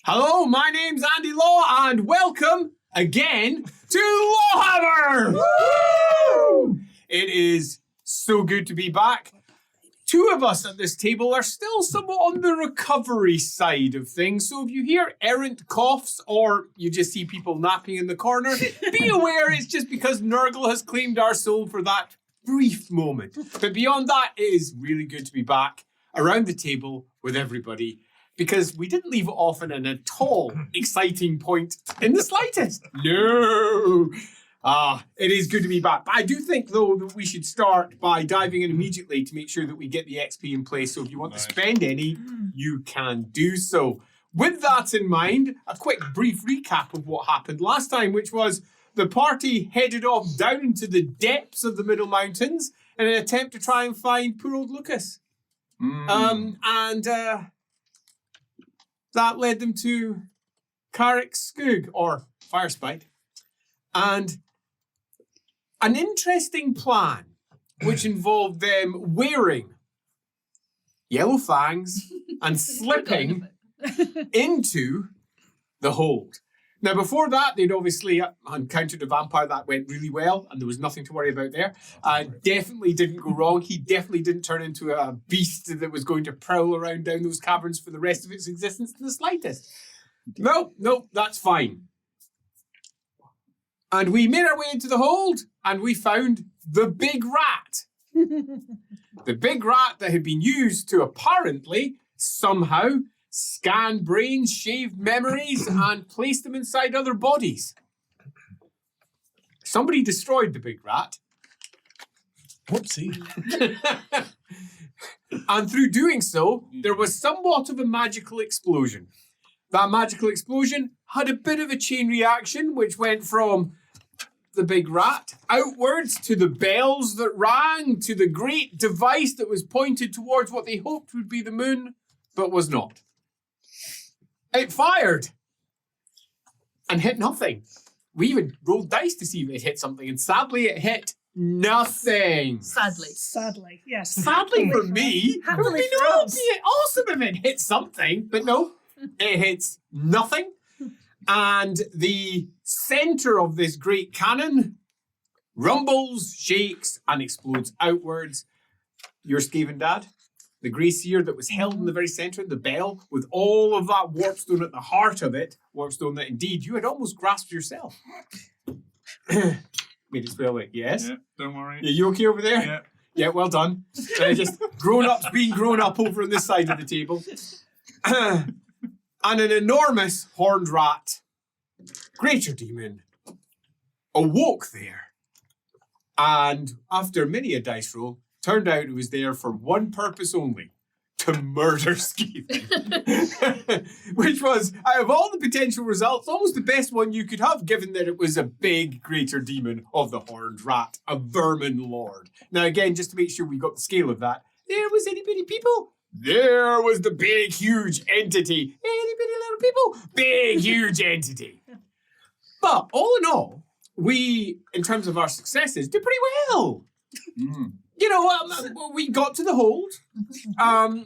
Hello, my name's Andy Law, and welcome again to LAWhammer! Woo! It is so good to be back. Two of us at this table are still somewhat on the recovery side of things, so if you hear errant coughs or you just see people napping in the corner, be aware it's just because Nurgle has claimed our soul for that brief moment. But beyond that, it is really good to be back around the table with everybody, because we didn't leave it off in an at all exciting point in the slightest. No. It is good to be back. But I do think, though, that we should start by diving in immediately to make sure that we get the XP in place. So if you want to spend any, you can do so. With that in mind, a quick brief recap of what happened last time, which was the party headed off down into the depths of the Middle Mountains in an attempt to try and find poor old Lucas. That led them to Carrick's Skoog, or Firespite. And an interesting plan, which involved them wearing yellow fangs and slipping into the hold. Now, before that, they'd obviously encountered a vampire. That went really well, and there was nothing to worry about there. Definitely didn't go wrong. He definitely didn't turn into a beast that was going to prowl around down those caverns for the rest of its existence in the slightest. No, that's fine. And we made our way into the hold, and we found the big rat. The big rat that had been used to apparently, somehow, scan brains, shave memories, and place them inside other bodies. Somebody destroyed the big rat. Whoopsie. And through doing so, there was somewhat of a magical explosion. That magical explosion had a bit of a chain reaction, which went from the big rat outwards to the bells that rang, to the great device that was pointed towards what they hoped would be the moon, but was not. It fired and hit nothing. We even rolled dice to see if it hit something, and sadly it hit nothing. Sadly, yes. Sadly for me, it would be awesome if it hit something, but no, it hits nothing. And the center of this great cannon rumbles, shakes, and explodes outwards. Your Skaven dad, the Grey Seer that was held in the very center of the bell, with all of that warpstone at the heart of it, warpstone that indeed you had almost grasped yourself. Made it spell it, yes? Yeah, don't worry. Are you okay over there? Yeah. Yeah, well done. Just grown-ups being grown up over on this side of the table. And an enormous horned rat, greater demon, awoke there. And after many a dice roll, turned out it was there for one purpose only: to murder Skaven. Which was, out of all the potential results, almost the best one you could have, given that it was a big greater demon of the horned rat, a vermin lord. Now again, just to make sure we got the scale of that, there was itty bitty people. There was the big, huge entity. Itty bitty little people. Big, huge entity. But all in all, we, in terms of our successes, did pretty well. You know, we got to the hold.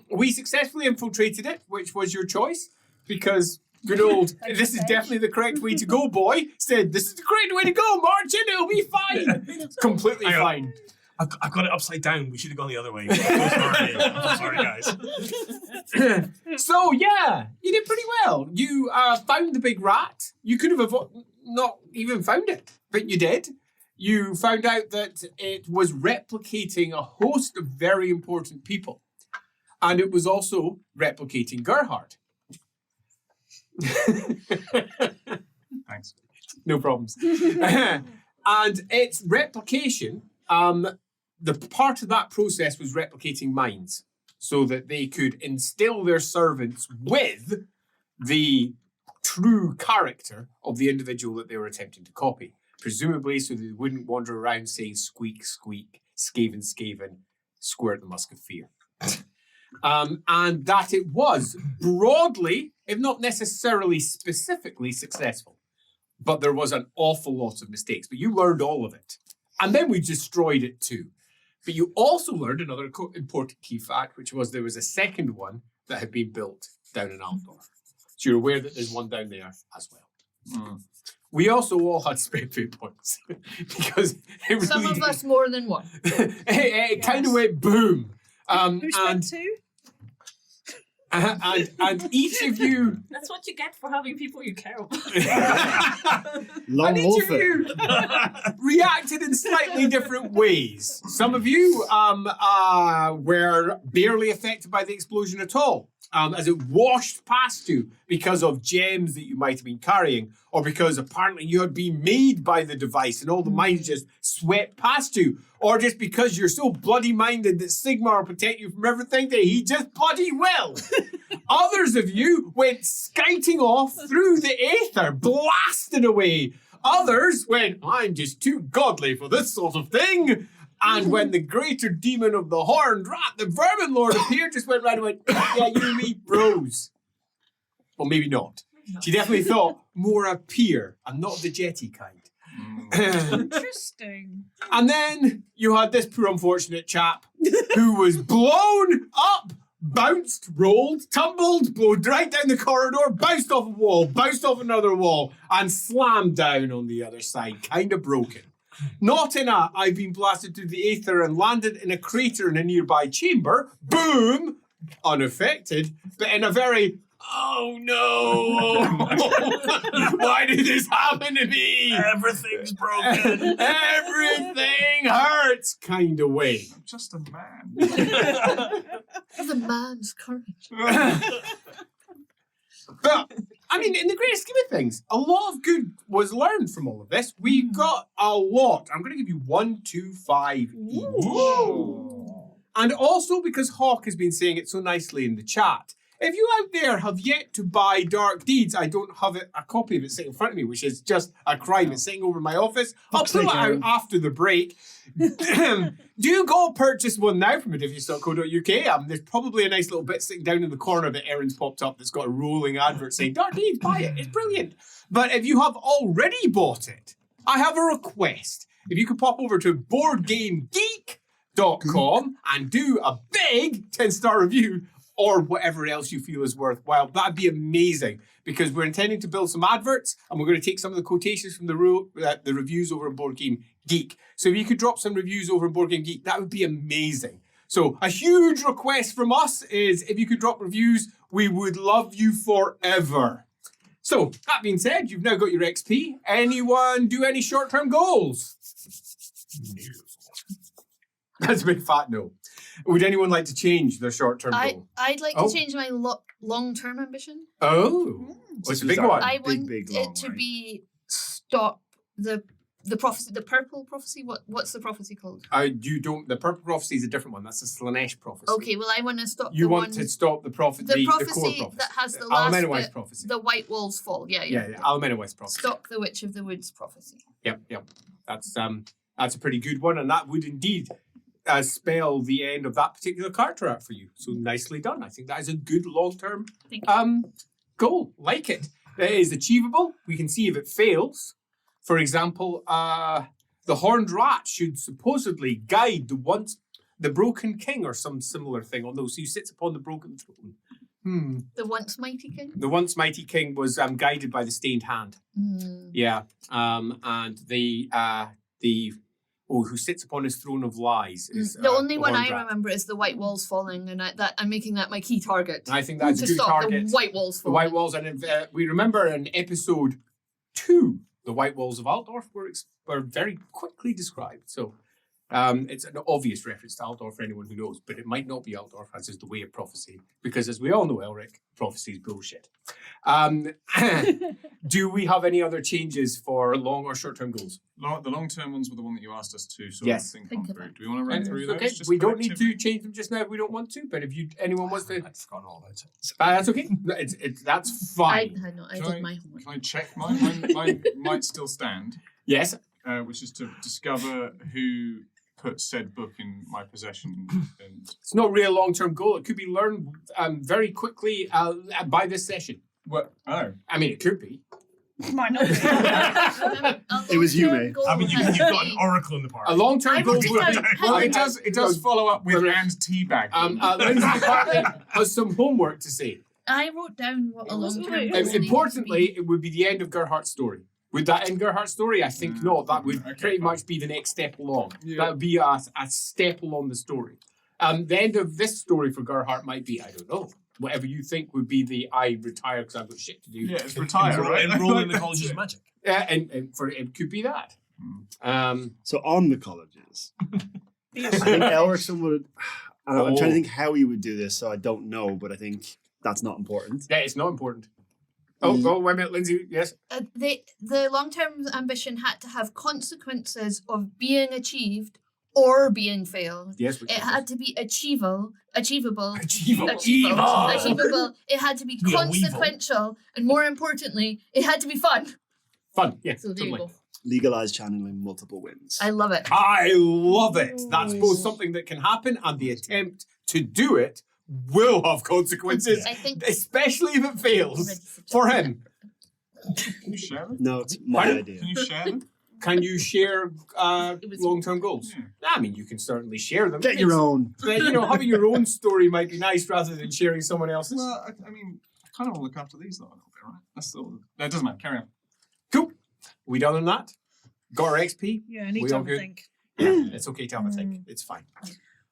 We successfully infiltrated it, which was your choice, because good old, this is definitely the correct way to go, boy, said, this is the correct way to go, march in, it'll be fine. Completely fine. I've got it upside down. We should have gone the other way. I'm so sorry, guys. So, yeah, you did pretty well. You found the big rat. You could have not even found it, but you did. You found out that it was replicating a host of very important people. And it was also replicating Gerhard. Thanks. No problems. And its replication, the part of that process was replicating minds, so that they could instill their servants with the true character of the individual that they were attempting to copy. Presumably so they wouldn't wander around saying squeak, squeak, Skaven, Skaven, squirt the musk of fear. And that it was broadly, if not necessarily specifically, successful. But there was an awful lot of mistakes, but you learned all of it. And then we destroyed it too. But you also learned another important key fact, which was there was a second one that had been built down in Altdorf. So you're aware that there's one down there as well. Mm. We also all had spare fate points because it really Some of us more than one. it kind of went boom. Who spent And, two? and each of you That's what you get for having people you care about. Long and each of warfare. you reacted in slightly different ways. Some of you were barely affected by the explosion at all, as it washed past you because of gems that you might have been carrying, or because apparently you had been made by the device and all the mines just swept past you, or just because you're so bloody minded that Sigmar will protect you from everything that he just bloody will. Others of you went skiting off through the aether, blasted away. Others went, I'm just too godly for this sort of thing. And when the greater demon of the horned rat, the Vermin Lord, appeared, just went right and went, yeah, you and me, bros. Well, maybe not. She definitely thought more appear and not the jetty kind. Interesting. And then you had this poor unfortunate chap who was blown up, bounced, rolled, tumbled, blowed right down the corridor, bounced off a wall, bounced off another wall, and slammed down on the other side, kind of broken. Not in a, I've been blasted through the aether and landed in a crater in a nearby chamber, boom, unaffected, but in a very, oh no, why did this happen to me? Everything's broken. Everything hurts kind of way. I'm just a man. Of a man's courage. But, I mean, in the great scheme of things, a lot of good was learned from all of this. We got a lot. I'm going to give you 1, 2, 5 each. And also because Hawk has been saying it so nicely in the chat, if you out there have yet to buy Dark Deeds, I don't have a copy of it sitting in front of me, which is just a crime. It's sitting over in my office. I'll pull it out after the break. Do go purchase one now from diffuse.co.uk. There's probably a nice little bit sitting down in the corner that Erin's popped up that's got a rolling advert saying, Dark Deeds, buy it. It's brilliant. But if you have already bought it, I have a request. If you could pop over to BoardGameGeek.com and do a big 10-star review or whatever else you feel is worthwhile. That'd be amazing because we're intending to build some adverts and we're going to take some of the quotations from the reviews over on Board Game Geek. So if you could drop some reviews over on Board Game Geek, that would be amazing. So a huge request from us is if you could drop reviews, we would love you forever. So that being said, you've now got your XP. Anyone do any short-term goals? No. That's a big fat no. Would anyone like to change their short-term goal? I'd like to change my long-term ambition. Oh, what's the big one? I want big, it long to range. be stop the prophecy, the purple prophecy. What's the prophecy called? You don't. The purple prophecy is a different one. That's the Slanesh prophecy. Okay, well I want to stop. You want to stop the prophet, the core prophecy prophecy that has the last Almenawai's bit, prophecy. the white walls fall. Yeah. Almenawai's prophecy. Stop the Witch of the Woods prophecy. Yep. That's a pretty good one, and that would indeed spell the end of that particular character arc for you. So nicely done. I think that is a good long-term goal. Like it. It is achievable. We can see if it fails. For example, the horned rat should supposedly guide the broken king or some similar thing. Although, so he sits upon the broken throne. The once mighty king. The once mighty king was guided by the stained hand. Yeah. And who sits upon his throne of lies is the only one horned I rat. remember is the white walls falling, and I'm making that my key target. I think that's a to good stop target. the white walls The falling. White Walls, and we remember in episode 2, the White Walls of Altdorf were very quickly described. So it's an obvious reference to Altdorf for anyone who knows, but it might not be Altdorf, as is the way of prophecy, because as we all know, Elric, prophecy is bullshit. Do we have any other changes for long or short-term goals? The long-term ones were the one that you asked us to sort of think on Think through. about Do we want to run through those? Okay. Just We don't need to collectively? change them just now if we don't want to, but if anyone wants to... I'd forgotten all about it. That's okay. That's I fine. did my homework. Can I check mine? Mine might still stand, Yes. which is to discover who put said book in my possession. And It's not really a long-term goal. It could be learned very quickly by this session. what? Oh, I mean, it could be. Might not be. It was you, long-term mate. goal I mean, you've has got to an be- oracle in the party. A long-term I goal wrote it would down. be... Well, it does follow up with no. and teabag. Lindsay Department has some homework to say. I wrote down what a long term Wait, goal needed to Importantly, be. it would be the end of Gerhardt's story. Would that end Gerhardt's story? I think not. That would Okay, pretty fine. much be the next step along. Yeah. That would be a step along the story. The end of this story for Gerhardt might be, I don't know, whatever you think would be the I retire because I've got shit to do. Yeah, it's retire, right? Enroll in the colleges of magic. And for it could be that. So on the colleges, I think Elrickson would. I'm trying to think how he would do this, so I don't know, but I think that's not important. Yeah, it's not important. Oh, wait a minute, Lindsay. Yes. The long term ambition had to have consequences of being achieved or being failed. Yes. It had to be achievable. Achievable. Achievable. It had to be Be a weevil. consequential, and more importantly, it had to be fun. Fun. Yes. So there you totally. go. Legalized channeling, multiple wins. I love it. I love it. That's both something that can happen and the attempt to do it will have consequences, I think especially if it I'm fails ready for him. Can you share it? No, it's my Pardon? idea. Can you share them? Can you share It was- long-term goals? Yeah. I mean, you can certainly share them. Get your own. But, having your own story might be nice rather than sharing someone else's. Well, I mean, I kind of want to look after these though a little bit, right? That's all. That doesn't matter. Carry on. Cool. We done on that? Got our XP? Yeah, I need We to all have a good? think. Yeah, it's okay to have a think. It's fine.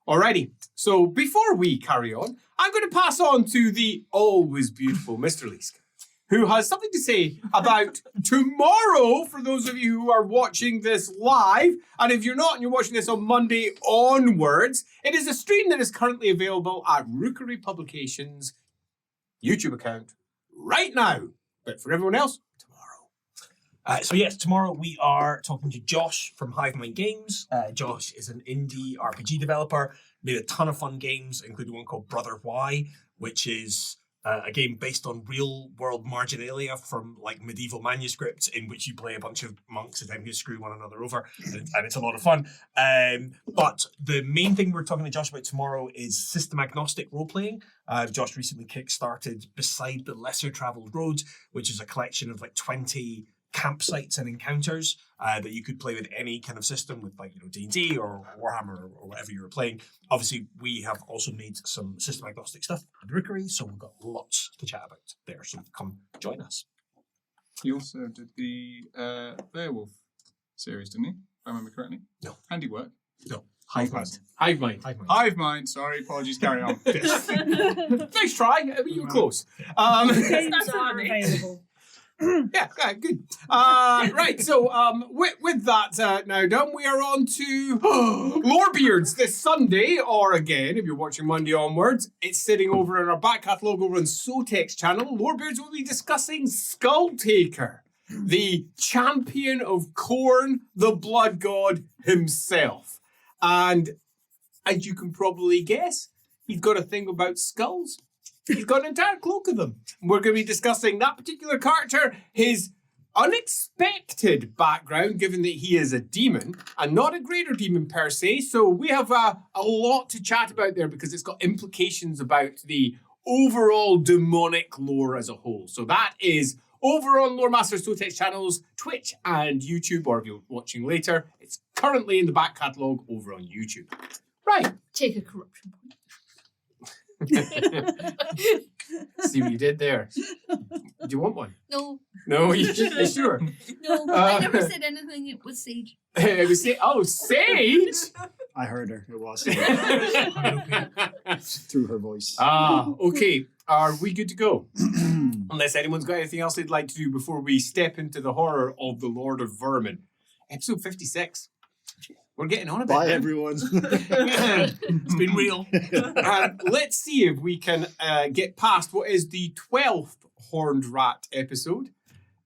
Alrighty. So before we carry on, I'm going to pass on to the always beautiful Mr. Leask, who has something to say about tomorrow for those of you who are watching this live. And if you're not and you're watching this on Monday onwards, it is a stream that is currently available at Rookery Publications' YouTube account right now. But for everyone else, tomorrow. So yes, tomorrow we are talking to Josh from Hive Mind Games. Josh is an indie RPG developer, made a ton of fun games, including one called Brother Why, which is a game based on real-world marginalia from like medieval manuscripts in which you play a bunch of monks attempting to screw one another over, and it's a lot of fun. But the main thing we're talking to Josh about tomorrow is system-agnostic role-playing. Josh recently kickstarted Beside the Lesser-Traveled Road, which is a collection of like 20 campsites and encounters that you could play with any kind of system, with like D&D or Warhammer or whatever you were playing. Obviously, we have also made some system agnostic stuff at the Rookery, so we've got lots to chat about there. So come join us. He also did the Beowulf series, didn't he? If I remember correctly. No. Handiwork. No. Hive Mind. Hive Mind. Hive Mind. Sorry, apologies. Carry on. Nice try. You were close. Games are available. Yeah, good. Right, so with that now done, we are on to Lorebeards this Sunday, or again, if you're watching Monday onwards, it's sitting over in our back catalogue over on Sotek's channel. Lorebeards will be discussing Skulltaker, the champion of Khorne, the blood god himself. And as you can probably guess, he's got a thing about skulls. He's got an entire cloak of them. We're going to be discussing that particular character, his unexpected background, given that he is a demon and not a greater demon per se. So we have a lot to chat about there because it's got implications about the overall demonic lore as a whole. So that is over on Lore Master Sotek's channels, Twitch and YouTube, or if you're watching later, it's currently in the back catalogue over on YouTube. Right. Take a corruption point. See what you did there. Do you want one? No, No, you sure? no, I never said anything. It was Sage. It was Sage. I heard her. It was through her voice. Okay. Are we good to go? Unless anyone's got anything else they'd like to do before we step into the horror of the Lord of Vermin. Episode 56. We're getting on a bit. Bye, now. everyone. It's been real. Let's see if we can get past what is the 12th Horned Rat episode.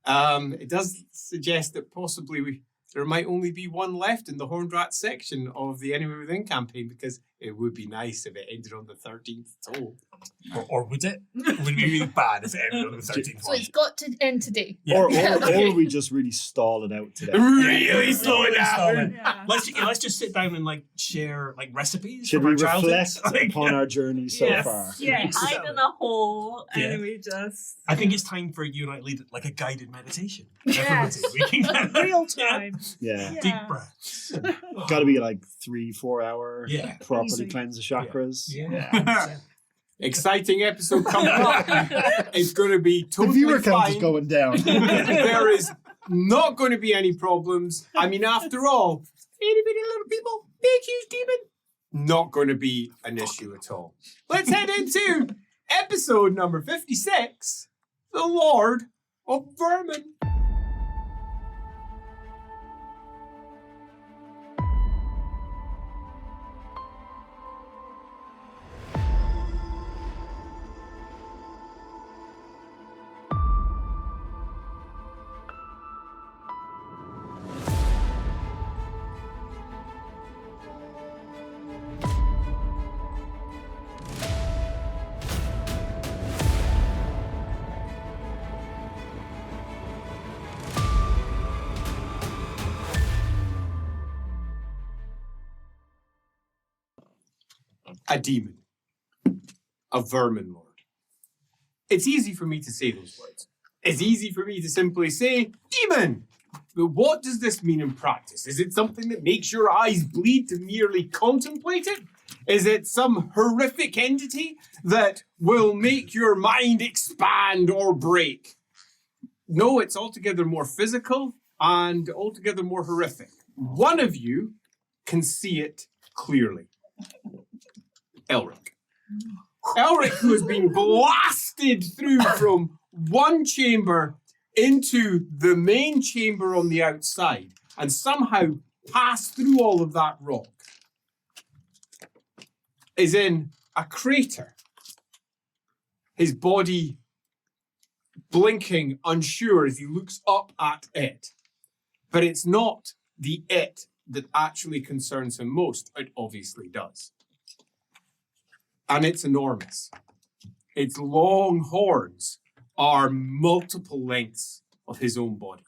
It does suggest that possibly there might only be one left in the Horned Rat section of the Enemy Within campaign, because it would be nice if it ended on the 13th toll. Or would it? It would be really bad if it ended on the 13th So one. it's got to end today. Yeah. Or we just really stall it out today. Really slow it down. Yeah. Let's just sit down and like share like recipes Should from we our childhood. reflect Like, upon our journey so Yes. far? Yes. Hide in a hole Yeah. and we just. I think it's time for you and I to lead like a guided meditation. Yes. We can Real time. Yeah. Yeah. deep breaths. Got to be like 3-4 hour. Yeah. Properly Easy. cleanse the chakras. Yeah. Exciting episode coming up. It's going to be The totally viewer count is fine. going down. There is not going to be any problems. I mean, after all, itty bitty little people, big huge demon. Not going to be an issue at all. Let's head into episode number 56, The Lord of Vermin. A demon. A vermin lord. It's easy for me to say those words. It's easy for me to simply say, demon! But what does this mean in practice? Is it something that makes your eyes bleed to merely contemplate it? Is it some horrific entity that will make your mind expand or break? No, it's altogether more physical and altogether more horrific. One of you can see it clearly. Elric. Elric, who has been blasted through from one chamber into the main chamber on the outside and somehow passed through all of that rock, is in a crater. His body blinking, unsure as he looks up at it. But it's not the it that actually concerns him most. It obviously does. And it's enormous. Its long horns are multiple lengths of his own body.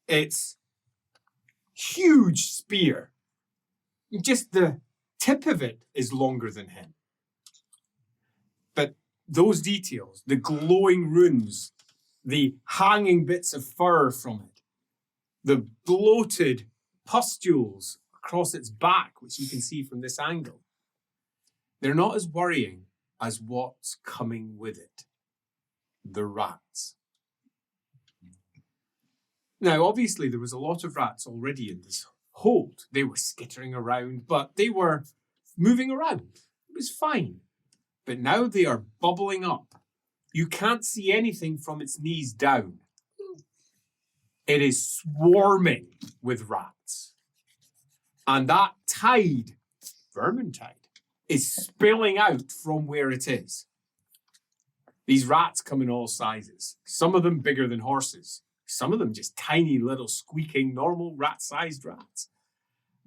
Its huge spear, just the tip of it is longer than him. But those details, the glowing runes, the hanging bits of fur from it, the bloated pustules across its back, which you can see from this angle, they're not as worrying as what's coming with it. The rats. Now, obviously, there was a lot of rats already in this hold. They were skittering around, but they were moving around. It was fine. But now they are bubbling up. You can't see anything from its knees down. It is swarming with rats. And that tide, vermin tide, is spilling out from where it is. These rats come in all sizes. Some of them bigger than horses. Some of them just tiny little squeaking normal rat-sized rats.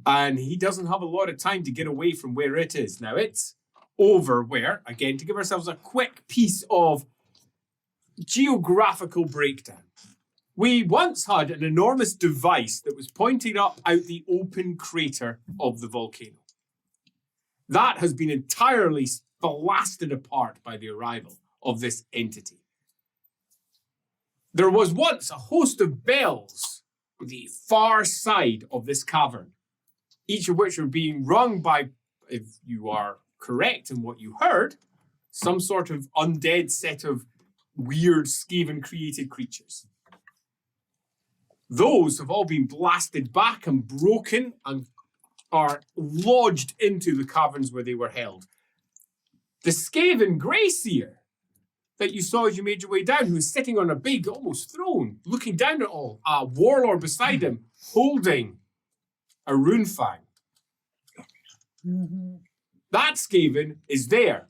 And he doesn't have a lot of time to get away from where it is. Now it's over where, again, to give ourselves a quick piece of geographical breakdown. We once had an enormous device that was pointing up out the open crater of the volcano. That has been entirely blasted apart by the arrival of this entity. There was once a host of bells on the far side of this cavern, each of which are being rung by, if you are correct in what you heard, some sort of undead set of weird Skaven created creatures. Those have all been blasted back and broken and are lodged into the caverns where they were held. The Skaven Greyseer that you saw as you made your way down, who was sitting on a big, almost throne, looking down at all, a warlord beside him, holding a rune fang. Mm-hmm. That Skaven is there.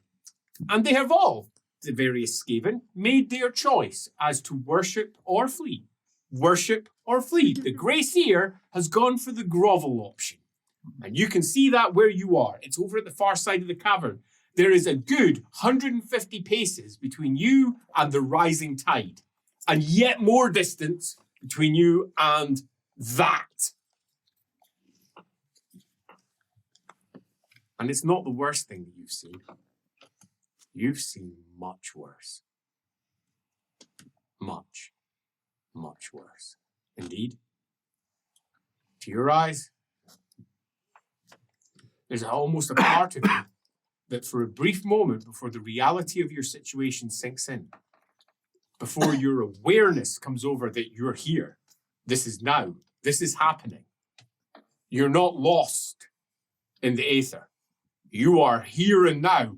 And they have all, the various Skaven, made their choice as to worship or flee. Worship or flee. The Greyseer has gone for the grovel option. And you can see that where you are. It's over at the far side of the cavern. There is a good 150 paces between you and the rising tide. And yet more distance between you and that. And it's not the worst thing that you've seen. You've seen much worse. Much, much worse. Indeed. To your eyes, there's almost a part of you that for a brief moment before the reality of your situation sinks in, before your awareness comes over that you're here, this is now, this is happening. You're not lost in the aether. You are here and now,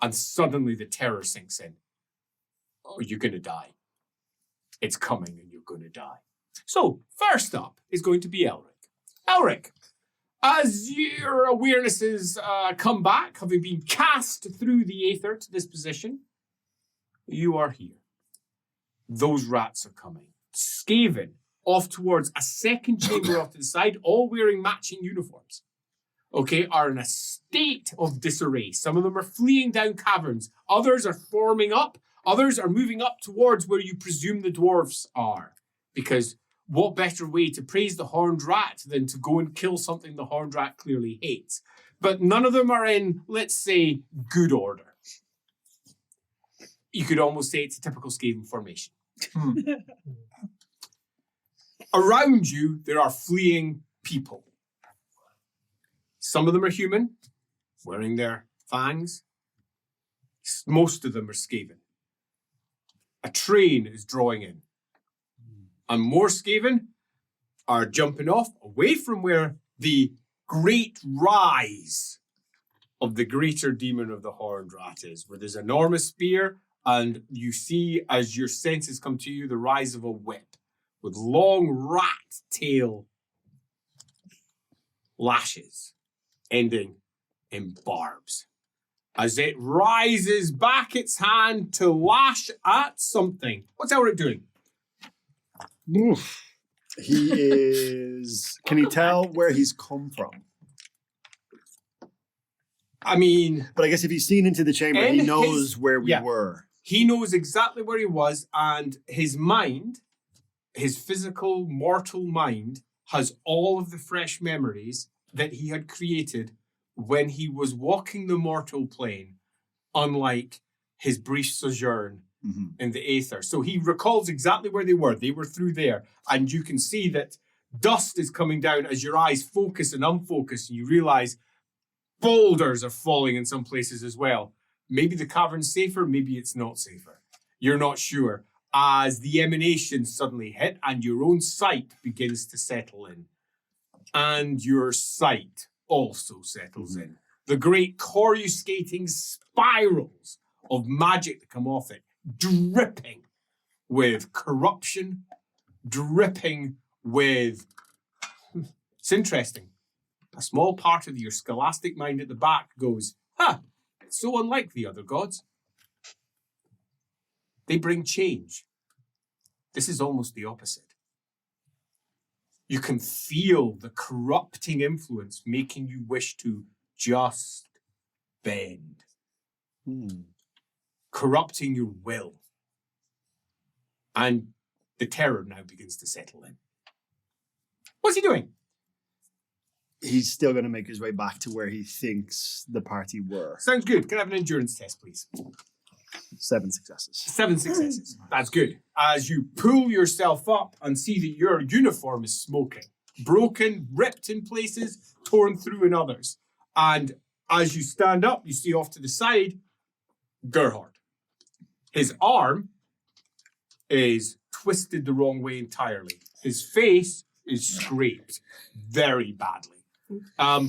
and suddenly the terror sinks in. Oh, you're going to die. It's coming and you're going to die. So, first up is going to be Elric. Elric, as your awarenesses come back, having been cast through the aether to this position, you are here. Those rats are coming. Skaven, off towards a second chamber off to the side, all wearing matching uniforms, okay, are in a state of disarray. Some of them are fleeing down caverns. Others are forming up. Others are moving up towards where you presume the dwarves are. Because what better way to praise the horned rat than to go and kill something the horned rat clearly hates? But none of them are in, let's say, good order. You could almost say it's a typical Skaven formation. Around you, there are fleeing people. Some of them are human, wearing their fangs. Most of them are Skaven. A train is drawing in. And more Skaven are jumping off away from where the great rise of the greater demon of the horned rat is, where there's an enormous spear, and you see, as your senses come to you, the rise of a whip with long rat tail lashes ending in barbs. As it rises back its hand to lash at something. What's Elric doing? Oof. He is... Can you tell where he's come from? I mean... But I guess if he's seen into the chamber, he knows where we were. He knows exactly where he was, and his mind, his physical, mortal mind, has all of the fresh memories that he had created when he was walking the mortal plane, unlike his brief sojourn in the aether. So he recalls exactly where they were. They were through there. And you can see that dust is coming down as your eyes focus and unfocus, and you realize boulders are falling in some places as well. Maybe the cavern's safer, maybe it's not safer. You're not sure. As the emanations suddenly hit and your own sight begins to settle in. And your sight also settles in. The great coruscating spirals of magic that come off it, dripping with corruption, dripping with... It's interesting. A small part of your scholastic mind at the back goes, it's so unlike the other gods. They bring change. This is almost the opposite. You can feel the corrupting influence making you wish to just bend. Corrupting your will. And the terror now begins to settle in. What's he doing? He's still going to make his way back to where he thinks the party were. Sounds good. Can I have an endurance test, please? 7 successes. 7 successes. That's good. As you pull yourself up and see that your uniform is smoking. Broken, ripped in places, torn through in others. And as you stand up, you see off to the side, Gerhard. His arm is twisted the wrong way entirely. His face is scraped very badly.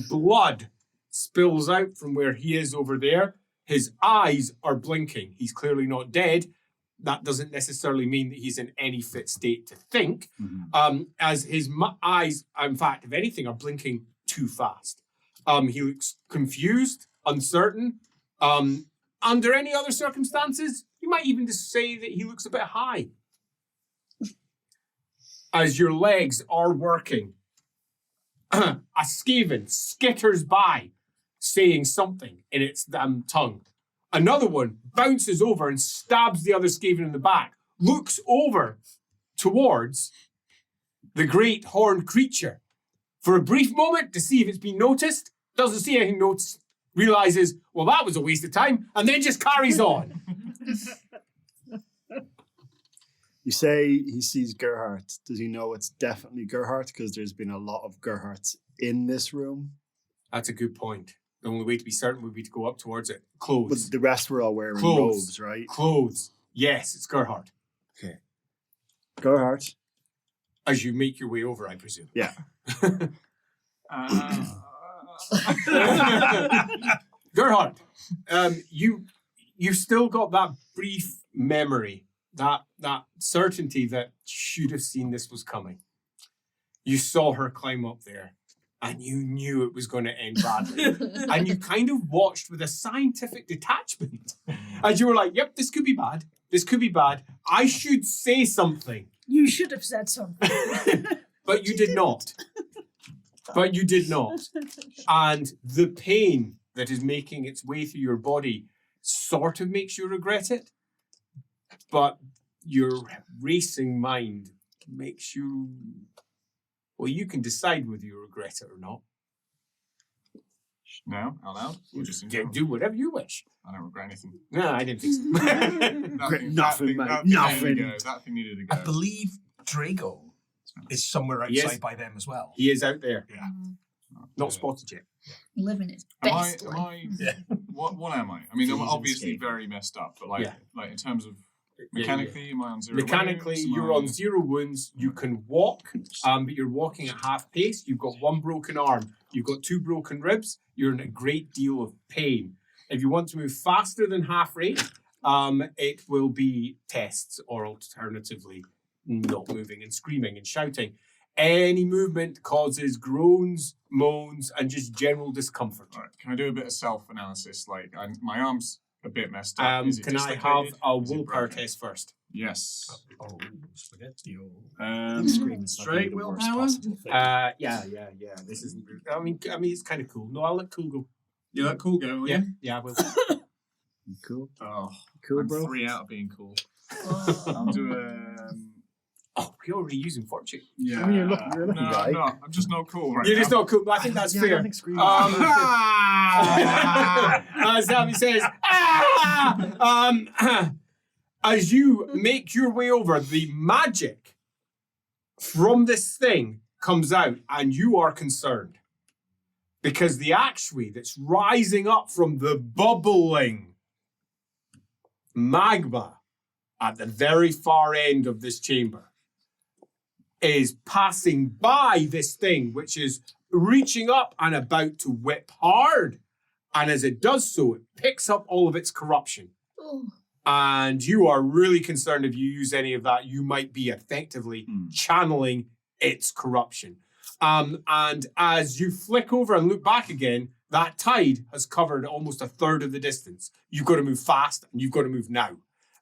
Blood spills out from where he is over there. His eyes are blinking. He's clearly not dead. That doesn't necessarily mean that he's in any fit state to think. As his eyes, in fact, if anything, are blinking too fast. He looks confused, uncertain. Under any other circumstances, you might even just say that he looks a bit high. As your legs are working, a Skaven skitters by, saying something in its damn tongue. Another one bounces over and stabs the other Skaven in the back, looks over towards the great horned creature for a brief moment to see if it's been noticed, doesn't see anything noticed, realizes, well, that was a waste of time, and then just carries on. You say he sees Gerhardt. Does he know it's definitely Gerhardt? Because there's been a lot of Gerhardts in this room. That's a good point. The only way to be certain would be to go up towards it. But Clothes. the rest were all wearing Clothes. robes, right? Clothes. Yes, it's Gerhard. Gerhardt. As you make your way over, I presume. Yeah. Gerhard, you've still got that brief memory, that certainty that you should have seen this was coming. You saw her climb up there, and you knew it was going to end badly. And you kind of watched with a scientific detachment as you were like, yep, this could be bad. This could be bad. I should say something. You should have said something. But you did not. But you did not. And the pain that is making its way through your body sort of makes you regret it. But your racing mind makes you... Well, you can decide whether you regret it or not. Now, out loud? Or just in Yeah, general? do whatever you wish. I don't regret anything. No, I didn't think so. Nothing, mate. That Nothing. Needed to go. That thing needed to I go. believe Drago is somewhere outside Yes. by them as well. He is out there. Yeah. Not spotted yet. Living its Am I, best am life. I, what am I? I mean, I'm Seasoned obviously Skaven. very messed up, but like, Yeah. like in terms of Yeah, mechanically, am I on 0 Mechanically, wounds? Am you're I- on 0 wounds. You can walk, but you're walking at half pace. You've got 1 broken arm. You've got 2 broken ribs. You're in a great deal of pain. If you want to move faster than half rate, it will be tests, or alternatively, not moving and screaming and shouting. Any movement causes groans, moans, and just general discomfort. Right. Can I do a bit of self-analysis? Like, my arm's a bit messed up. Is it Can I have dislocated? a Is it willpower broken? test first? Yes. Oh, spaghetti. Screaming's not gonna Straight be the worst willpower? possible thing. Yeah. This isn't. I mean, it's kind of cool. No, I'll let cool go. You let cool go, will Yeah, you? yeah, I will. Cool. Oh, Cool, I'm bro. 3 out of being cool. Oh. I'll do Oh, we're already using fortune. yeah. I mean, you're a lucky no, guy. I'm not. I'm just not cool right You're now. just not cool. I think that's Yeah, I fair. don't think screaming. As Sammy says, as you make your way over, the magic from this thing comes out, and you are concerned because the actually that's rising up from the bubbling magma at the very far end of this chamber is passing by this thing, which is reaching up and about to whip hard. And as it does so, it picks up all of its corruption. Oh. And you are really concerned if you use any of that, you might be effectively channeling its corruption. And as you flick over and look back again, that tide has covered almost 1/3 of the distance. You've got to move fast, and you've got to move now.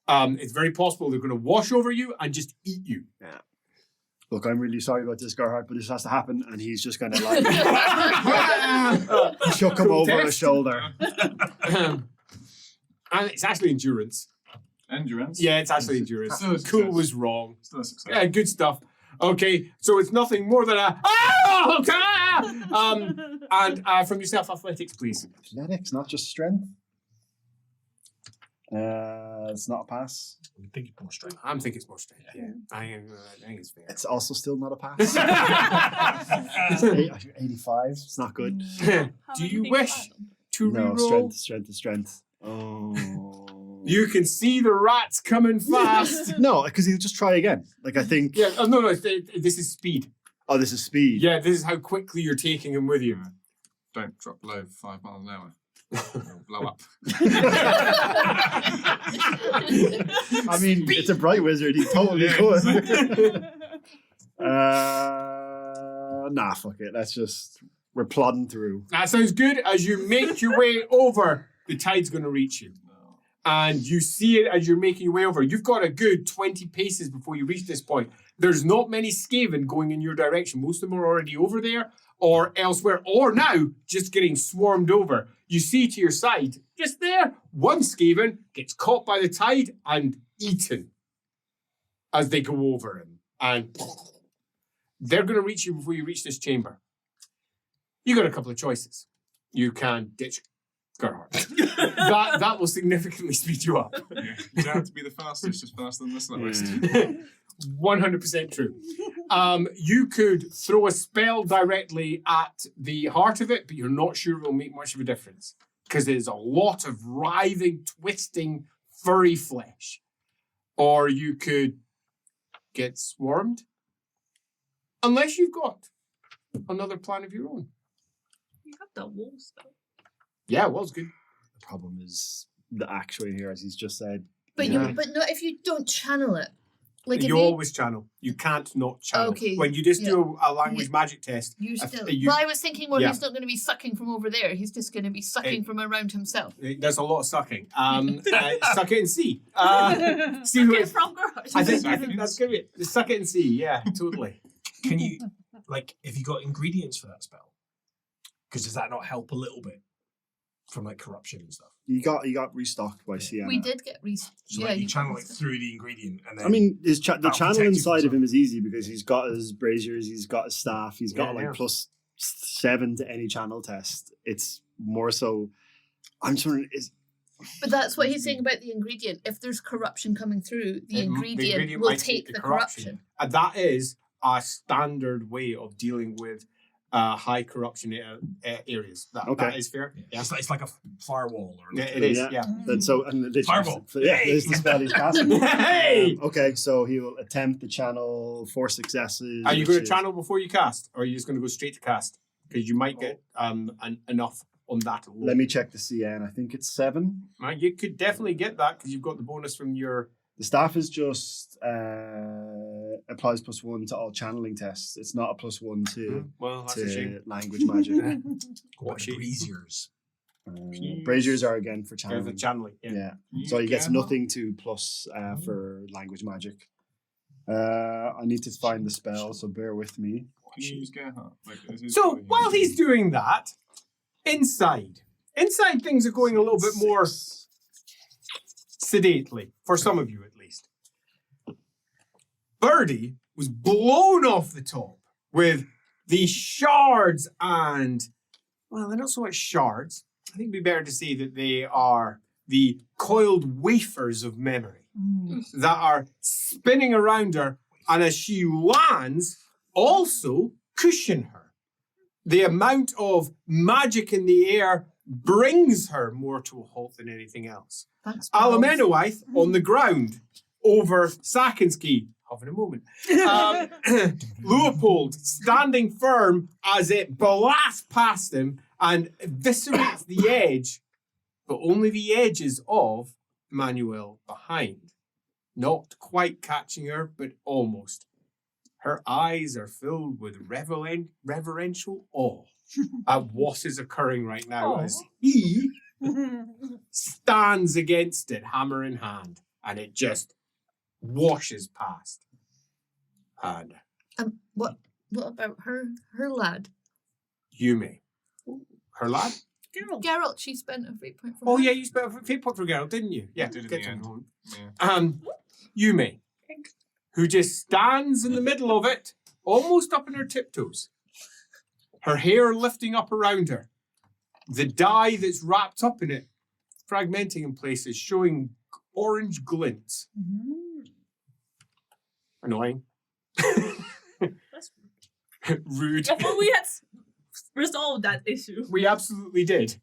It's very possible they're going to wash over you and just eat you. Yeah. Look, I'm really sorry about this, Gerhard, but this has to happen, and he's just going to like chuck him Cool over his test. shoulder. And it's actually endurance. Endurance. Yeah, it's actually endurance. Still a Cool success. was wrong. Still a success. Yeah, good stuff. Okay, so it's nothing more than a and from yourself, athletics, please. Athletics, not just strength. It's not a pass. I think it's more strength. I'm thinking it's more strength. Yeah, I think it's fair. It's also still not a pass. It's 85. It's not good. Do you wish to No, reroll? strength. Oh. You can see the rats coming fast. No, because he'll just try again. Like, I think. Yeah, no, this is speed. Oh, this is speed. Yeah, this is how quickly you're taking him with you. Don't drop below 5 miles an hour. It'll blow up. I mean, it's a bright wizard. He totally could. Nah, fuck it. We're plodding through. That sounds good. As you make your way over, the tide's going to reach you. And you see it as you're making your way over. You've got a good 20 paces before you reach this point. There's not many Skaven going in your direction. Most of them are already over there or elsewhere, or now just getting swarmed over. You see to your side, just there, one Skaven gets caught by the tide and eaten as they go over him. And they're going to reach you before you reach this chamber. You got a couple of choices. You can ditch Gerhard. that will significantly speed you up. Yeah. You don't have to be the fastest, just faster than the slowest. 100% true. You could throw a spell directly at the heart of it, but you're not sure it will make much of a difference because there's a lot of writhing, twisting, furry flesh. Or you could get swarmed, unless you've got another plan of your own. You have the wall spell. Yeah, it was good. The problem is the actuary here, as he's just said. But Yeah. but not if you don't channel it. Like if You always channel. You can't not channel. Okay, When you just do a language Yeah. magic test, you I- still. you- Well, I was thinking, well, yeah. he's not going to be sucking from over there. He's just going to be sucking from around himself. there's a lot of sucking. Suck it and see. See who Okay, it, from garage. I think that's good. Suck it and see. Yeah, totally. Can you, like, if you got ingredients for that spell? Because does that not help a little bit from like corruption and stuff? You got restocked by Sienna. We did get So like you channel it through the ingredient and then. I mean, the That'll channel protect you inside from of him is easy because he's got his braziers, he's got his staff, he's got Yeah, yeah. +7 to any channel test. It's more so. I'm just wondering, But that's what he's saying about the ingredient. If there's corruption coming through, the ingredient will might take the corruption. And that is a standard way of dealing with high corruption areas. That is fair. Yeah. It's like a firewall or Yeah, it is. Yeah. Yeah. and so and literally- Fireball. Yeah, there's the spell he's casting. Hey! Okay, so he will attempt the channel 4 successes. Are you which going to is- channel before you cast, or are you just going to go straight to cast? Because you might get enough on that alone. Let me check the CN. I think it's 7. You could definitely get that because you've got the bonus from your. The staff is just applies +1 to all channeling tests. It's not a +1 to Well, that's a shame. language magic. what shit. braziers? Braziers are again for There's channeling. the channeling. Yeah. Yeah. So he gets nothing to plus for language magic. I need to find the spell, so bear with me. Can you use Gerhardt? Like, this is So what he- while he's doing that, inside things are going a little bit more sedately, for some of you at least. Birdie was blown off the top with the shards and, well, they're not so much shards. I think it'd be better to say that they are the coiled wafers of memory that are spinning around her, and as she lands, also cushion her. The amount of magic in the air brings her more to a halt than anything else. Thanks, Alamenowith on the ground over Sakinski, having a moment. Leopold standing firm as it blasts past him and eviscerates the edge, but only the edges of Manuel behind. Not quite catching her, but almost. Her eyes are filled with reverential awe at what is occurring right now as he stands against it, hammer in hand, and it just washes past. And What about her lad? Yume. Her lad? Geralt, she spent a fate point for Oh her. yeah, you spent a fate point for Geralt, didn't you? Yeah, did in get the to end. know. Yeah. Yume, who just stands in the middle of it, almost up in her tiptoes. Her hair lifting up around her. The dye that's wrapped up in it, fragmenting in places, showing orange glints. Annoying. That's Rude. I thought we had resolved that issue. We absolutely did.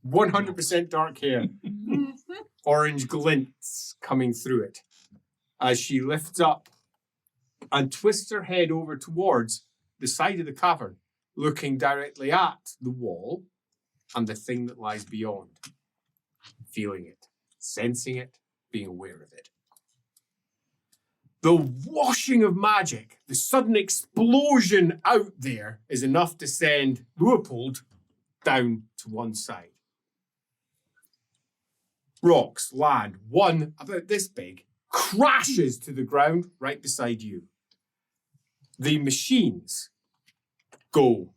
100% dark hair. Orange glints coming through it as she lifts up and twists her head over towards the side of the cavern, looking directly at the wall and the thing that lies beyond. Feeling it, sensing it, being aware of it. The washing of magic, the sudden explosion out there is enough to send Leopold down to one side. Rocks land, one about this big, crashes to the ground right beside you. The machines go,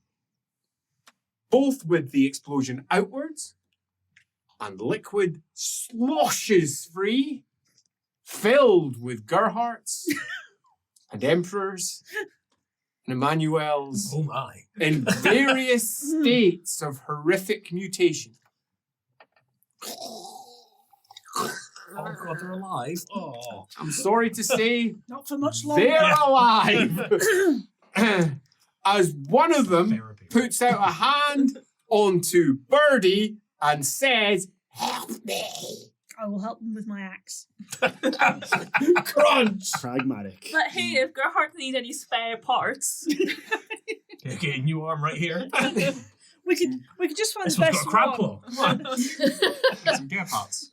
both with the explosion outwards, and liquid sloshes free, filled with Gerhardts and Emperors and Emmanuels Oh my. in various states of horrific mutation. Oh god, they're alive. Oh. I'm sorry to say, Not for much longer. they're alive. As one of them Therapy. puts out a hand onto Birdie and says, "Help me." I will help them with my axe. Crunch. Pragmatic. But hey, if Gerhardt needs any spare parts, Okay, new arm right here. We could just find This the one's best got a crab one. claw. Come on. Get some gear parts.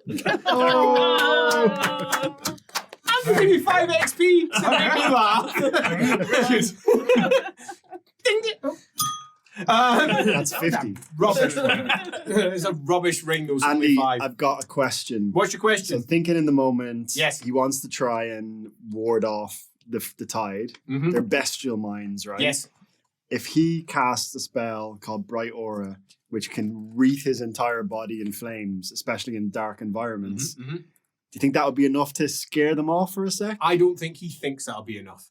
I'm giving you 5 XP to make me laugh. Ding, ding. Oh. That's 50. Rubbish ring. It's a rubbish ring, those only Andy, 5. I've got a question. What's your So question? thinking in the moment, Yes. he wants to try and ward off the tide. Mhm. They're bestial minds, right? Yes. If he casts a spell called Bright Aura, which can wreath his entire body in flames, especially in dark environments, Mhm, mhm. do you think that would be enough to scare them off for a sec? I don't think he thinks that'll be enough.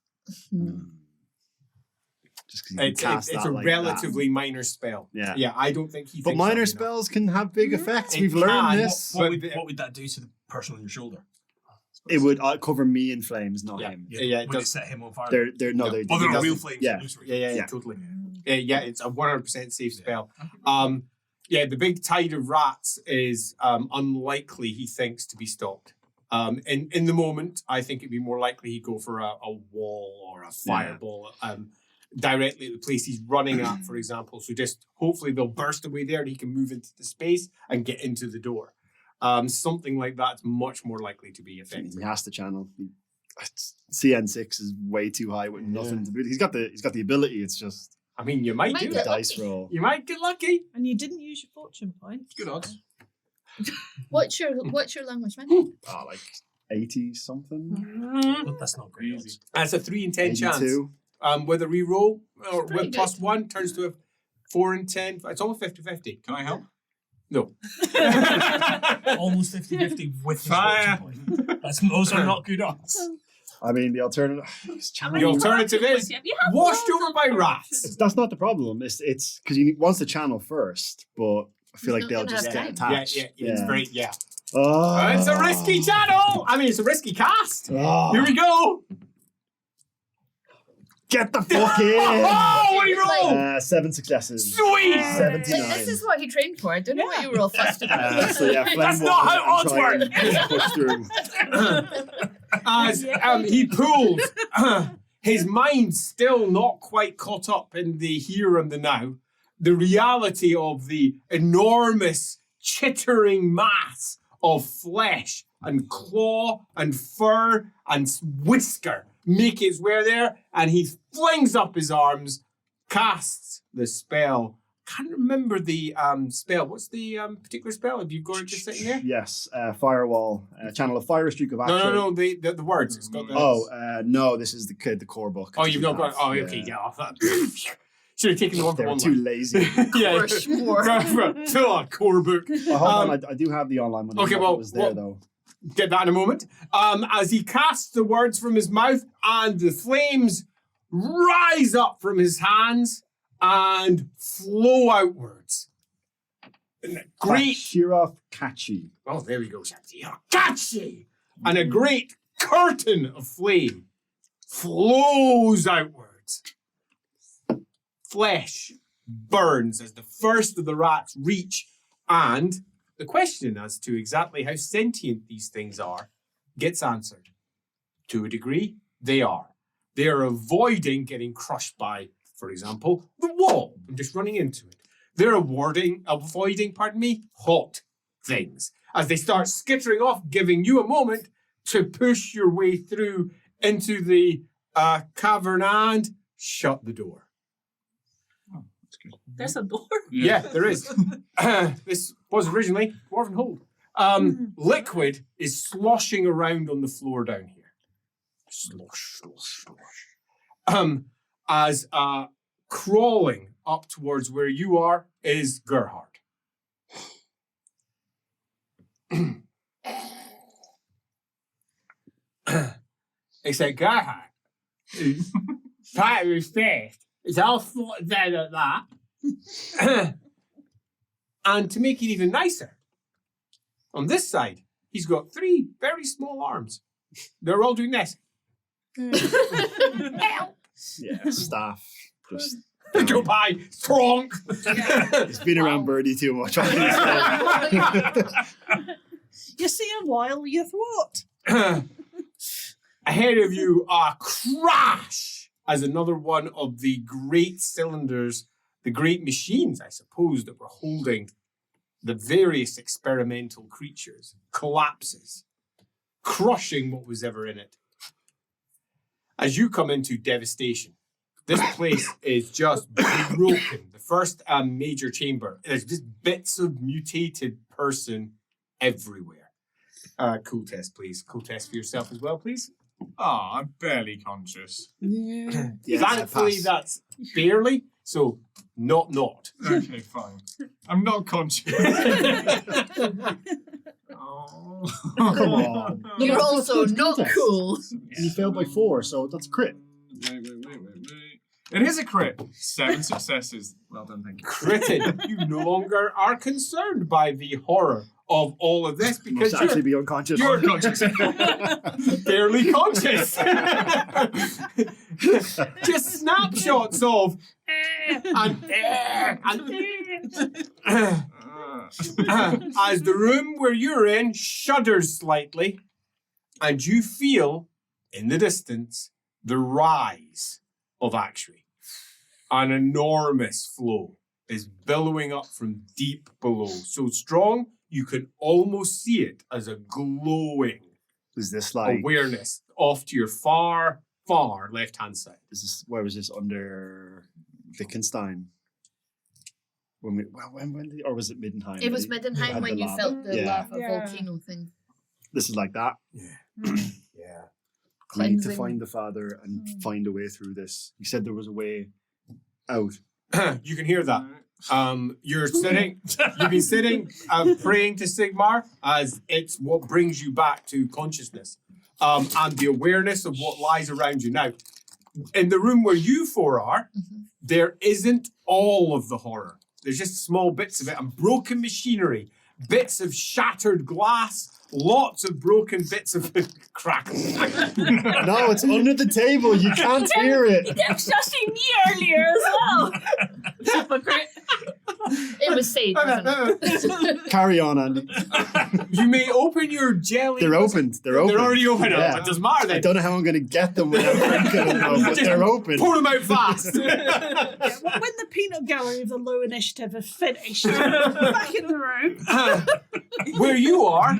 Just because It's a relatively minor spell. Yeah. Yeah, I don't think he But thinks minor that'll be enough. spells can have big effects. It We've learned can, this. but- What would that do to the person on your shoulder? It would cover me in flames, not Yeah. him. Yeah, it Would it does. set him on fire? They're No. Oh, they they're doesn't. real flames. Yeah. illusory. Yeah, totally. Yeah, it's a 100% safe spell. Yeah, the big tide of rats is unlikely, he thinks, to be stopped. In the moment, I think it'd be more likely he'd go for a wall or a fireball directly at the place he's running at, for example. So just hopefully they'll burst away there and he can move into the space and get into the door. Something like that's much more likely to be effective. He has to channel. CN6 is way too high with nothing to do. He's got the ability. It's just I mean, you might Might do get it. dice roll. You might get lucky. And you didn't use your fortune point. Good odds. What's your language, man? Like 80 something. But that's not great. Easy. That's a 3 in 10 chance. 82. With a reroll or pretty with +1 turns to a 4 in 10. It's almost 50-50. Can I help? No. Almost 50-50 with his Fire. fortune point. Those are not good odds. I mean, the alternative. The alternative is washed over by rats. That's not the problem. It's because he wants to channel first, but I feel like He's not they'll gonna just have get time. attached. Yeah, it's very, Oh, It's a risky channel. I mean, it's a risky cast. Oh, Here we go. get the fuck in! Oh, what do you roll? 7 successes. Sweet. 79. Like, this is what he trained for. I don't know what you were all fussed about. So yeah, flame That's not how wall and odds try work. and push through. As he pulls, his mind still not quite caught up in the here and the now. The reality of the enormous chittering mass of flesh and claw and fur and whisker make its way there, and he flings up his arms, casts the spell. Can't remember the spell. What's the particular spell? Have you got it just sitting there? Yes, firewall, channel of fire, streak of action. No. The words. It's got the. No, this is the core book. Oh, you've not got. Oh, okay. Yeah. I thought- Should have taken the one They from were too online. lazy. Yeah. Fill on core book. Well, hold on, I do have the online one. Okay, It well, was there though. Get that in a moment. As he casts the words from his mouth, and the flames rise up from his hands and flow outwards. And a great. Shirov Kachi. Oh, there we go, Shanti. Catchy! And a great curtain of flame flows outwards. Flesh burns as the first of the rats reach, and the question as to exactly how sentient these things are gets answered. To a degree, they are. They are avoiding getting crushed by, for example, the wall and just running into it. They're avoiding, hot things as they start skittering off, giving you a moment to push your way through into the cavern and shut the door. There's a door. Yeah, there is. This was originally Dwarven Hold. Liquid is sloshing around on the floor down here. Slosh, slosh, slosh. As crawling up towards where you are is Gerhard. Except Gerhard is part of his face. It's all floating down like that. And to make it even nicer, on this side, He's got 3 very small arms. They're all doing this. Help! Yeah, staff. Just Go by, stronk. He's been around Birdie too much. You see him while you thwart. Ahead of you, a crash as another one of the great cylinders, the great machines, I suppose, that were holding the various experimental creatures, collapses, crushing what was ever in it. As you come into devastation, this place is just broken. The first major chamber, there's just bits of mutated person everywhere. Cool test, please. Cool test for yourself as well, please. Oh, I'm barely conscious. Yeah, Thankfully, pass. that's barely, so not. Okay, fine. I'm not conscious. Oh. Come on. You're also That's not good. cool. And you failed by 4, so that's crit. Wait. It is a crit. 7 successes. Well done, thank you. Critted. You no longer are concerned by the horror of all of this You because must actually be unconscious. you're Unconscious. barely conscious. Just snapshots of as the room where you're in shudders slightly, and you feel in the distance the rise of Actuary. An enormous flow is billowing up from deep below, so strong you can almost see it as a glowing Is this like? awareness off to your far left-hand side. Where was this under Wittgenstein? When did, or was it Middenheim? It was Had Middenheim when the you lava. felt the Yeah. lava Yeah. volcano thing. This is like that. Yeah. Yeah. We need to Cleansing. find the father and find a way through this. You said there was a way out. You can hear that. You've been sitting praying to Sigmar as it's what brings you back to consciousness and the awareness of what lies around you. Now, in the room where you 4 are, there isn't all of the horror. There's just small bits of it and broken machinery, bits of shattered glass, lots of broken bits of crackle. No, it's under the table. You can't hear it. They were shushing me earlier as well. Hypocrite. It was safe, wasn't it? Carry on, Andy. You may open your jelly. They're opened. They're open. They're already open. Yeah. It doesn't matter I then. don't know how I'm going to get them without drinking them, though, but Just they're open. Pour them out fast. When the peanut gallery of the low initiative have finished, back in the room. Where you are,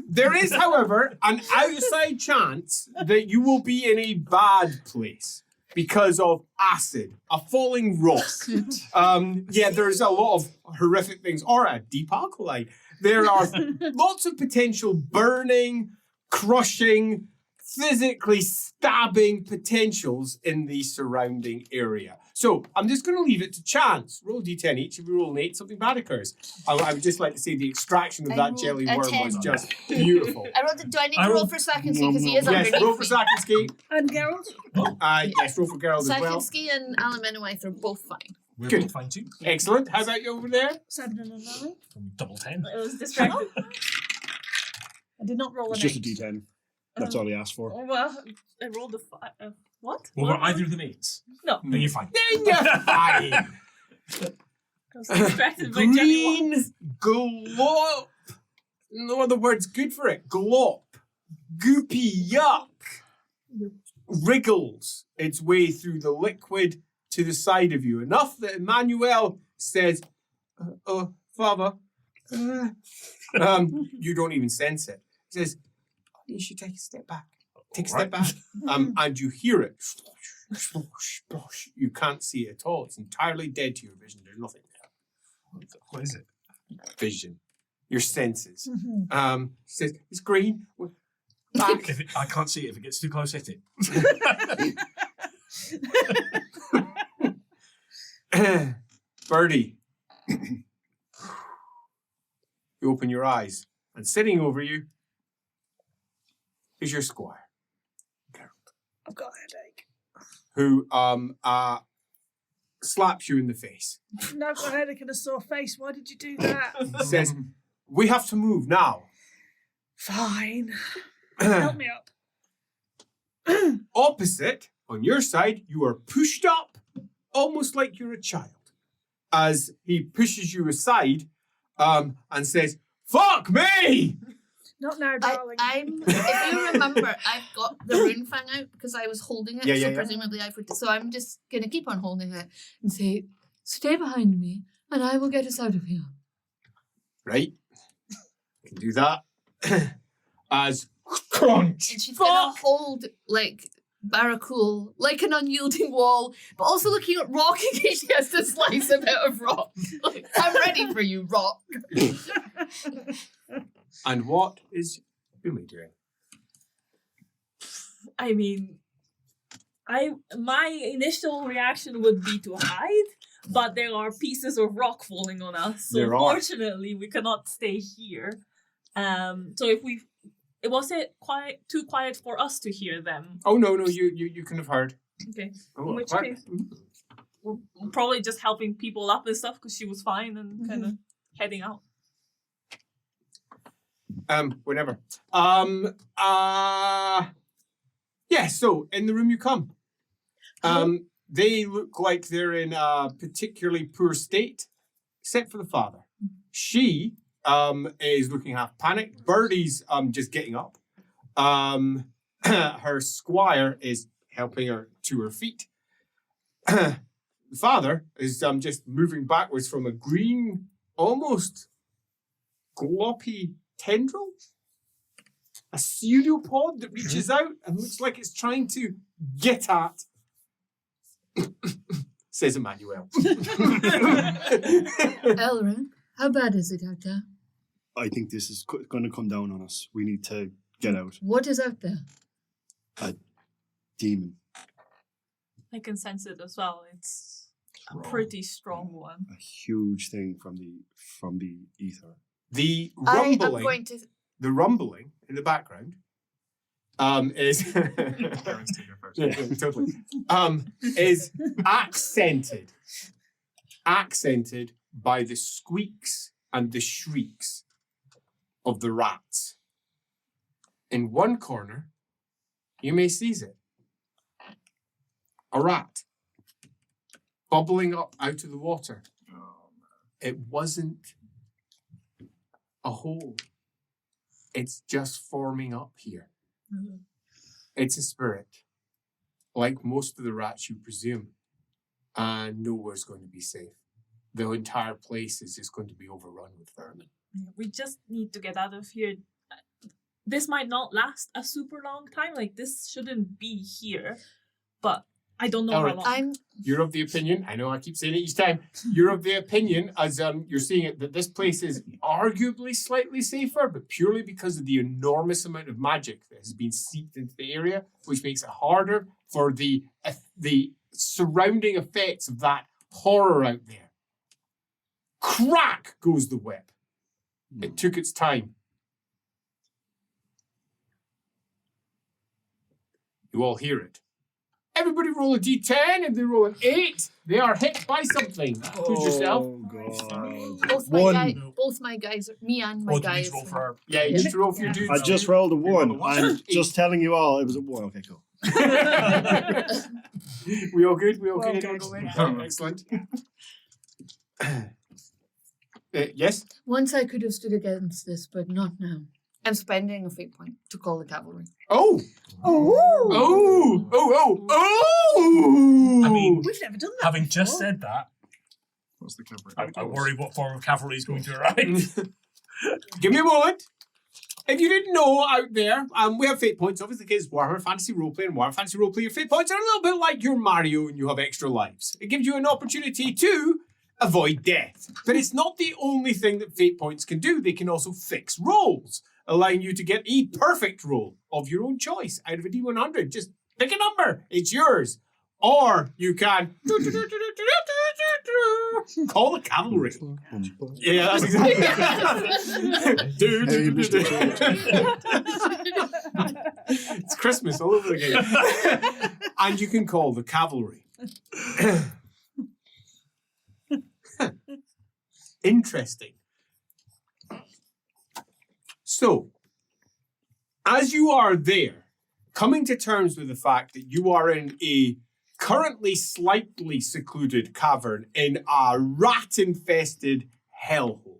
there is, however, an outside chance that you will be in a bad place because of acid, a falling rock. There's a lot of horrific things, or a deep alkaline. There are lots of potential burning, crushing, physically stabbing potentials in the surrounding area. So I'm just going to leave it to chance. Roll a d10 each. If you roll an 8, something bad occurs. I would just like to say the extraction of I that rolled jelly a worm 10. was just beautiful. Do I need to roll for Sakinsky because he is Yes, underneath roll for me? Sakinsky. And Geralt? Yes, roll for Gerald as well. Sakinsky and Alan Menowith are both fine. We're Good. both fine too. Excellent. How about you over there? 7 and a 9. Double 10. I was distracted. I did not roll It's an just a 8. D10. That's all he asked for. Oh, well, I rolled a 5. What? Well, were either of them 8s? No. Then you're fine. Then you're fine. I was distracted by jelly ones. Green glop. No other words good for it. Glop. Goopy yuck. Wriggles its way through the liquid to the side of you. Enough that Emmanuel says, Father. You don't even sense it. He says, you should take a step back. Take a step back. And you hear it. You can't see it at all. It's entirely dead to your vision. There's nothing there. What is it? Vision. Your senses. He says, it's green. Back. I can't see it. If it gets too close, hit it. Birdie. You open your eyes, and sitting over you is your squire, I've got a headache. who slaps you in the face. No, I've got a headache and a sore face. Why did you do that? Says, we have to move now. Fine. Help me up. Opposite, on your side, you are pushed up, almost like you're a child, as he pushes you aside and says, "Fuck me!" Not now, darling. If you remember, I've got the rune fang out because I was holding it, so presumably I would. So I'm just gonna keep on holding it and say, "Stay behind me, and I will get us out of here." Right? You can do that. As crunch. And she's gonna hold like Barracool like an unyielding wall, but also looking at rock in case she has to slice a bit of rock. Like, I'm ready for you, rock. And what is Umi doing? I mean, my initial reaction would be to hide, but there are pieces of rock falling on us. So fortunately, we cannot stay here. So if was it too quiet for us to hear them? Oh no, you can have heard. Okay. Oh, In which case, we're probably just helping people up and stuff because she was fine and kind of heading out. Whenever. Yeah, so in the room you come. They look like they're in a particularly poor state, except for the father. She is looking half panicked. Birdie's just getting up. Her squire is helping her to her feet. The father is just moving backwards from a green, almost gloppy tendril. A pseudopod that reaches out and looks like it's trying to get at, says Emmanuel. Elrin, how bad is it out there? I think this is going to come down on us. We need to get out. What is out there? A demon. I can sense it as well. It's a pretty strong one. A huge thing from the ether. The I am rumbling, going to... the rumbling in the background is Parents take it first. yeah, totally. Is accented by the squeaks and the shrieks of the rats. In one corner, you may seize it. A rat bubbling up out of the water. It wasn't a hole. It's just forming up here. Mm-hmm. It's a spirit, like most of the rats you presume, and nowhere's going to be safe. The entire place is just going to be overrun with vermin. We just need to get out of here. This might not last a super long time. Like, this shouldn't be here, but I don't know how long. You're of the opinion, I know I keep saying it each time, you're of the opinion, as you're seeing it, that this place is arguably slightly safer, but purely because of the enormous amount of magic that has been seeped into the area, which makes it harder for the surrounding effects of that horror out there. Crack goes the whip. It took its time. You all hear it. Everybody roll a d10. If they roll an 8, they are hit by something. Choose yourself. Oh, God. Both my guys, me and my Or do guys. you roll for her? Yeah, you need to roll for your dudes. I just rolled a 1. I'm Eight. just telling you all it was a 1. Okay, cool. We all good? We all Well good? done. Excellent. Yes? Once I could have stood against this, but not now. I'm spending a fate point to call the cavalry. Oh! Oh! Oh! Oh! Oh! I mean, We've never done that. having just before. said that, What's the cavalry? I worry what form of cavalry is going to arrive. Give me a moment. If you didn't know out there, we have fate points, obviously, because Warhammer Fantasy Roleplay and Warhammer Fantasy Roleplay, your fate points are a little bit like your Mario and you have extra lives. It gives you an opportunity to avoid death. But it's not the only thing that fate points can do. They can also fix rolls, allowing you to get a perfect roll of your own choice out of a D100. Just pick a number. It's yours. Or you can call the cavalry. Yeah, that's exactly It's Christmas all over again. And you can call the cavalry. Interesting. So, As you are there, coming to terms with the fact that you are in a currently slightly secluded cavern in a rat-infested hellhole,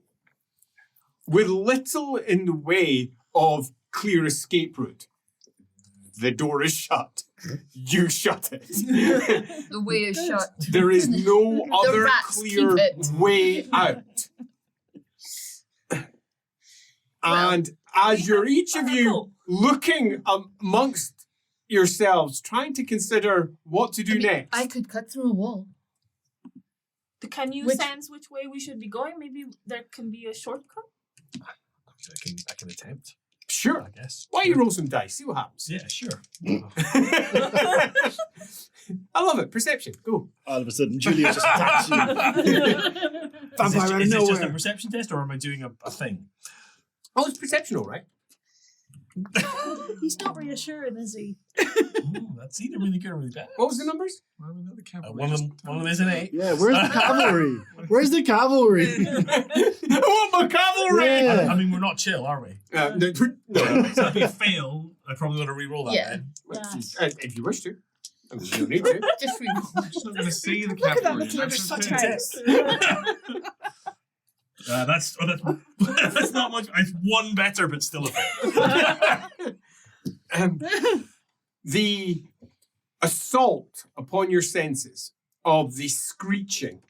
with little in the way of clear escape route. The door is shut. You shut it. The way is shut. There is no other rats clear keep it. way out. And as you're each of you looking amongst yourselves, trying to consider what to do next. I could cut through a wall. Can you Which- sense which way we should be going? Maybe there can be a shortcut? I can attempt, Sure. I guess. Why don't you roll some dice? See what happens. Yeah, sure. I love it. Perception. Go. All of a sudden, Julia just attacks you. Is this just a perception test, or am I doing a thing? Oh, it's perception, all right. He's not reassuring, is he? That's either really good or really bad. What was the numbers? Well, I mean, the cavalry One of them is an 8. Yeah, where's the cavalry? Where's the cavalry? I want my cavalry! Yeah. I mean, we're not chill, are we? No. So if we fail, I probably want to re-roll that Yeah. then. If you wish to. I mean, you don't need to. Just read. I'm just not going to see the Look at that cavalry. little That's such okay. house. That's not much. It's one better, but still a fail. The assault upon your senses of the screeching,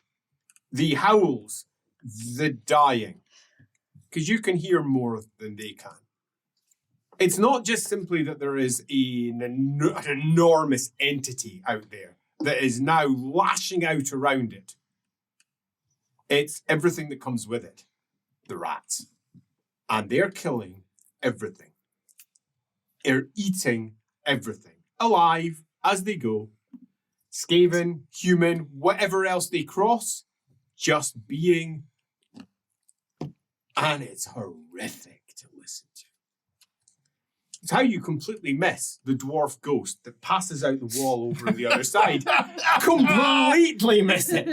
the howls, the dying, because you can hear more than they can. It's not just simply that there is an enormous entity out there that is now lashing out around it. It's everything that comes with it. The rats. And they're killing everything. They're eating everything. Alive, as they go. Skaven, human, whatever else they cross, just being. And it's horrific to listen to. It's how you completely miss the dwarf ghost that passes out the wall over on the other side. Completely miss it.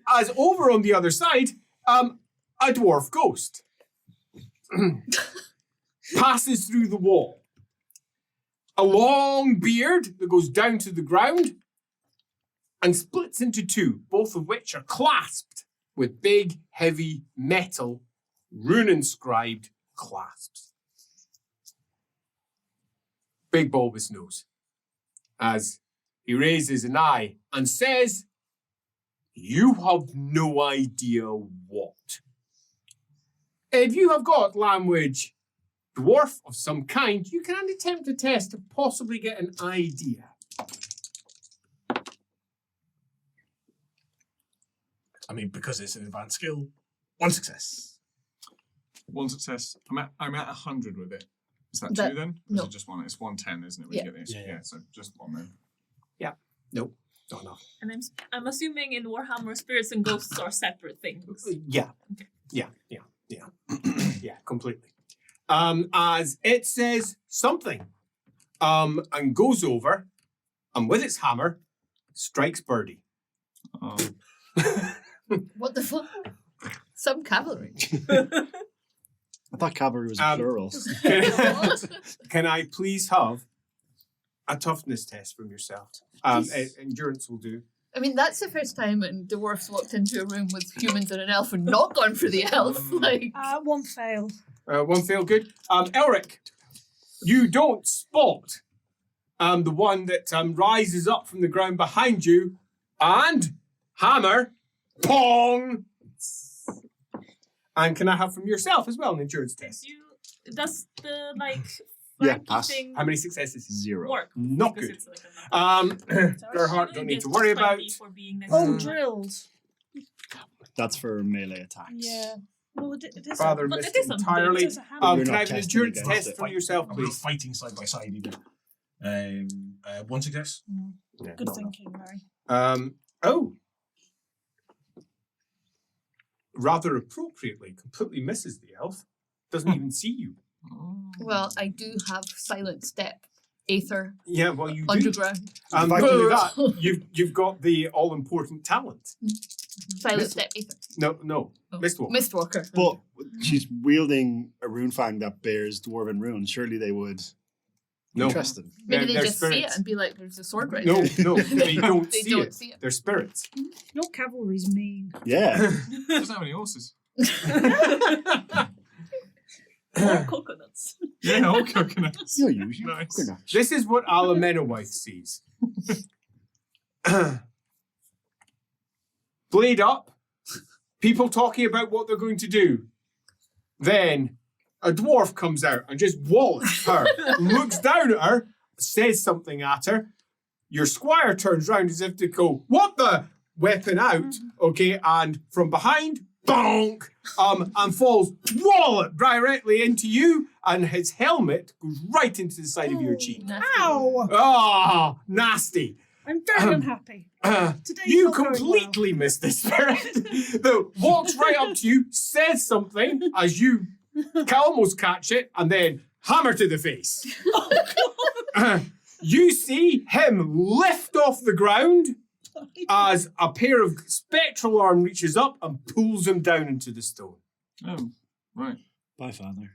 As over on the other side, a dwarf ghost passes through the wall. A long beard that goes down to the ground and splits into two, both of which are clasped with big, heavy metal, rune-inscribed clasps. Big bulbous nose, as he raises an eye and says, "You have no idea what. If you have got language dwarf of some kind, you can attempt a test to possibly get an idea." I mean, because it's an advanced skill, 1 success. One success. I'm at 100 with it. Is that That- 2 then? Or no. Is it just 1? It's 110, isn't it? When Yeah. you get this. Yeah. Yeah, so just 1 then. Nope, not enough. And I'm assuming in Warhammer, spirits and ghosts are separate things. Yeah. Okay. Yeah. Yeah, completely. As it says something, and goes over, and with its hammer, strikes Birdie. What the fuck? Some cavalry. I thought cavalry was plural. Can I please have a toughness test from yourself? Endurance will do. I mean, that's the first time when dwarfs walked into a room with humans and an elf and not gone for the elf. Like, One fail. One fail, good. Elric, you don't spot the one that rises up from the ground behind you, and hammer, pong. And can I have from yourself as well an endurance test? Does the Yeah, flanky pass. thing How many successes? 0. work? Not Because good. it's like a Gerhard, don't need to worry about. For being next Oh, to- drills. That's for melee attacks. Yeah. Well, it is. Father But missed it is it a- entirely. It is a hammer. You're Can not I have an testing endurance against test it. from yourself, I'm not please? fighting side by side either. 1 success. Good thinking, Mary. Rather appropriately, completely misses the elf. Doesn't even see you. well, I do have silent step, aether, Yeah, well, you do. underground. Not only that, you've got the all-important talent. Silent Step Ether. No. Oh. Mistwalker. Mistwalker. But she's wielding a rune fang that bears dwarven runes. Surely they would. No. Interesting. Maybe They're they just see spirits. it and be like, there's a sword right No, there. no, they don't They see don't it. see it. They're spirits. Your cavalry's mean. Yeah. Doesn't have any horses. Or coconuts. Yeah, all coconuts. No, usually. Nice. Coconuts. This is what Alamenowith sees. Blade up, people talking about what they're going to do. Then a dwarf comes out and just wallets her, looks down at her, says something at her. Your squire turns round as if to go, what the? Weapon out, okay, and from behind, bonk, and falls wallet directly into you, and his helmet goes right into the side of your cheek. Ow! Oh, nasty. I'm very unhappy. Today's You not going completely missed the spirit. that walks right up to you, says something as you can almost catch it, and then hammer to the face. You see him lift off the ground as a pair of spectral arm reaches up and pulls him down into the stone. Oh, right. Bye, father.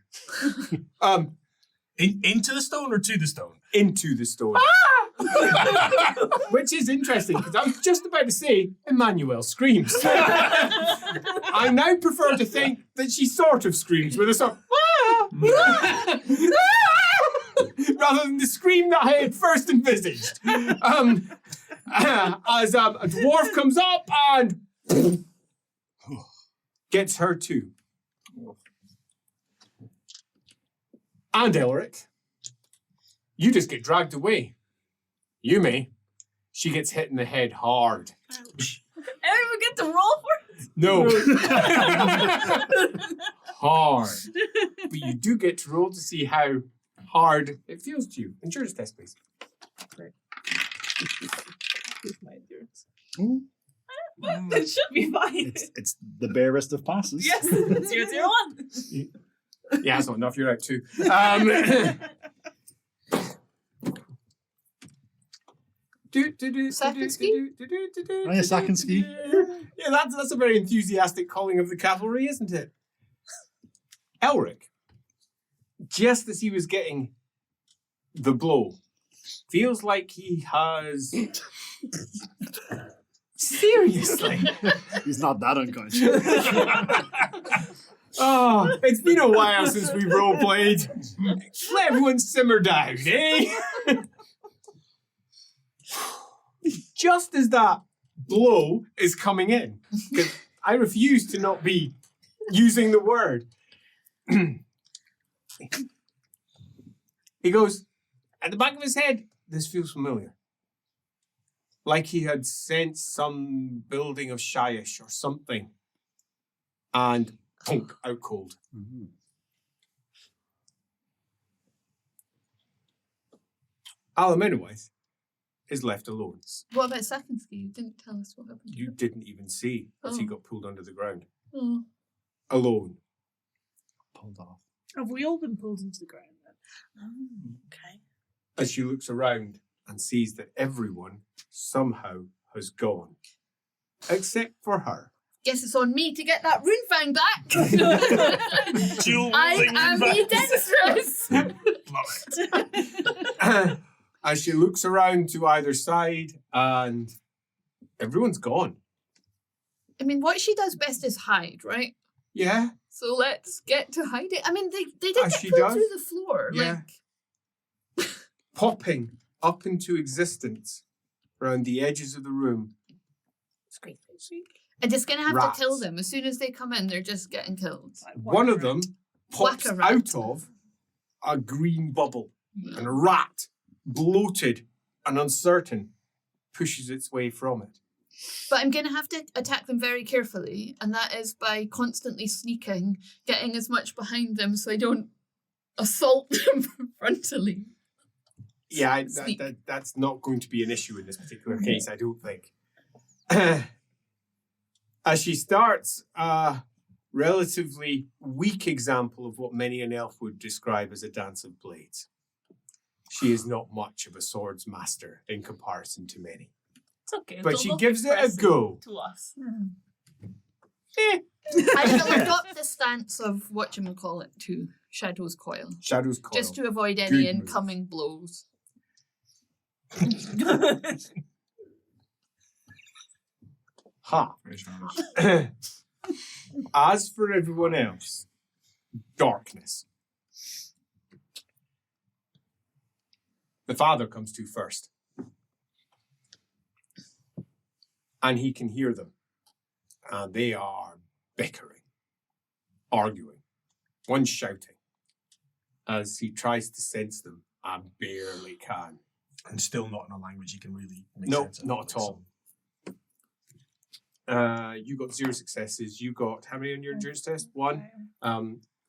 Into the stone or to the stone? Into the stone. Which is interesting because I was just about to say Emmanuel screams. I now prefer to think that she sort of screams with a sort of rather than the scream that I had first envisaged. As a dwarf comes up and gets her too. And Elric, you just get dragged away. You may. She gets hit in the head hard. Ouch. Everyone get to roll for it? No. Hard. But you do get to roll to see how hard it feels to you. Endurance test, please. Here's my endurance. Ooh. It should be fine. It's the barest of passes. Yes, 001. Yeah, that's not enough. You're out too. Second ski? Oh, yeah, second ski. Yeah, that's a very enthusiastic calling of the cavalry, isn't it? Elric, just as he was getting the blow, feels like he has... Seriously? He's not that unconscious. Oh, it's been a while since we roleplayed. Let everyone simmer down, eh? Just as that blow is coming in, because I refuse to not be using the word. He goes, at the back of his head, this feels familiar. Like he had sensed some building of Shyish or something. And punk, out cold. Mhm. Alamenowith is left alone. What about second ski? You didn't tell us what happened. You didn't even see as he Oh. got pulled under the ground. Oh. Alone. Pulled off. Have we all been pulled into the ground then? Oh, okay. As she looks around and sees that everyone somehow has gone. Except for her. Guess it's on me to get that rune fang back. Dual I wielding am rune ambidextrous. Love it. As she looks around to either side and everyone's gone. I mean, what she does best is hide, right? Yeah. So let's get to hiding. I mean, they did As get she pulled does. through the floor. Yeah. Popping up into existence around the edges of the room. And just gonna have Rats. to kill them. As soon as they come in, they're just getting killed. One of them pops Whack a rat. out of a green bubble, and a rat, bloated and uncertain, pushes its way from it. But I'm gonna have to attack them very carefully, and that is by constantly sneaking, getting as much behind them so I don't assault them frontally. Yeah, Sneak. that's not going to be an issue in this particular case, I don't think. As she starts a relatively weak example of what many an elf would describe as a dance of blades. She is not much of a swords master in comparison to many. It's okay. But it'll she look gives it a impressive go. To us. I shall adopt the stance of whatchamacallit to Shadow's Coil. Shadow's Coil. Just to avoid any Good move. incoming blows. Ha. Very childish. As for everyone else, darkness. The father comes to first. And he can hear them. And they are bickering, arguing, one shouting, as he tries to sense them and barely can. And still not in a language you can really make No, sense of. not at all. You got 0 successes. You got how many on your endurance test? 1.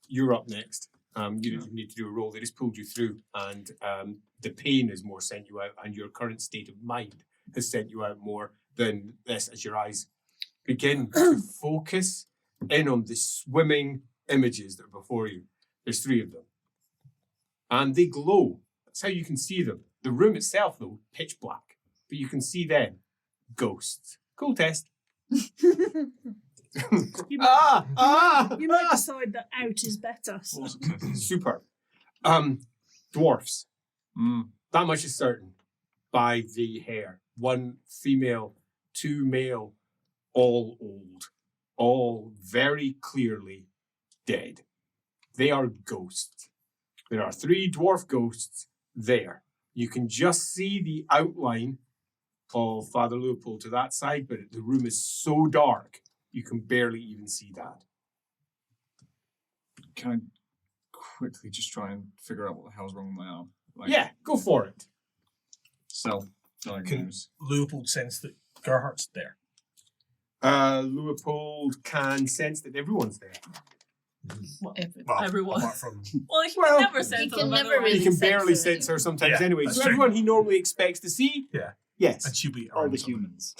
You're up next. You didn't need to do a roll. They just pulled you through, and the pain has more sent you out, and your current state of mind has sent you out more than this as your eyes begin to focus in on the swimming images that are before you. There's 3 of them. And they glow. That's how you can see them. The room itself, though, pitch black. But you can see them. Ghosts. Cool test. You might decide that out is better. So. 4 successes. Super. Dwarfs. That much is certain. By the hair. 1 female, 2 male, all old. All very clearly dead. They are ghosts. There are 3 dwarf ghosts there. You can just see the outline of Father Leopold to that side, but the room is so dark, you can barely even see that. Can I quickly just try and figure out what the hell's wrong with my arm? Like, Yeah, go for it. self-diagnose. Leopold sense that Gerhardt's there. Leopold can sense that everyone's there. Whatever. Well, Everyone. apart from Well, he Well, can never sense he them can never otherwise. really He can sense barely her sense her sometimes Yeah, anyway. that's So true. everyone he normally expects to see, Yeah. yes. and she'll be All the arms on it. humans.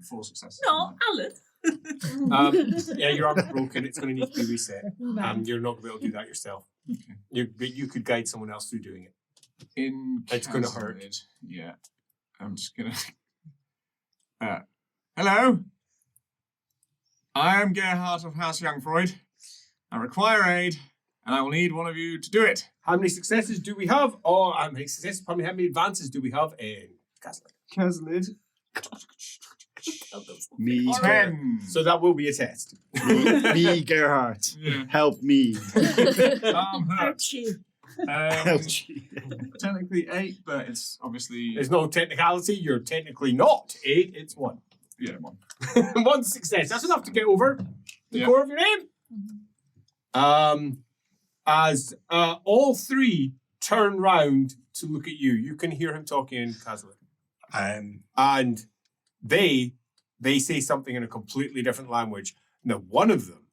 4 successes. No, Alan. Yeah, your arm's broken. It's going to need to be reset. You're not going to be able to do that yourself. Okay. But you could guide someone else through doing it. In It's gonna hurt. Caverns, yeah. I'm just gonna. Hello. I am Gerhardt of House Youngfreud. I require aid, and I will need one of you to do it. How many successes do we have? Or how many successes? How many advances do we have in Caslid? Caslid. Me, 10. So that will be a test. me, Gerhardt. Yeah. Help me. Arm hurt. Ouchie. Technically 8, but it's obviously There's no technicality. You're technically not 8. It's 1. 1. 1 success. That's enough to get over the Yeah. core of your name. As all 3 turn round to look at you, you can hear him talking in Caslid. And they say something in a completely different language. Now, one of them,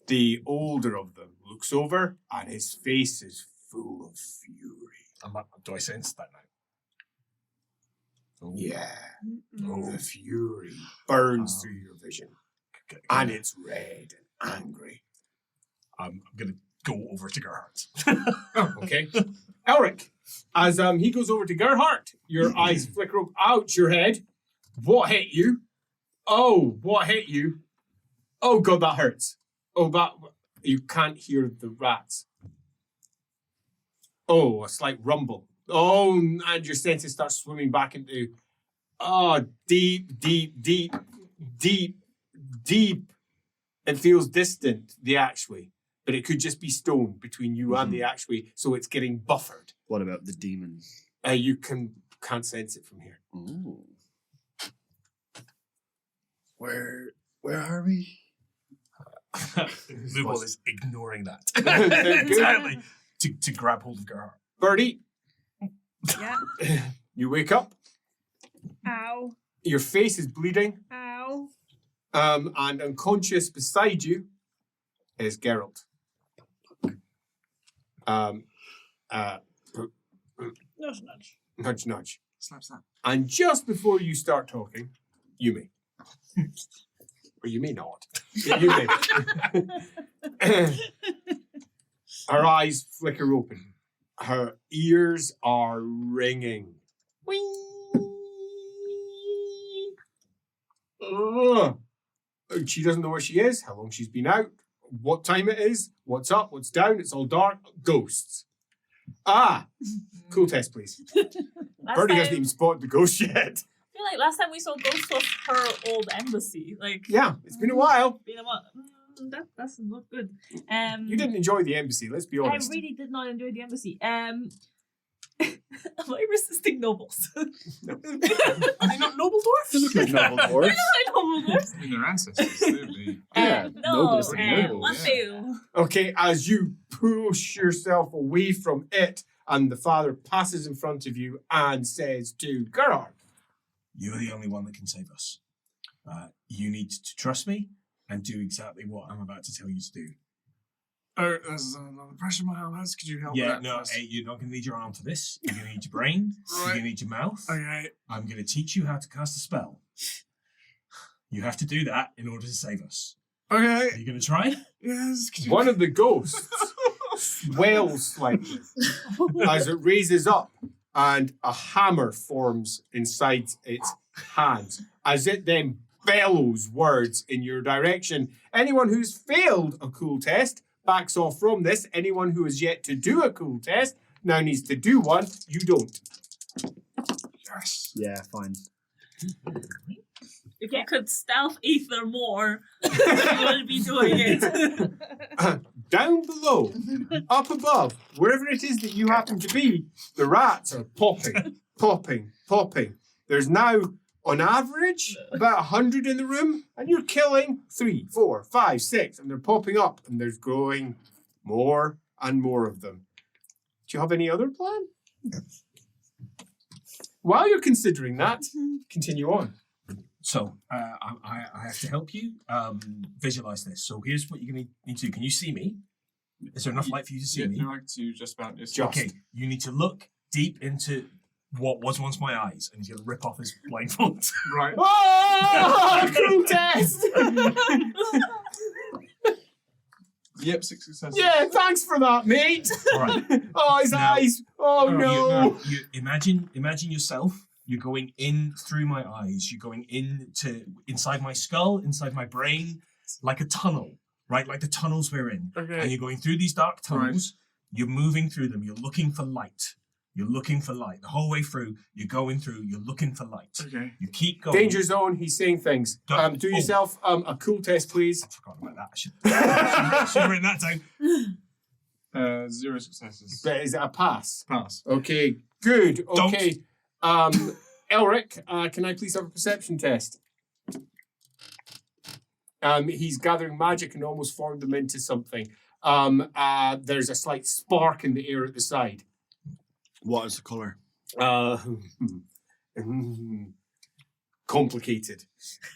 the older of them, looks over and his face is full of fury. Do I sense that now? Yeah. The fury burns through your vision. Okay. And it's red and angry. I'm going to go over to Gerhardt. Okay. Elric, as he goes over to Gerhardt, your eyes flicker up. Ouch, your head. What hit you? Oh, what hit you? Oh, God, that hurts. Oh, that... You can't hear the rats. Oh, a slight rumble. Oh, and your senses start swimming back into... Oh, deep, deep, deep, deep, deep. It feels distant, the Actuary. But it could just be stone between you and the Actuary, so it's getting buffered. What about the demon? You can't sense it from here. Ooh. Where are we? Leopold is ignoring that. Good. Entirely. To grab hold of Gerhardt. Birdie, Yeah. you wake up. Ow. Your face is bleeding. Ow. And unconscious beside you is Geralt. Nudge, nudge. Nudge, nudge. Slaps that. And just before you start talking, you may. Or you may not. You may. Her eyes flicker open. Her ears are ringing. Whee! She doesn't know where she is, how long she's been out, what time it is, what's up, what's down, it's all dark. Ghosts. Cool test, please. Birdie hasn't even spotted the ghost yet. I feel like last time we saw Ghost was her old embassy. Like, Yeah, it's been a while. been a while. That's not good. You didn't enjoy the embassy, let's be I honest. really did not enjoy the embassy. Am I resisting nobles? Are they not noble dwarfs? They look like noble dwarves. Noble dwarfs? I mean, their ancestors, clearly. Yeah, No, nobles are noble. one yeah. fail. Okay, as you push yourself away from it, and the father passes in front of you and says to Gerard, You're the only one that can save us. You need to trust me and do exactly what I'm about to tell you to do. Oh, there's another pressure in my arms. Could you help with Yeah, that? no, first? you're not going to need your arm for this. You're going to need your brain. You're Right. going to need your mouth. Okay. I'm going to teach you how to cast a spell. You have to do that in order to save us. Are Okay. you going to try? Yes. Could you... one of the ghosts swells slightly as it raises up and a hammer forms inside its hands as it then bellows words in your direction. Anyone who's failed a cool test backs off from this. Anyone who has yet to do a cool test now needs to do one. You don't. Yes. Yeah, fine. If you could stealth ether more, you would be doing it. Down below, up above, wherever it is that you happen to be, the rats are popping, popping, popping. There's now, on average, about 100 in the room, and you're killing 3, 4, 5, 6, and they're popping up, and there's growing more and more of them. Do you have any other plan? While you're considering that, continue on. So, I have to help you visualize this. So here's what you're going to need to do. Can you see me? Is there enough light for you to see Yeah, me? no, I can see you just about. It's Okay, you need to look deep into what was once my eyes, and you're going to rip off his blindfold. Right. Oh, cool test! Yep, 6 successes. Yeah, thanks for that, mate. All right. Oh, his Now- eyes. Oh, no. You imagine yourself. You're going in through my eyes. You're going inside my skull, inside my brain, like a tunnel, right? Like the tunnels we're in. Okay. And you're going through these dark tunnels. You're moving through them. You're looking for light. You're looking for light. The whole way through, you're going through. You're looking for light. Okay. You keep going. Danger zone, he's saying things. Do yourself a cool test, please. I forgot about that. I should have written that down. 0 successes. But is it a pass? Pass. Okay, good. Don't. Okay. Elric, can I please have a perception test? He's gathering magic and almost formed them into something. There's a slight spark in the air at the side. What is the colour? Complicated.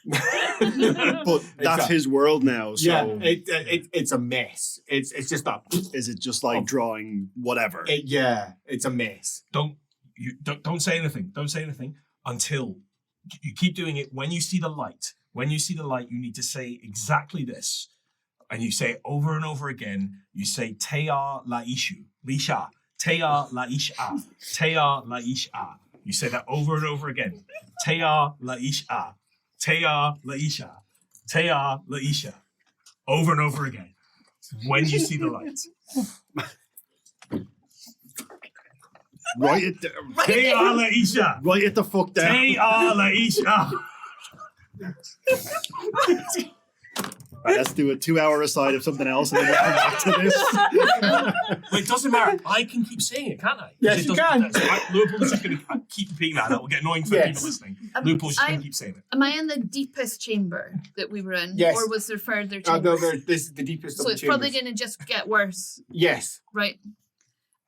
But that's his world now, so Yeah, it's a mess. It's just that. is it just like drawing whatever? Yeah, it's a mess. Don't say anything. Don't say anything until you keep doing it. When you see the light, you need to say exactly this, and you say it over and over again. You say "Tear la ishu, lisha, tear la isha, tear la isha." You say that over and over again. Tear la isha, tear la isha, tear la isha, over and over again. When you see the light. Write it down. Tear la isha. Write it the fuck down. Tear la isha. Right, let's do a 2-hour aside of something else and then we'll come back to this. Well, it doesn't matter. I can keep saying it, can't I? Yes, you can. Liverpool's just going to keep repeating that. That will get annoying for Yes. people listening. Liverpool's just going to keep saying it. Am I in the deepest chamber that we were in? Yes. Or was there further No, chambers? this is the deepest of So the it's probably chambers. going to just get worse. Yes. Right.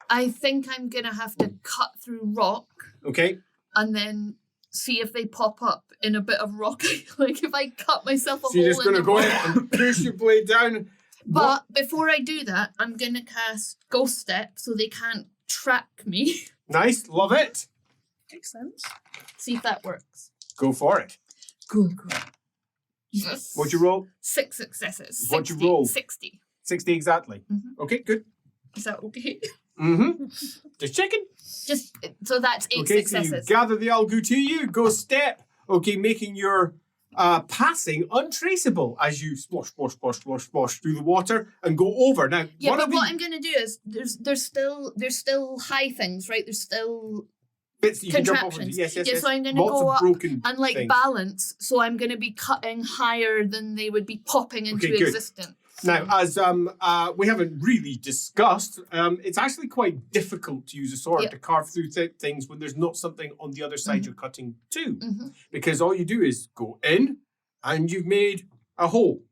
I think I'm going to have to cut through rock Okay. and then see if they pop up in a bit of rock. Like if I cut myself a So you're hole just going to in the go in rock. and push your blade down. But before I do that, I'm going to cast Ghost Step so they can't track me. Nice. Love it. Makes sense. See if that works. Go for it. Good. Yes. What'd you roll? 6 successes. What'd you 60, roll? 60. 60 exactly. Mhm. Okay, good. Is that okay? Mm-hmm. Just checking. Just so that's 8 Okay, successes. so you gather the Algu to you. Go step. Okay, making your passing untraceable as you splosh, splosh, splosh, splosh, splosh through the water and go over. Now, Yeah, but what I'm going to do is there's still high things, right? There's still bits that you can jump over. contraptions. Yes. So I'm going to Lots go of up broken and like things. balance. So I'm going to be cutting higher than they would be popping into Okay, good. existence. Now, as we haven't really discussed, it's actually quite difficult to use a sword to carve through things when there's not something on the other side you're cutting to. Because all you do is go in and you've made a hole.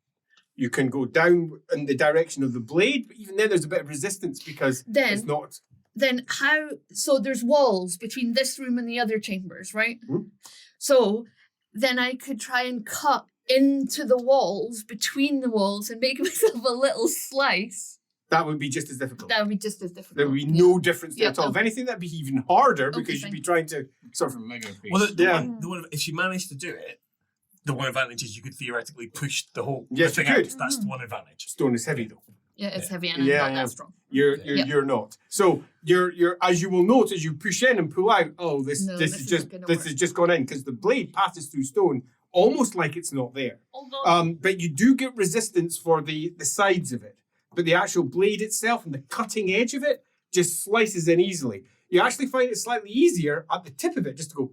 You can go down in the direction of the blade, but even then there's a bit of resistance because it's not... Then how... So there's walls between this room and the other chambers, right? Mm-hmm. So then I could try and cut into the walls, between the walls, and make myself a little slice. That would be just as difficult. That would be just as difficult. There would be no difference there Yeah, at all. If okay. anything, that'd be even harder Okay, because you'd fine. be trying to sort of... From Lego piece. Well, Yeah. if you manage to do it, the one advantage is you could theoretically push the whole Yes, thing you could. out. That's the one advantage. Stone is heavy, though. Yeah, it's heavy and Yeah, I'm not yeah. that strong. You're not. So you're as you will note as you push in and pull out. Oh, this No, is this just isn't gonna this work. has just gone in because the blade passes through stone almost like it's not there. Although But you do get resistance for the sides of it. But the actual blade itself and the cutting edge of it just slices in easily. You actually find it slightly easier at the tip of it just to go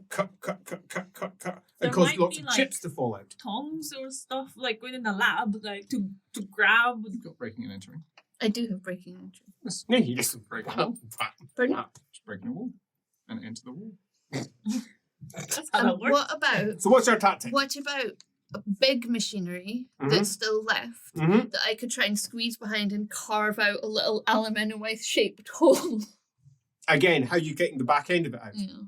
cut, and There cause might lots be, of like, chips to fall out. tongs or stuff like within the lab, like to grab. You've got breaking and entering. I do have breaking entry. No, you just Break a wall. Pardon? Just breaking a wall. And into the wall. That's how that works. What about So what's our tactic? a big machinery that's still left Mm-hmm. that I could try and squeeze behind and carve out a little aluminium shaped hole? Again, how are you getting the back end of it out? You know.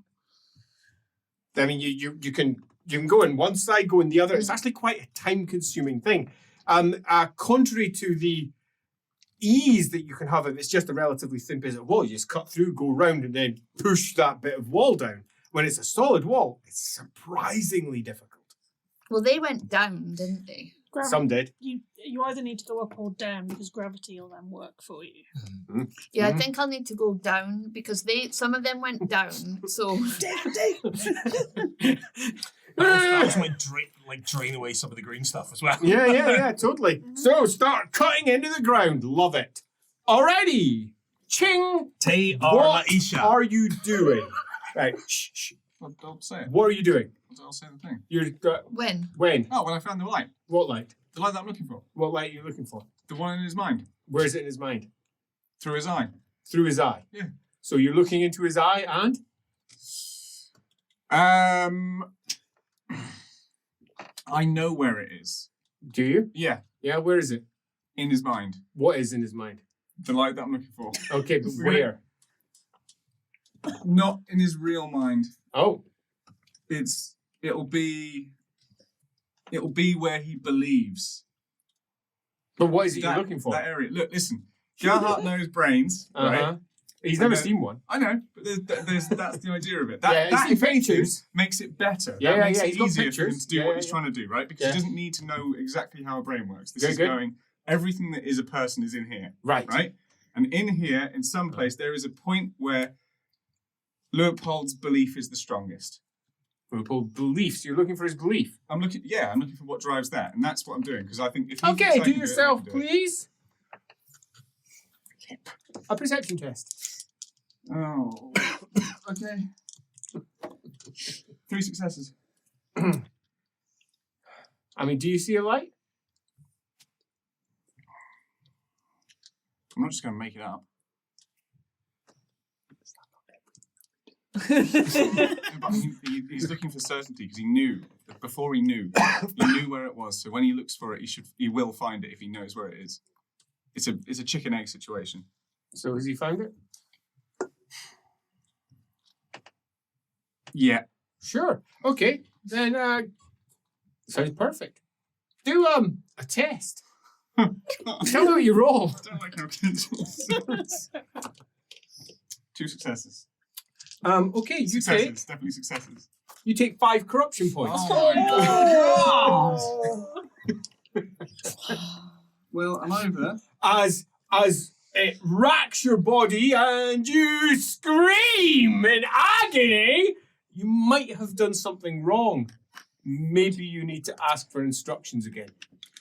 I mean, you can go in one side, go in the other. It's actually quite a time-consuming thing. Contrary to the ease that you can have if it's just a relatively thin bit of wall, you just cut through, go round, and then push that bit of wall down. When it's a solid wall, it's surprisingly difficult. Well, they went down, didn't they? Some did. You either need to go up or down because gravity will then work for you. Yeah, I think I'll need to go down because some of them went down. So That was might drain away some of the green stuff as well. Yeah, totally. So start cutting into the ground. Love it. Alrighty. Ching. Te What Arlaisha. are you doing? Right. Shh. Don't say it. What are you doing? I'll say the thing. You're when? when? Oh, when I found the light. What light? The light that I'm looking for. What light are you looking for? The one in his mind. Where is it in his mind? Through his eye. Through his eye. Yeah. So you're looking into his eye and I know where it is. do you? Yeah. Yeah, where is it? In his mind. What is in his mind? The light that I'm looking for. Okay, but We're gonna- where? Not in his real mind. Oh, It'll be where he believes. but what is it that, you're looking for? That area. Look, listen. Gerhardt knows brains, right? He's I never know. seen one. I know, but that's the idea of it. Yeah, That if anything- pictures makes it better. Yeah, that makes yeah, it he's got easier for him pictures. to do Yeah, what yeah, he's yeah. trying to do, right? Because Yeah. he doesn't need to know exactly how a brain works. This Good, is good. going, everything that is a person is in here, Right. right? And in here, in some place, there is a point where Leopold's belief is the strongest. Leopold beliefs. You're looking for his belief. I'm looking for what drives that, and that's what I'm doing because I think if he Okay, thinks I do can it, I yourself, can do it. please. A perception test. Oh, okay. 3 successes. I mean, do you see a light? I'm not just going to make it up. But he's looking for certainty because he knew before he knew where it was. So when he looks for it, he will find it if he knows where it is. It's a chicken egg situation. So has he found it? Yeah. Sure. Okay. Then sounds perfect. Do a test. Tell me what you roll. I don't like how it 2 successes. Okay, Successes, definitely successes. you take 5 corruption points. Oh my Well, I'm over. As it racks your body and you scream in agony, you might have done something wrong. maybe you need to ask for instructions again.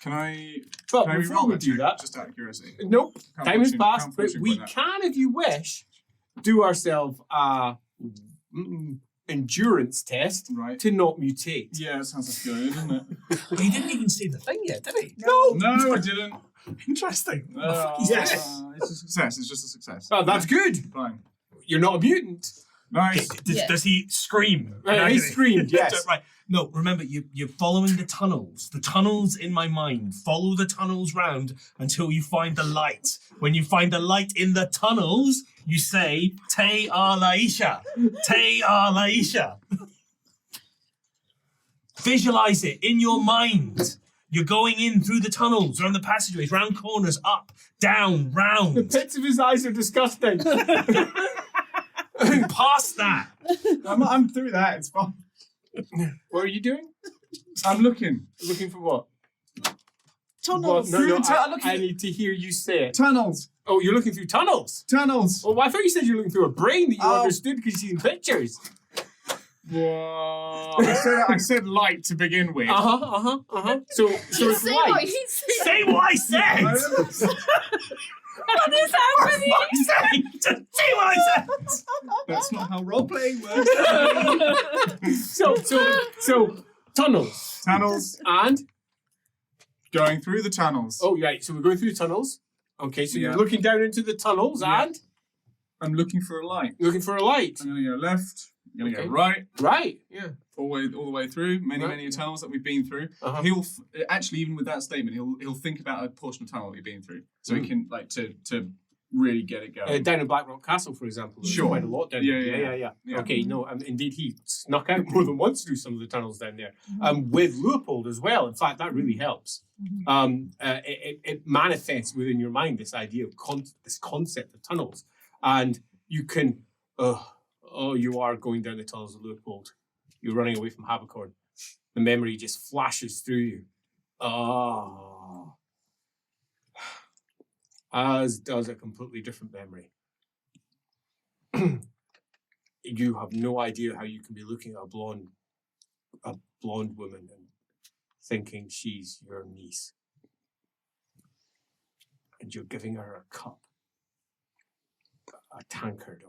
Can I? But Can I before re-roll we that do check, that, just out of curiosity. nope, Can't time has fortune- passed, can't but fortune we point that. can, if you wish, do ourselves a endurance test Right. to not mutate. Yeah, that sounds like good, doesn't it? He didn't even say the thing yet, did he? No. No, I didn't. Interesting. What the fuck is yes. this? It's a success. It's just a success. Oh, that's good. Fine. You're not a mutant. Nice. Does he scream? He Agony? screamed, yes. Right. No, remember, you're following the tunnels. The tunnels in my mind. Follow the tunnels round until you find the light. When you find the light in the tunnels, you say, Te a Laisha. Te a Laisha. Visualize it in your mind. You're going in through the tunnels, around the passageways, round corners, up, down, The round. pits of his eyes are disgusting. Past that. I'm through that. It's fine. What are you doing? I'm looking. Looking for what? Tunnels. Well, no, Through the I, tunnel- I need to hear you say it. Tunnels. Oh, you're looking through tunnels. Tunnels. Oh, I thought you said you were looking through a brain that you Oh. understood because you've seen pictures. Whoa. I said light to begin with. So You it's say what light. he said. Say what I said. What is happening? Fuck's sake, just say what I said. That's not how role-playing works. So tunnels Tunnels. and Going through the tunnels. oh right. So we're going through tunnels. Okay, so you're Yeah. looking down into the tunnels Yeah. and I'm looking for a light. looking for a light. I'm going to go left. I'm going to Okay. go right. Right. Yeah. All the way through. Many Right. tunnels that we've been through. Uh-huh. He'll actually, even with that statement, he'll think about a portion of tunnel that you've been through, so he can like to really get it going. Down in Blackrock Castle, for example, there's Sure. quite a lot down Yeah, there. yeah. Yeah. Okay, no, indeed, he snuck out more than once through some of the tunnels down there. With Leopold as well. In fact, that really helps. It manifests within your mind this idea of this concept of tunnels, and you can. You are going down the tunnels of Leopold. You're running away from Habacorn. The memory just flashes through you. As does a completely different memory. You have no idea how you can be looking at a blonde woman and thinking she's your niece. And you're giving her a cup, a tankard,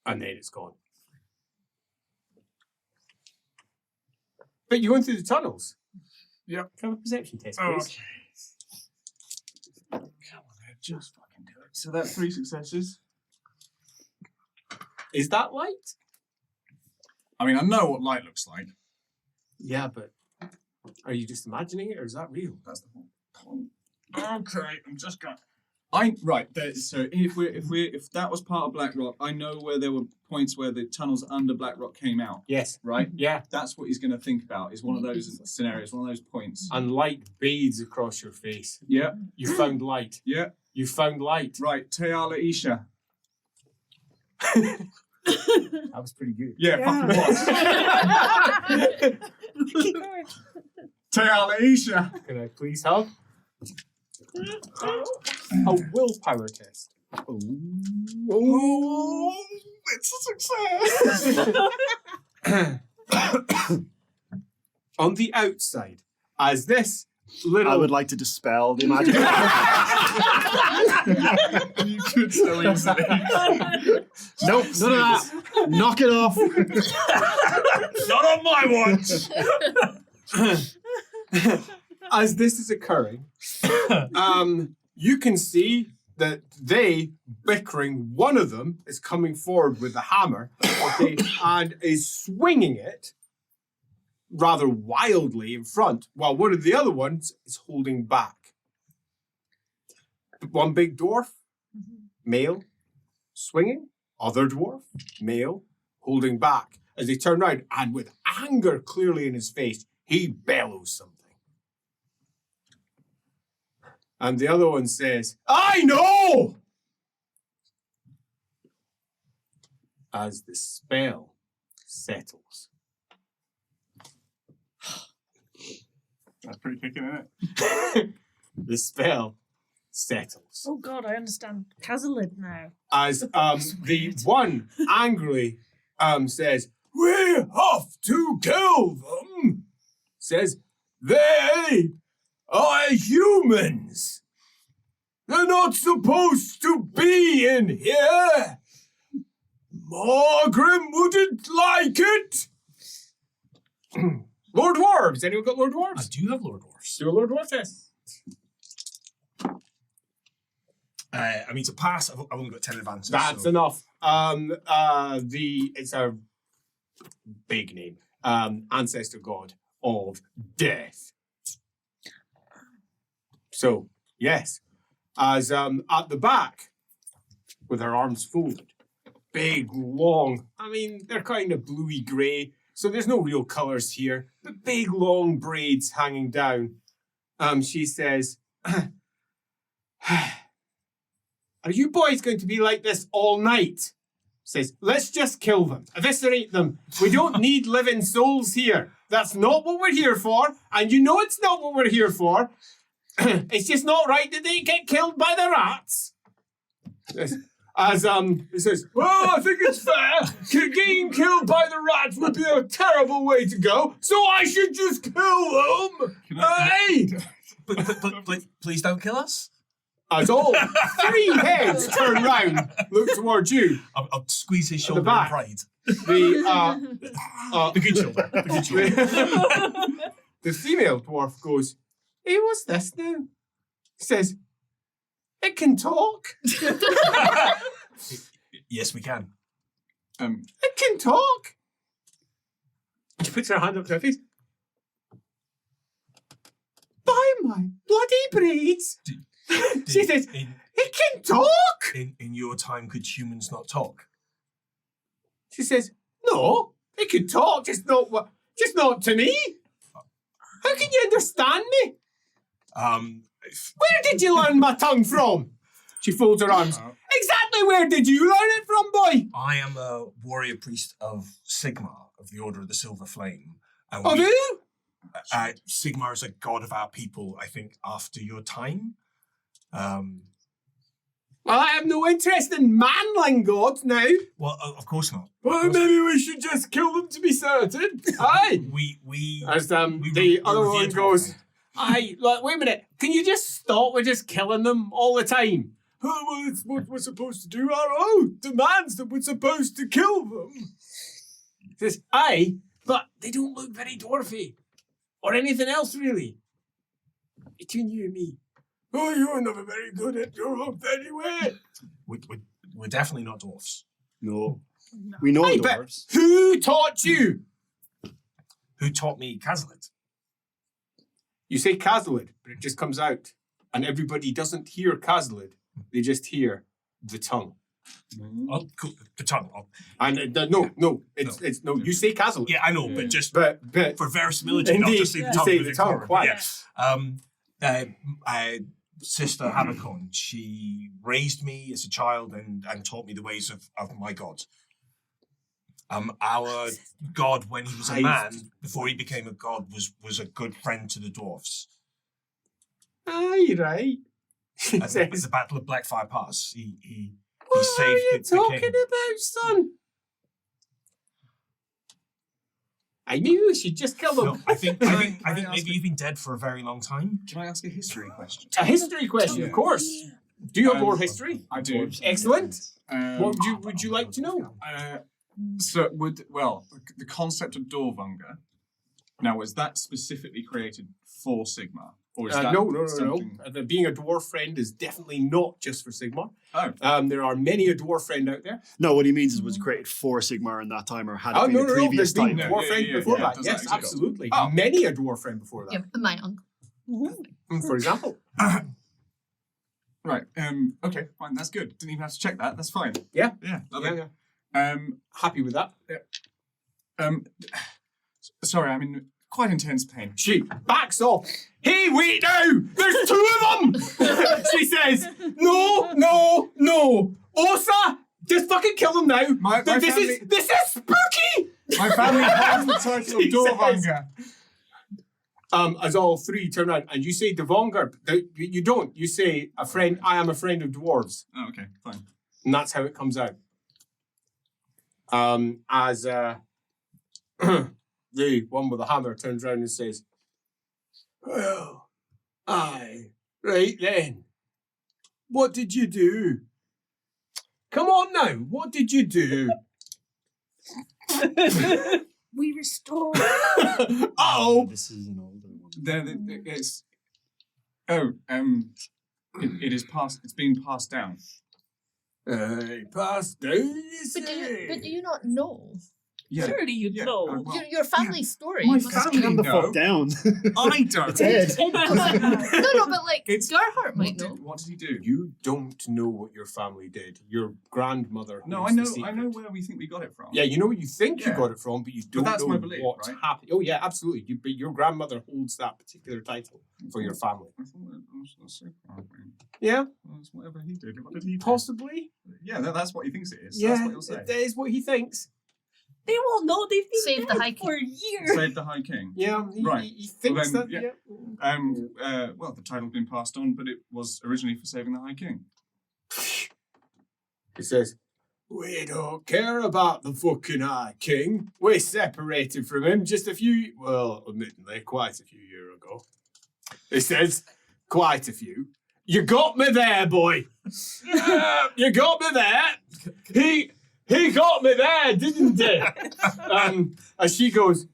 and then it's gone. But you're going through the tunnels. Yep. Can I have a perception test, Oh, please? Come on, Ed, just fucking do it. So that's 3 successes. Is that light? I mean, I know what light looks like. Yeah, but are you just imagining it, or is that real? That's the whole point. Okay, I'm just going. So if that was part of Blackrock, I know where there were points where the tunnels under Blackrock came out. Yes. Right. Yeah. That's what he's going to think about. Is one of those scenarios, one of those points. And light bathes across your face. Yeah. You found light. Yeah. You found light. Right. Teala Isha. That was pretty good. Yeah. Fucking was. Keep going. Teala Isha. Can I please have a willpower test? Oh, it's a success. On the outside, as this little I would like to dispel the imaginary. You could so easily. Nope, none of that. Knock it off. Not on my watch. as this is occurring, you can see that bickering, one of them is coming forward with the hammer, okay, and is swinging it rather wildly in front, while one of the other ones is holding back. One big dwarf, male, swinging, other dwarf, male, holding back. As they turn around, and with anger clearly in his face, he bellows something. And the other one says, I know! As the spell settles. That's pretty kicking, isn't it? The spell settles. Oh God, I understand Kazalid now. As the one angrily says, we have to kill them! says, "They are humans. They're not supposed to be in here. Margrim wouldn't like it." Lord Dwarves. Anyone got Lord Dwarves? I do have Lord Dwarves. Do a Lord Dwarf test. I mean, to pass, I've only got 10 advances. That's so. enough. It's a big name. Ancestor god of death. So, yes. As at the back, with her arms folded, big, long, I mean, they're kind of bluey grey, so there's no real colours here, but big, long braids hanging down. She says, "Are you boys going to be like this all night?" Says, "Let's just kill them, eviscerate them. We don't need living souls here. That's not what we're here for, and you know it's not what we're here for. It's just not right that they get killed by the rats." As he says, "Well, I think it's fair. Getting killed by the rats would be a terrible way to go, so I should just kill them. Hey!" But please don't kill us. As all three heads turn round, look towards you. I'll squeeze his shoulder in back. pride. The good shoulder. The good shoulder. The female dwarf goes, "Hey, what's this now?" Says, "It can talk." Yes, we can. It can talk. She puts her hand up to her face. "By my bloody braids." She says, "It can talk." In your time, could humans not talk? She says, "No, it can talk, just not to me. How can you understand me? Where did you learn my tongue from?" She folds her arms. "Exactly where did you learn it from, boy?" I am a warrior priest of Sigmar, of the Order of the Silver Flame. And Of who? Sigmar is a god of our people, I think, after your time. Well, I have no interest in manling gods now. Well, of course not. Well, maybe we should just kill them to be certain. Aye. We As we the re- other we one revered goes, Roleplaying. "Aye, look, wait a minute. Can you just stop with just killing them all the time?" "Oh, well, it's what we're supposed to do. Our oath demands that we're supposed to kill them." Says, "Aye, but they don't look very dwarfy. Or anything else, really. Between you and me. Oh, you're never very good at your oath anyway." We're definitely not dwarfs. No. We know Aye, but dwarves. who taught you? Who taught me Kazalid? You say Kazalid, but it just comes out. And everybody doesn't hear Kazalid. They just hear the tongue. Oh, cool. The tongue. Oh, And it's no. You say Kazalid. yeah, I know, but just But for verisimilitude, I'll Indeed, just say the you tongue. say moving the tongue, forward. quite. Yeah. Sister Hamacon, she raised me as a child and taught me the ways of my god. Our god, when he was a man, before he became a god, was a good friend to the dwarfs. Aye, right. At the Battle of Blackfire Pass, he What saved are you the talking king. about, son? I knew we should just kill them. No, I think I maybe you've been dead for a very long time. Can I ask a history question? A history question, Yeah. of course. Do you have more Um, history? I do. Excellent. Um, What would you like to know? So the concept of Dorvanger. Now, was that specifically created for Sigmar, or is that No. something? Being a dwarf friend is definitely not just for Sigmar. Oh, There are many a dwarf friend out there. No, what he means is was created for Sigmar in that time or had it Oh, been a previous There's been time. dwarf Yeah, friends yeah, before yeah, that. does Yes, that exist? absolutely. Oh. Many a dwarf friend before that. Yeah, my uncle. For example. right. Okay, fine. That's good. Didn't even have to check that. That's fine. Yeah. Yeah. Lovely. Happy with that. Sorry, I'm in quite intense pain. She backs off. "Hey, wait now! There's two of them!" She says, No. Osa, just fucking kill them now. This is spooky! My family has the title of She Dorvanger. As all three turn around, and you say Devonger. You don't. You say a friend. I am a friend of dwarves. Oh, okay, fine. And that's how it comes out. The one with the hammer turns around and says, Well, aye. Right then. What did you do? Come on now, what did you do? We restore. Oh! This is an older one. It's it is passed. It's been passed down. Passed down, you But say? do you not know? Yeah. Surely you'd Yeah, know. well, Your family story. my must- family Calm the know. fuck down. I don't. It's Ed. no, but like It's- Gerhardt might know. What did he do? You don't know what your family did. Your grandmother. No, holds I the know. secret. I know where we think we got it from. Yeah, you know what you think you Yeah. got it from, but you don't that's know my belief, what right? happened. Oh yeah, absolutely. But your grandmother holds that particular title for your family. I thought it was so far. Yeah, Well, it's whatever he did. What did he do? possibly. Yeah, that's what he thinks it is. Yeah, That's what he'll say. that is what he thinks. They won't know. They've been Save the dead High King. for years. Save the High King. Yeah, Right. he thinks Well, that. then, Yeah. Well, the title's been passed on, but it was originally for saving the High King. He says, "We don't care about the fucking High King. We separated from him just admittedly, quite a few years ago." He says, "Quite a few. You got me there, boy. You got me there. He got me there, didn't he?" And she goes,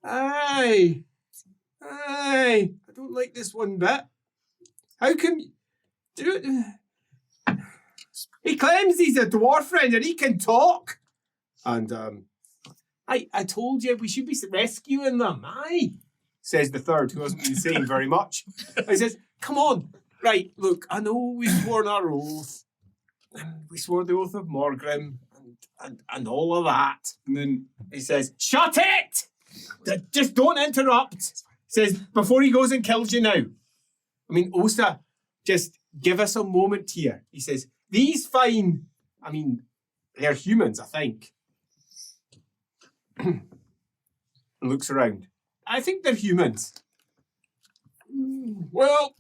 "Aye. I don't like this one bit. How come you do it? He claims he's a dwarf friend and he can talk." And I told you we should be rescuing them. Aye, says the third, who hasn't been saying very much. He says, "Come on. Right, look, I know we've sworn our oath. We swore the oath of Morgrim and all of that." And then He says, "Shut it! Just don't interrupt." Says, "Before he goes and kills you now." I mean, Osa, just give us a moment here. He says, "These fine, I mean, they're humans, I think." And looks around. "I think they're humans." "Well,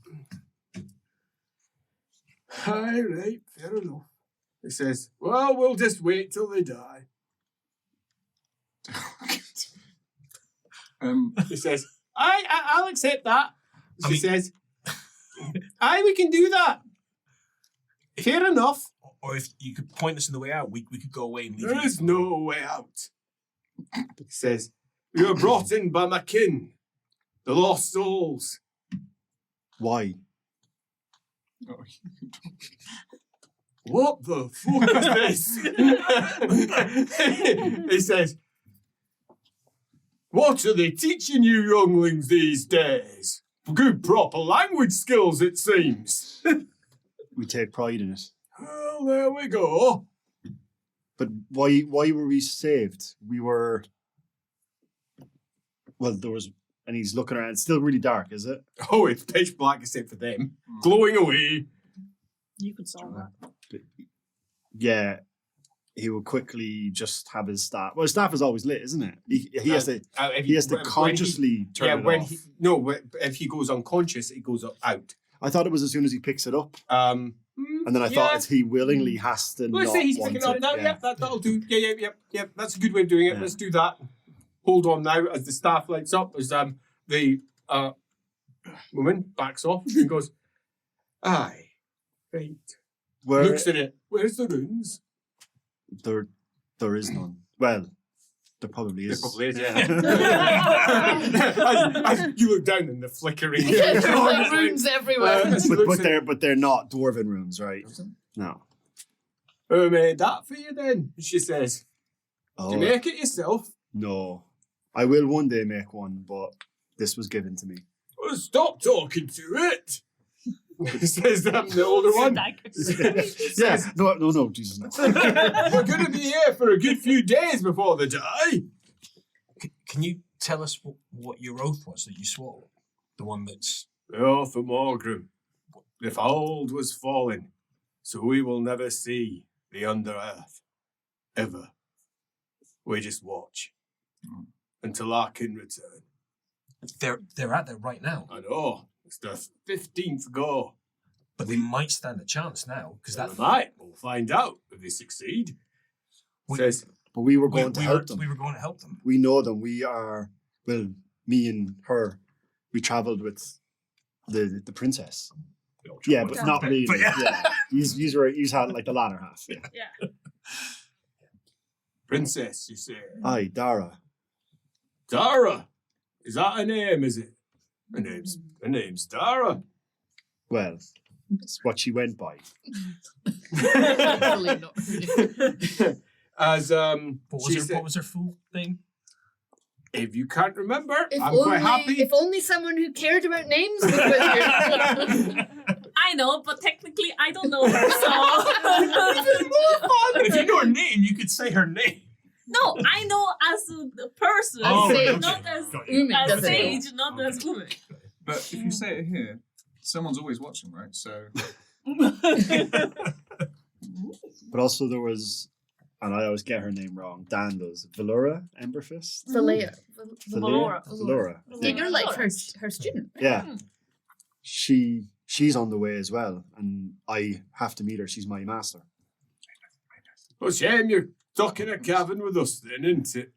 aye, right, fair enough." He says, "Well, we'll just wait till they die." He says, I'll accept that." She says, "Aye, we can do that. Fair enough. Or if you could point us in the way out, we could go away and leave There you. is no way out." He says, "We were brought in by my kin, the lost souls." Why? oh, "What the fuck is this?" He says, "What are they teaching you younglings these days? Good proper language skills, it seems." We take pride in it. "Well, there we go." But why were we saved? We were. Well, there was, and he's looking around. It's still really dark, is it? Oh, it's pitch black except for them. Glowing away. You could solve that. Yeah, he will quickly just have his staff. Well, his staff is always lit, isn't it? He has to. If He has to when consciously turn yeah, it when off. if he goes unconscious, it goes out. I thought it was as soon as he picks it up, and then I yeah. thought he willingly has to. Let's not say he's want picking it up it. now. Yeah. Yep, that'll do. Yeah. That's a good way of doing it. Yeah. Let's do that. Hold on now as the staff lights up, as the woman backs off and goes, "Aye, right." Where Looks at it. "Where's the runes?" there is none. Well, there probably is. There probably is, yeah. as you look down in the flickering. There's like runes everywhere. but they're not dwarven runes, right? No. "Who made that for you then?" She says. "Did Oh you make it yourself?" no, I will one day make one, but this was given to me. "Well, stop talking to it," says the older one. Yeah, no, Jesus. No. "We're going to be here for a good few days before they die." Can you tell us what your oath was that you swore? The one that's... "The oath of Morgrim. The fold was falling, so we will never see the under earth. Ever. We just watch. Until our kin return." They're out there right now, "I know. It's the 15th go. but they might stand a chance now because They that might. We'll find out if they succeed." We- Says, But we were going to we help them. were going to help them. We know them. We are, well, me and her, we travelled with the princess. Yeah, But not really. But yeah. You had like the latter half. Yeah. Yeah. Princess, you say? Aye, Dara. Dara? Is that a name, is it? Her name's Dara. Well, it's what she went by. Hopefully not really. As What was her full name? If you can't remember, If I'm only, quite happy. If only someone who cared about names was with you. I know, but technically I don't know her, so... If you know her name, you could say her name. No, I know as a person, Oh, okay. not as Got you. Ume as doesn't know. Sage, not as woman. But if you say it here, someone's always watching, right? So But also there was, and I always get her name wrong. Dan does. Valora Emberfist. Valea. Valora. I Yeah, think. you're like her student. Right? Yeah. She's on the way as well, and I have to meet her. She's my master. Oh, shame you're stuck in a cavern with us then, isn't it?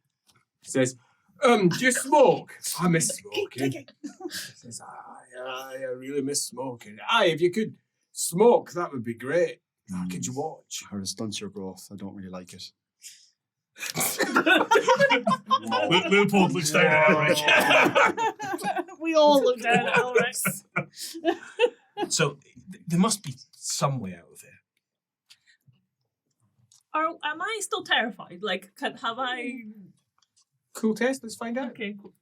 Says, do you smoke? I miss smoking. Says, I really miss smoking. Aye, if you could smoke, that would be great. Could you watch? Her stunts your growth. I don't really like it. Leopold looks down at Elric. We all look down at Elric. So there must be some way out of there. Am I still terrified? Like, have I... Cool test, let's find out. Okay, cool.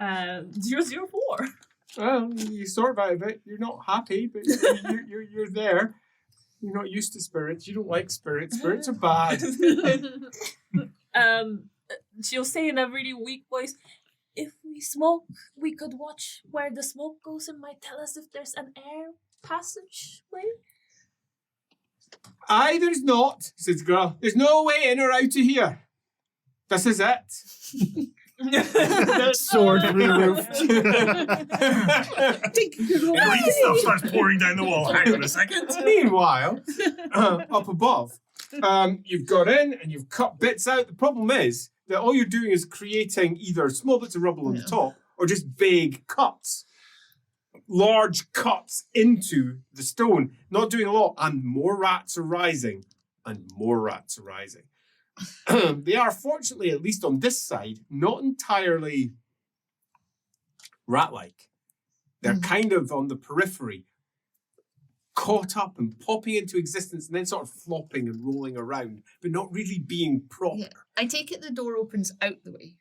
004. Well, you sort of out of it. You're not happy, but you're there. You're not used to spirits. You don't like spirits. Spirits are bad. She'll say in a really weak voice, if we smoke, we could watch where the smoke goes and might tell us if there's an air passageway. Aye, there's not, says the girl. There's no way in or out of here. This is it. Sword through the roof. Green stuff starts pouring down the wall. Hang on a second. Meanwhile, up above, you've got in and you've cut bits out. The problem is that all you're doing is creating either small bits of rubble on the top or just vague cuts. Large cuts into the stone, not doing a lot, and more rats are rising, and more rats are rising. They are, fortunately, at least on this side, not entirely rat-like. They're kind of on the periphery, caught up and popping into existence and then sort of flopping and rolling around, but not really being proper. Yeah. I take it the door opens out the way.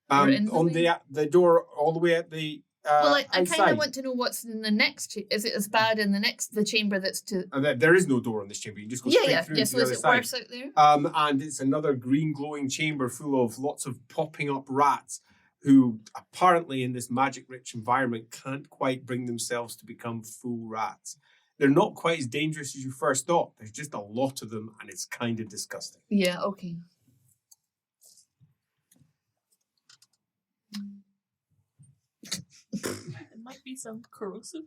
Or in the On way? the door all the way at the Well, I kind outside. of want to know what's in the next. Is it as bad in the chamber that's to? There is no door in this chamber. You just go straight through to So the is other it side. worse out there? And it's another green glowing chamber full of lots of popping up rats who apparently in this magic rich environment can't quite bring themselves to become full rats. They're not quite as dangerous as you first thought. There's just a lot of them and it's kind of disgusting. Yeah. Okay. It might be some corrosive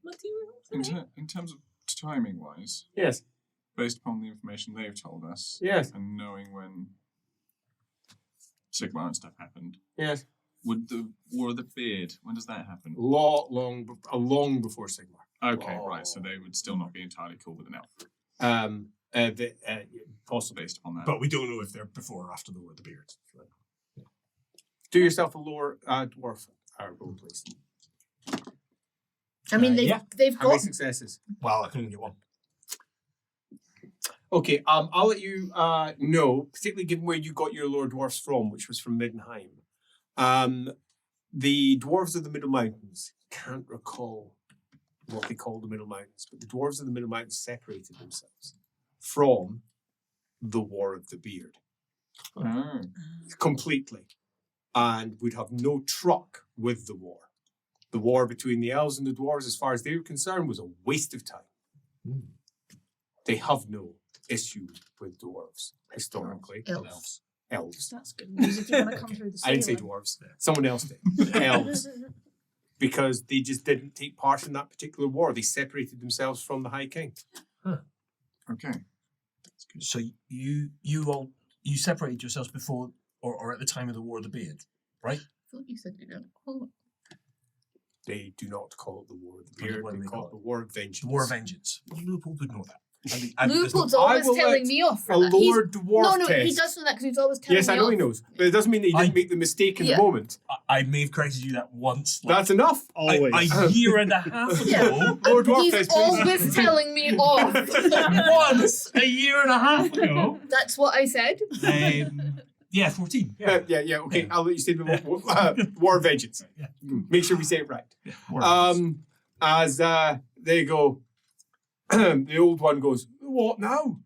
material. in terms of timing wise, Yes. based upon the information they've told us, Yes. and knowing when Sigmar and stuff happened, Yes. would the War of the Beard, when does that happen? Long before Sigmar. Okay, right, so they would still not be entirely cool with an elf, Possibly. based upon that. But we don't know if they're before or after the War of the Beard. Do yourself a lower dwarf roll, please. I mean, they've yeah. they've How many got. successes? Well, I can only get one. Okay, I'll let you know, particularly given where you got your lower dwarfs from, which was from Middenheim. The dwarves of the Middle Mountains, can't recall what they call the Middle Mountains, but the dwarves of the Middle Mountains separated themselves from the War of the Beard Oh. completely and would have no truck with the war. The war between the elves and the dwarves, as far as they were concerned, was a waste of time. They have no issue with dwarves, historically. Elves. Elves. That's good music. You want to come through the I didn't say ceiling. dwarves. Someone else did. Elves. Because they just didn't take part in that particular war. They separated themselves from the High King. Okay. So you separated yourselves before or at the time of the War of the Beard, right? thought you said you don't call it. They do not call it the War of the What do Beard. they They call call it the War of Vengeance. War of Vengeance. Leopold would know that. And Leopold's I always will telling let me off for A that. He's- Lord Dwarf no, test. he does know that because he's always telling Yes, me I know off. he knows. But it doesn't mean that he didn't make the mistake in the Yeah. moment. I may have corrected you that once. That's enough. Always. A year and a half Yeah. ago. Lord Dwarf He's test, please. always telling me off. Once a year and a half ago. That's what I said. Yeah, 14. Yeah, okay. I'll let you say the War of Vengeance. Yeah. Make sure we say it right. War of Vengeance. As they go, the old one goes, what now?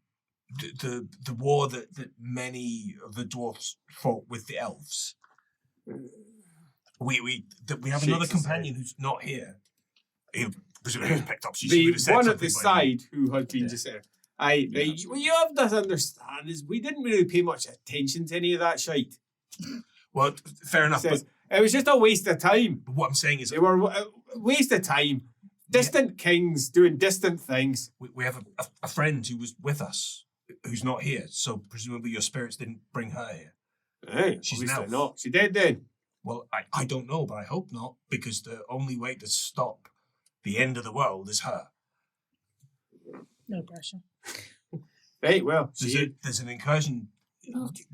The war that many of the dwarfs fought with the elves. We have another Shakes his companion who's not here. He presumably was picked up. She The would have said one at the something by now. side who had been Yeah. just there. What you have to understand is we didn't really pay much attention to any of that shite. Well, fair enough. Says, it was just a waste of time. But what I'm saying is They were a waste of time. Distant kings doing distant things. we have a friend who was with us who's not here. So presumably your spirits didn't bring her here. Hey, She's obviously an elf. not. She did then. Well, I don't know, but I hope not, because the only way to stop the end of the world is her. No pressure. Right, well, she, There's an incursion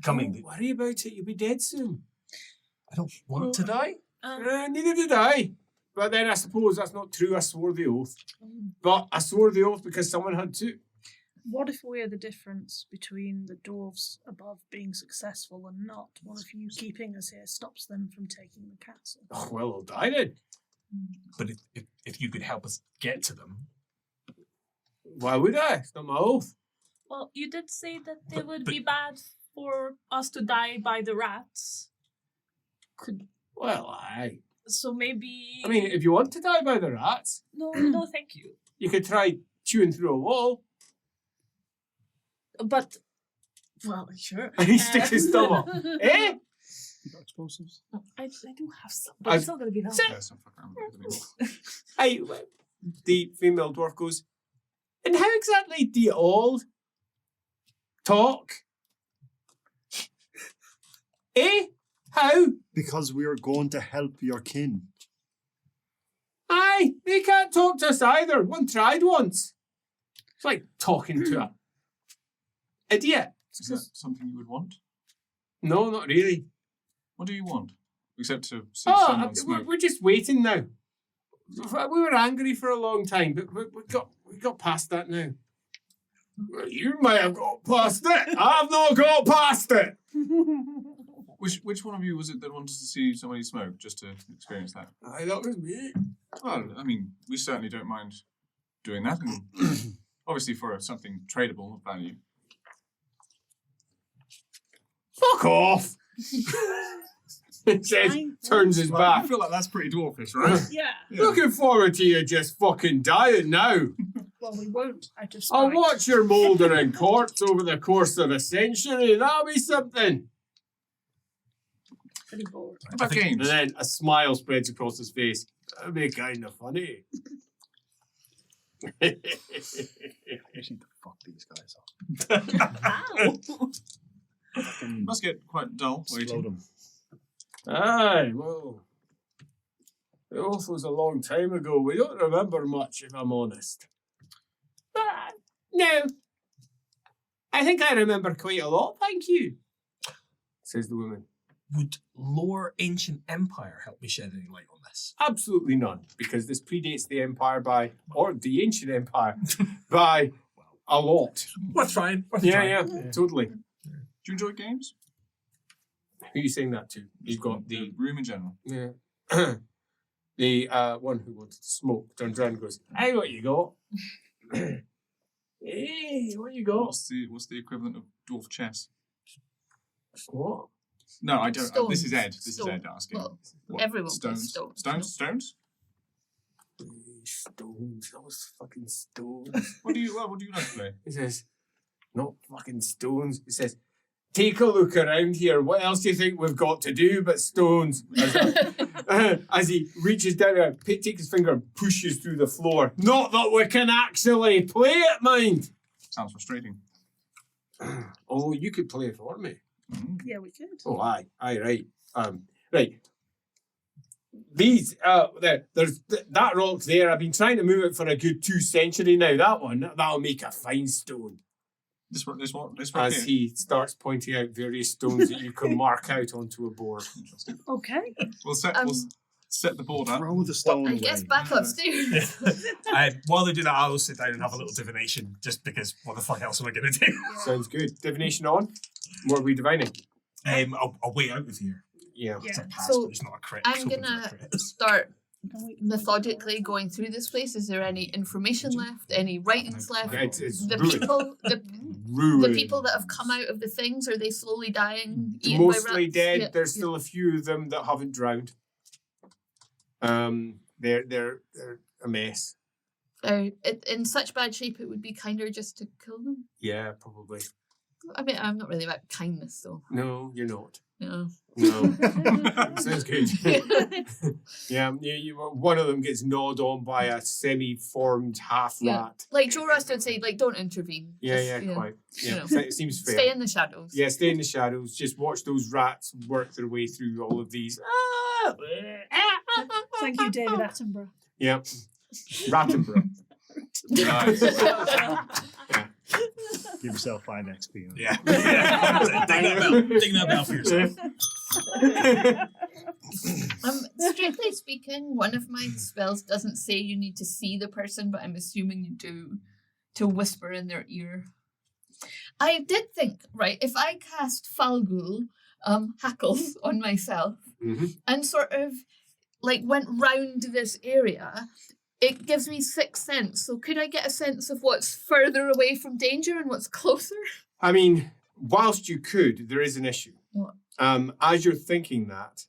coming. Don't worry about it. You'll be dead soon. I don't want to die. Neither did I. But then I suppose that's not true. I swore the oath. But I swore the oath because someone had to. What if we're the difference between the dwarves above being successful and not? What if you keeping us here stops them from taking the castle? Oh, well, I'll die then. But if you could help us get to them, Why would I? It's not my oath. Well, you did say that it But- would but- be bad for us to die by the rats. Could Well, aye. so maybe. I mean, if you want to die by the rats, no, thank you. you could try chewing through a wall. But well, sure. And he sticks his thumb up. Eh? You got explosives? I do have some, but it's not gonna be that. Yeah, some fucking animal. Hey, the female dwarf goes, and how exactly do you all talk? Eh? How? Because we are going to help your kin. Aye, they can't talk to us either. One tried once. It's like talking to a idiot. Is that something you would want? No, not really. What do you want? Except to see someone smoke. we're just waiting now. We were angry for a long time, but we got past that now. Well, you might have got past it. I've not got past it. Which one of you was it that wanted to see somebody smoke just to experience that? Aye, that was me. Well, I mean, we certainly don't mind doing that, and obviously for something tradable of value. Fuck off. It says, turns his I back. feel like that's pretty dwarfish, right? Yeah. Looking forward to you just fucking dying now. Well, we won't out of spite. I'll watch your mouldering corpse over the course of a century. That'll be something. Pretty bored. What about games? And then a smile spreads across his face. That'd be kind of funny. I just need to fuck these guys up. Ow. Fucking Must get quite dull explode waiting. them. Aye, well, the oath was a long time ago. We don't remember much, if I'm honest. But, no, I think I remember quite a lot, thank you, says the woman. would lore ancient empire help me shed any light on this? Absolutely none, because this predates the Empire or the Ancient Empire, by a lot. Worth trying. Yeah, totally. Do you enjoy games? Who are you saying that to? You've got the room in general. Yeah. The one who wanted to smoke turns around and goes, hey, what you got? Hey, what you got? What's the equivalent of dwarf chess? What? No, I don't. Stones. This is Ed. This is Stone. Ed asking. Well, What? everyone plays Stones. stones. Stones. Stones. Stones, those fucking stones. What do you like to play? He says, not fucking stones. He says, take a look around here. What else do you think we've got to do but stones? As he reaches down and takes his finger and pushes through the floor. Not that we can actually play it, mind. Sounds frustrating. Oh, you could play it for me. Mm. Yeah, we could. Oh, aye, right. Right. These, there's that rock there. I've been trying to move it for a good 2 centuries now. That one, that'll make a fine stone. This one As here. he starts pointing out various stones that you can mark out onto a board. Interesting. Okay. We'll set the board up. Throw the stone I away. guess back upstairs. While they do that, I'll sit down and have a little divination, just because what the fuck else am I going to do? Sounds good. Divination on. What are we divining? I'll wait out with here. Yeah. It's a pass, So, but it's not a crit. I'm Hoping for a gonna crit. start methodically going through this place. Is there any information left? Any writings left? It's The ruined. people, the Ruined. people that have come out of the things, are they slowly dying? Eaten by Mostly rats? dead. Yeah, There's yeah. still a few of them that haven't drowned. They're a mess. In such bad shape, it would be kinder just to kill them. Yeah, probably. I mean, I'm not really about kindness, though. No, you're not. No. No. Sounds good. Yeah, one of them gets gnawed on by a semi-formed half Yeah. rat. Like Joe Rust would say, like, don't intervene. Yeah, Just, quite. Yeah, you know. it seems fair. Stay in the shadows. Yeah, stay in the shadows. Just watch those rats work their way through all of these. Thank you, David Attenborough. Yeah. Rattenborough. Nice. Give yourself 5 XP. Yeah. Ding that bell for yourself. Strictly speaking, one of my spells doesn't say you need to see the person, but I'm assuming you do, to whisper in their ear. I did think, right, if I cast Falgul hackles on myself and sort of like went round this area, it gives me 6 sense. So could I get a sense of what's further away from danger and what's closer? I mean, whilst you could, there is an issue. What? As you're thinking that,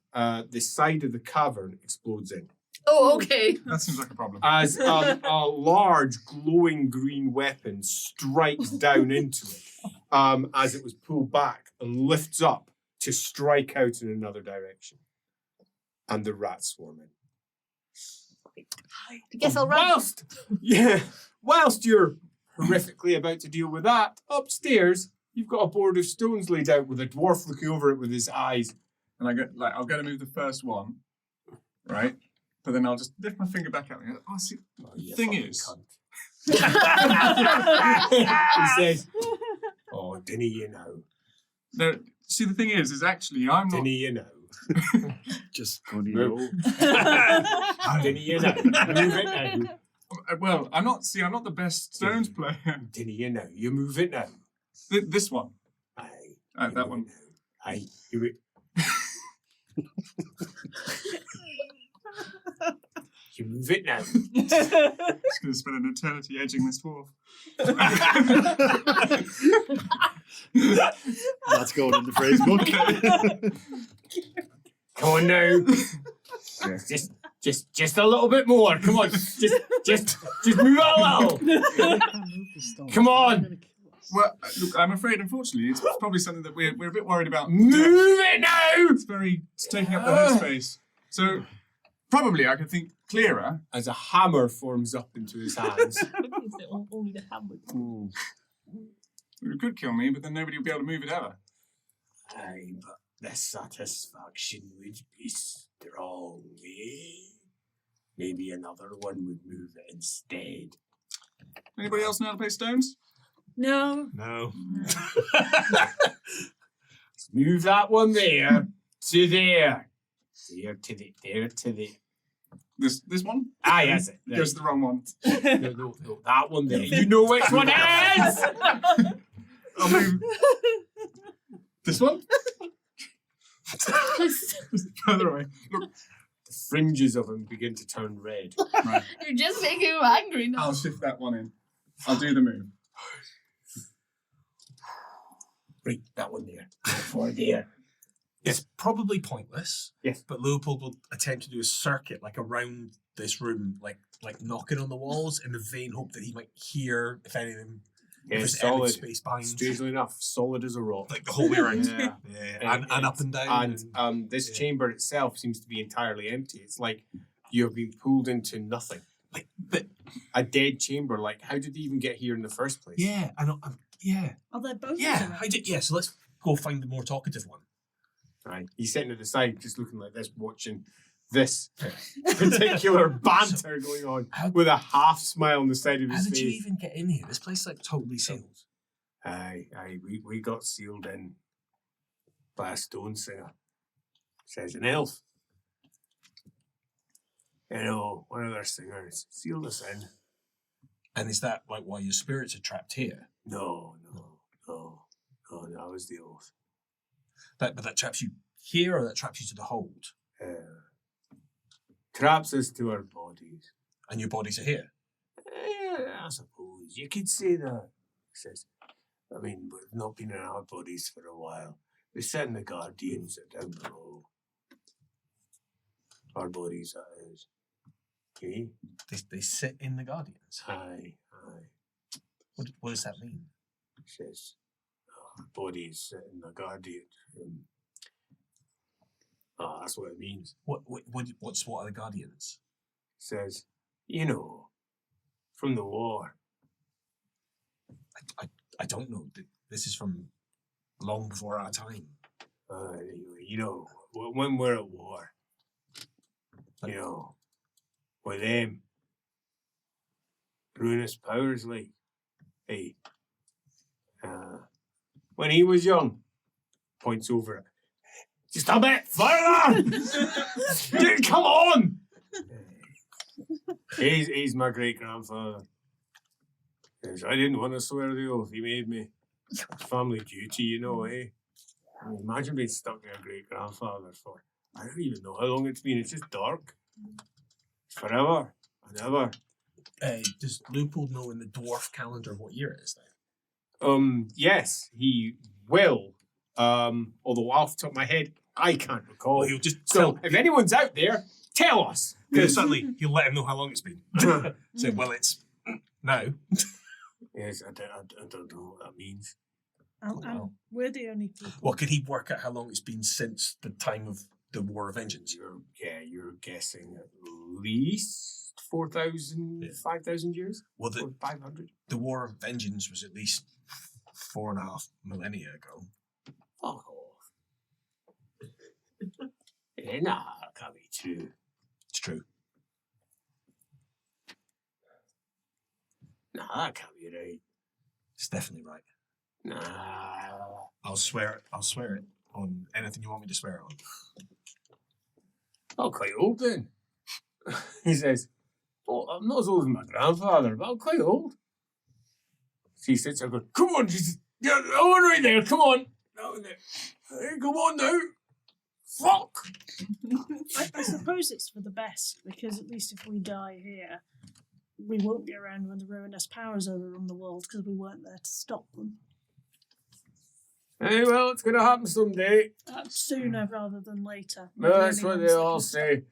the side of the cavern explodes in. Oh, okay. That seems like a problem. As a large glowing green weapon strikes down into it, as it was pulled back and lifts up to strike out in another direction. And the rats swarm in. I guess I'll run. Whilst you're horrifically about to deal with that, upstairs, you've got a board of stones laid out with a dwarf looking over it with his eyes. And I'll go to move the first one, right? But then I'll just lift my finger back out and go, oh, see, the thing is... He says, oh, dinna you know? No, see, the thing is actually I'm not... Dinna you know? Just go to No. your Dinna you know? Move it now. Well, I'm not the best stones player. Dinna you know? You move it now. This one. Aye. That you one. move it now. Aye. Do it. You move it now. Just going to spend an eternity edging this dwarf. That's going in the phrase book. Come on now. Just a little bit more. Come on. Just move it a little. Come on. Well, look, I'm afraid, unfortunately, it's probably something that we're a bit worried about. Move it now. It's taking up the whole space. So, probably I could think clearer. As a hammer forms up into his hands. Only the hammer. It could kill me, but then nobody would be able to move it ever. Aye, but the satisfaction would be strong, eh? Maybe another one would move it instead. Anybody else know how to play stones? No. No. Move that one there to there. There to the. This one? Ah, yes. It. Goes to the wrong one. No, that one there. You know which one it is! I'll move this one. Further away. Look, The fringes of him begin to turn red. right. You're just making him angry now. I'll shift that one in. I'll do the move. Right, that one there. For there. It's probably pointless. Yes. But Leopold will attempt to do a circuit like around this room, like knocking on the walls in the vain hope that he might hear if anything. Yeah, if there's solid. any space behind. Strangely enough, solid as a rock. Like the whole way around. Yeah. And up and down. And this yeah. chamber itself seems to be entirely empty. It's like you've been pulled into nothing. Like, but A dead chamber. Like, how did they even get here in the first place? yeah, I know. Yeah. Are there both? Yeah. So let's go find the more talkative one. Right. He's sitting at the side, just looking like this, watching this particular banter going on with a half smile on the side of How his did face. you even get in here? This place is like totally sealed. We got sealed in by a stone singer. Says an elf. You know, one of their singers sealed us in. And is that like why your spirits are trapped here? No, that was the oath. But that traps you here, or that traps you to the hold? Traps us to our bodies. And your bodies are here? I suppose. You could say that. He says, I mean, we've not been in our bodies for a while. We're setting the guardians down below. Our bodies, that is. Okay? They sit in the Guardians? Aye. What does that mean? He says, our bodies sit in the guardian. That's what it means. What are the Guardians? He says, you know, from the war. I don't know. This is from long before our time. You know, when we're at war, you know, with them, ruinous powers like, hey, when he was young, points over it, just a bit further! Dude, come on! He's my great-grandfather. Yes, I didn't want to swear the oath, he made me. Family duty, you know, eh? I mean, imagine being stuck with a great-grandfather for, I don't even know how long it's been, it's just dark. It's forever and ever. Does Loopold know in the dwarf calendar what year it is now? Yes, he will. Although off the top of my head, I can't recall. Well, he'll just So if anyone's out there, tell us. Because suddenly he'll let him know how long it's been. Say, well, it's now. Yes, I don't know what that means. And we're the only people. Well, could he work out how long it's been since the time of the War of Vengeance? You're guessing at least 4,000, 5,000 years? Well, 500? The War of Vengeance was at least 4.5 millennia ago. Fuck off. Nah, that can't be true. It's true. Nah, that can't be right. It's definitely right. Nah. I'll swear it. I'll swear it on anything you want me to swear on. I'm quite old then. He says, I'm not as old as my grandfather, but I'm quite old. She sits there going, come on, she says, yeah, on right there, come on. Hey, come on now. Fuck. I suppose it's for the best, because at least if we die here, we won't be around when the ruinous powers overrun the world, because we weren't there to stop them. Hey, well, it's going to happen someday. Sooner rather than later. Well, that's what they all say.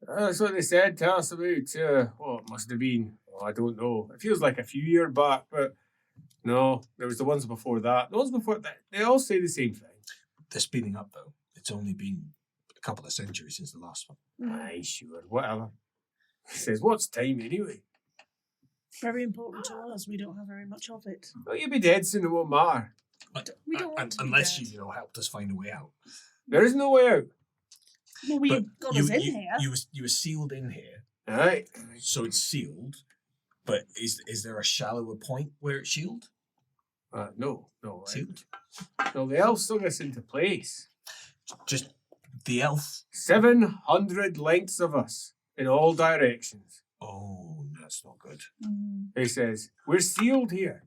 That's what they said to us about, it must have been, I don't know. It feels like a few years back, but no, there was the ones before that. The ones before that, they all say the same thing. They're speeding up, though. It's only been a couple of centuries since the last one. Aye, sure, whatever. He says, what's time anyway? Very important to us. We don't have very much of it. Well, you'll be dead soon, it won't matter. We don't want to be unless dead. you helped us find a way out. There is no way out. Well, we got us in here. You were sealed in here, Aye. so it's sealed. But is there a shallower point where it's sealed? No. Sealed. No, the elves took us into place. Just the elf. 700 lengths of us in all directions. Oh, that's not good. He says, we're sealed here.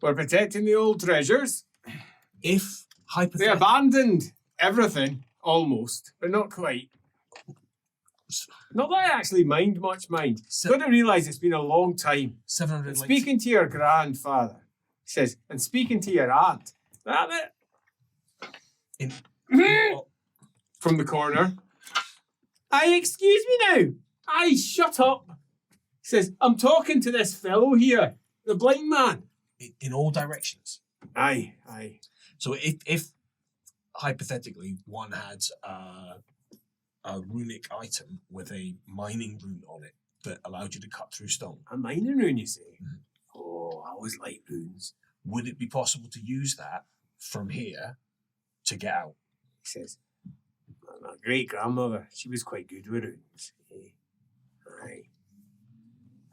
We're protecting the old treasures. If They hypothetically, abandoned everything, almost, but not quite. Not that I actually mind much. Got to realise it's been a long time. 700 And lengths. speaking to your grandfather, he says, and speaking to your aunt. That bit. From the corner. Aye, excuse me now. Aye, shut up. He says, I'm talking to this fellow here, the blind man. In all directions. Aye. So if hypothetically one had a runic item with a mining rune on it that allowed you to cut through stone, A mining rune, you say? Oh, I always like runes. would it be possible to use that from here to get out? He says, My great grandmother, she was quite good with runes. Aye.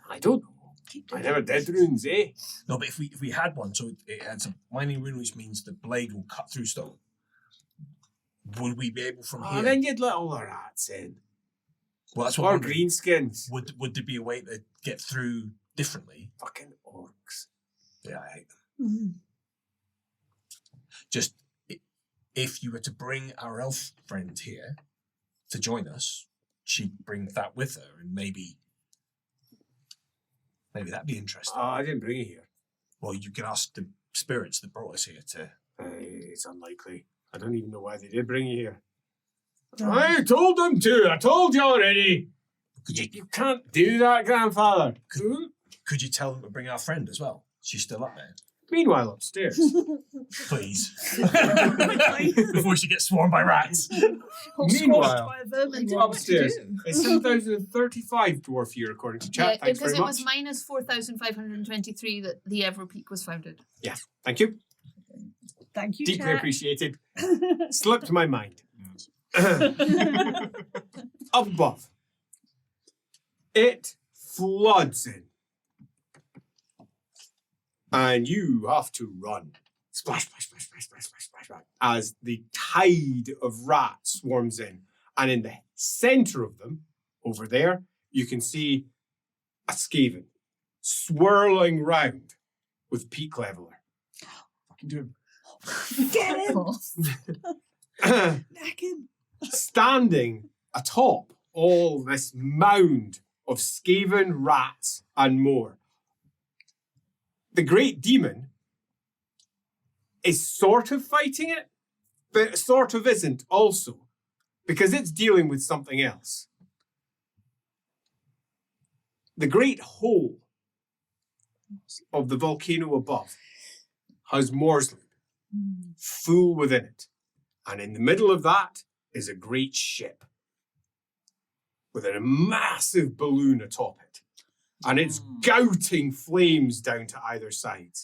I don't know. I never did runes, eh? No, but if we had one, so it had some mining rune, which means the blade will cut through stone. Would we be able from here? Then you'd let all the rats in. Well, that's what Or I'm wondering. greenskins. Would there be a way to get through differently? Fucking orcs. Yeah, I hate them. Just if you were to bring our elf friend here to join us, she'd bring that with her, and maybe that'd be interesting. I didn't bring it here. Well, you can ask the spirits that brought us here to. It's unlikely. I don't even know why they did bring you here. I told them to. I told you already. You can't do that, grandfather. Could you tell them to bring our friend as well? She's still up there. Meanwhile, upstairs. Please. Before she gets swarmed by rats. Meanwhile, I don't know what to upstairs. do. It's 7,035 dwarf year according to chat. Yeah, Thanks because very it much. was minus 4,523 that the Everpeak was founded. Thank you. Thank you, Deeply chat. appreciated. Slipped my mind. Yes. Up above. It floods in. And you have to run. Splash, splash, splash, splash, splash, splash, splash, splash, as the tide of rats swarms in. And in the center of them, over there, you can see a Skaven swirling round with peak leveler. Fucking do him. Get him! Standing Knack him! atop all this mound of Skaven rats and more. The great demon is sort of fighting it, but it sort of isn't also, because it's dealing with something else. The great hole of the volcano above has Morsley full within it. And in the middle of that is a great ship with a massive balloon atop it. And it's gouting flames down to either side.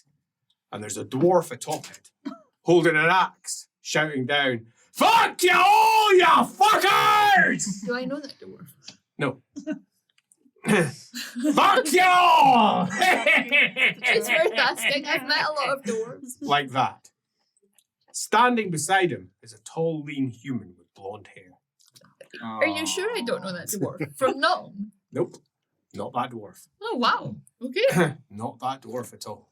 And there's a dwarf atop it, holding an axe, shouting down, "Fuck you all, you fuckers!" Do I know that dwarf? No. Fuck you all! It's worth asking. I've met a lot of dwarves. Like that. Standing beside him is a tall, lean human with blonde hair. Are you sure I don't know that dwarf? From Nome? Nope, not that dwarf. Oh, wow. Okay. Not that dwarf at all.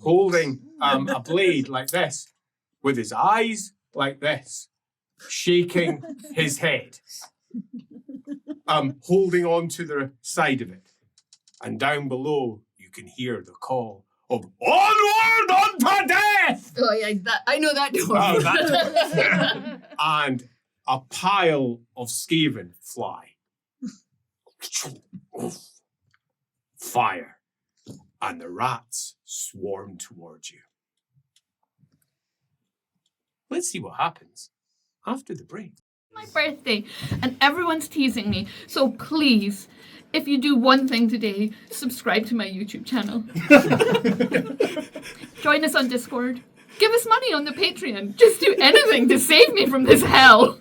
Holding a blade like this, with his eyes like this, shaking his head. Holding on to the side of it. And down below, you can hear the call of "Onward unto death!" Oh, yeah, I know that dwarf. Oh, that and a pile of Skaven fly. Fire. And the rats swarm towards you. Let's see what happens after the break. My birthday, and everyone's teasing me. So please, if you do one thing today, subscribe to my YouTube channel. Join us on Discord. Give us money on the Patreon. Just do anything to save me from this hell.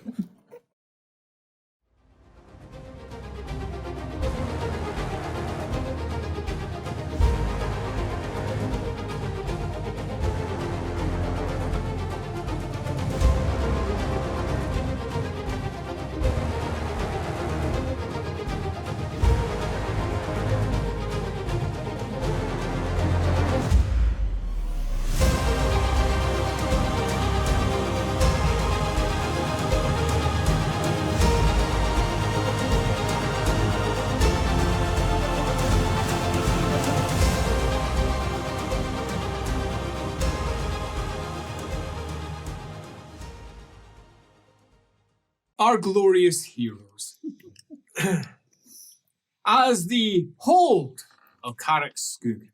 Our glorious heroes. As the hold of Carrick Skoog,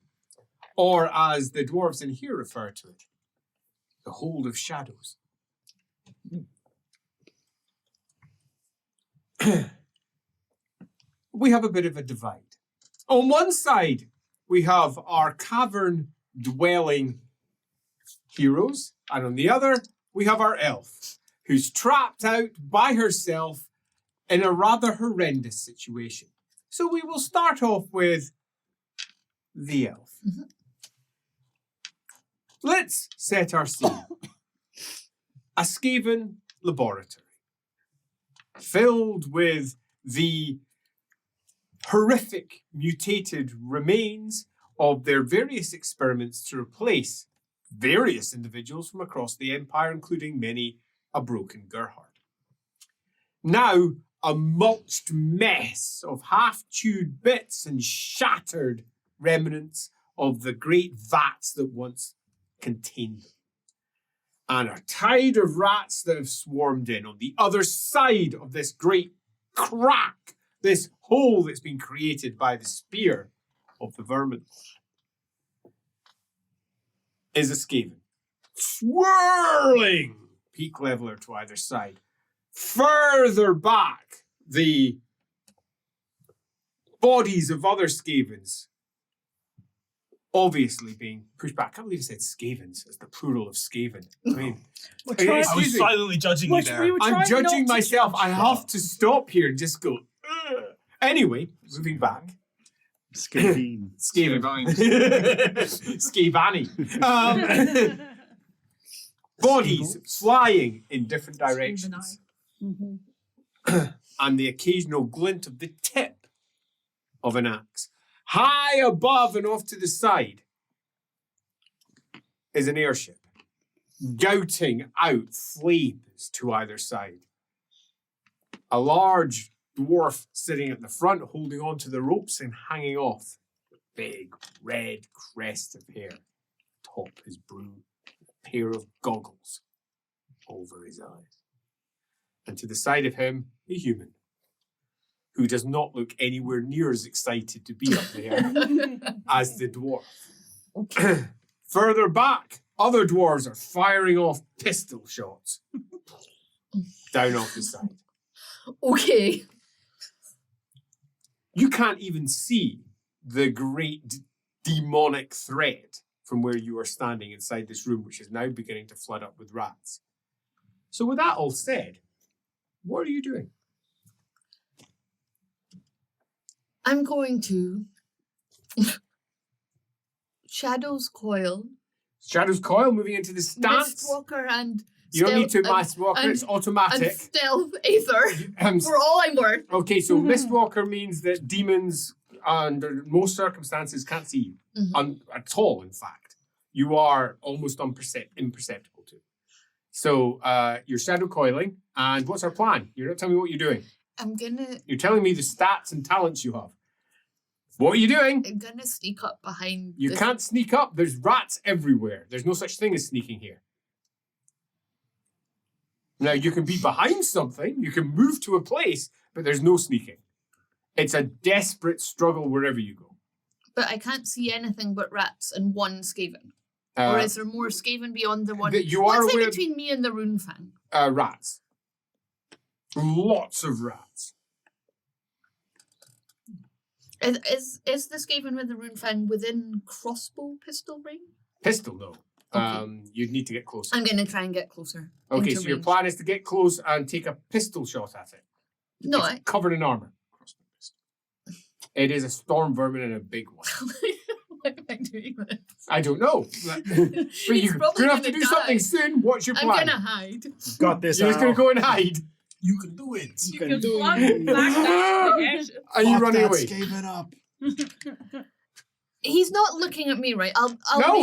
or as the dwarves in here refer to it, the hold of shadows. We have a bit of a divide. On one side, we have our cavern dwelling heroes, and on the other, we have our elf, who's trapped out by herself in a rather horrendous situation. So we will start off with the elf. Mm-hmm. Let's set our scene. A Skaven laboratory filled with the horrific mutated remains of their various experiments to replace various individuals from across the Empire, including many a broken Gerhard. Now, a mulched mess of half-chewed bits and shattered remnants of the great vats that once contained them. And a tide of rats that have swarmed in on the other side of this great crack, this hole that's been created by the spear of the vermin, is a Skaven, swirling peak leveler to either side. Further back, the bodies of other Skavens obviously being pushed back. I can't believe I said Skavens as the plural of Skaven. I mean, We're trying, I was silently judging you there. I'm judging myself. I have to stop here and just go, ugh. Anyway, moving back. Skaven. Skaven. Skavani. Bodies flying in different directions. And the occasional glint of the tip of an axe. High above and off to the side is an airship, gouting out flames to either side. A large dwarf sitting at the front, holding on to the ropes and hanging off. A big red crest of hair. Top is blue. A pair of goggles over his eyes. And to the side of him, a human, who does not look anywhere near as excited to be up there as the dwarf. Okay. Further back, other dwarves are firing off pistol shots down off the side. Okay. You can't even see the great demonic threat from where you are standing inside this room, which is now beginning to flood up with rats. So with that all said, what are you doing? I'm going to Shadows Coil. Shadows Coil moving into the stance. Mistwalker and You don't need to Mistwalker, it's and automatic. Stealth Aether. For all I'm worth. Okay, so Mistwalker means that demons, under most circumstances, can't see you. At all, in fact. You are almost imperceptible to. So you're shadow coiling, and what's our plan? You're not telling me what you're doing. You're telling me the stats and talents you have. What are you doing? I'm gonna sneak up behind. You can't sneak up. There's rats everywhere. There's no such thing as sneaking here. Now, you can be behind something. You can move to a place, but there's no sneaking. It's a desperate struggle wherever you go. But I can't see anything but rats and one Skaven. Or is there more Skaven beyond the one? What's in between me and the Rune Fang? Rats. Lots of rats. Is the Skaven with the Rune Fang within crossbow pistol range? Pistol, no. Okay. You'd need to get closer. I'm going to try and get closer. Okay, so your plan is to get close and take a pistol shot at it. No, it's covered in armor. It is a storm vermin and a big one. Why am I doing this? I don't know. But you're going to have to do something soon. What's your plan? I'm going to hide. Got this. You're just going to go and hide. You can do it. You can fly back down the airship. Are you running away? Skaven up. He's not looking at me, right? I'll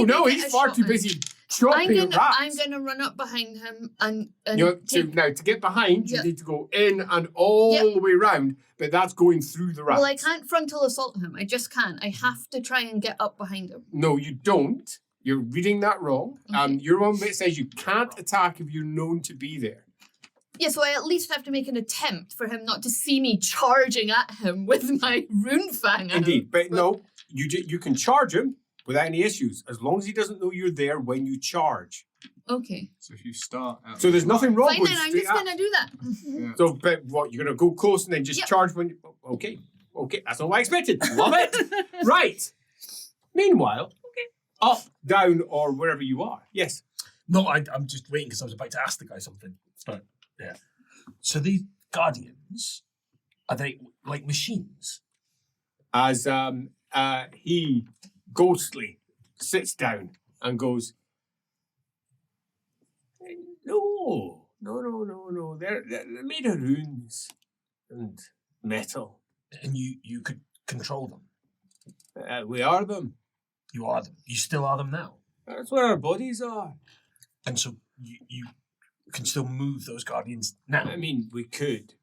no, he's far too busy chopping at rats. I'm gonna run up behind him and to get behind, you need to go in and all the way round, but that's going through the rats. Well, I can't frontal assault him. I just can't. I have to try and get up behind him. No, you don't. You're reading that wrong. Okay. Your one bit says you can't attack if you're known to be there. Yeah, so I at least have to make an attempt for him not to see me charging at him with my Rune Fang. Indeed, but no, you can charge him without any issues, as long as he doesn't know you're there when you charge. Okay. So if you start out... So there's nothing wrong Fine, with then I'm just going to do that. Yeah. So, but what, you're going to go close and then just charge when you... Okay, that's not what I expected. Love it. Right. Meanwhile, up, down, or wherever you are. Yes. No, I'm just waiting because I was about to ask the guy something. But So these guardians, are they like machines? As he ghostly sits down and goes, no. They're made of runes and metal. And you could control them. We are them. You are them. You still are them now. That's where our bodies are. And so you can still move those guardians now. I mean, we could.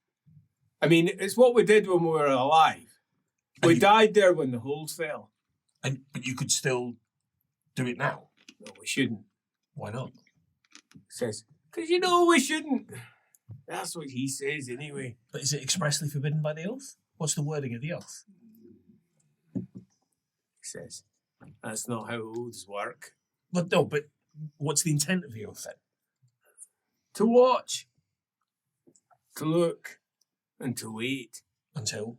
I mean, it's what we did when we were alive. We died there when the hold fell. But you could still do it now. No, we shouldn't. Why not? He says, because you know we shouldn't. That's what he says anyway. But is it expressly forbidden by the oath? What's the wording of the oath? He says, that's not how oaths work. But no, but what's the intent of the oath then? To watch, to look, and to wait. Until?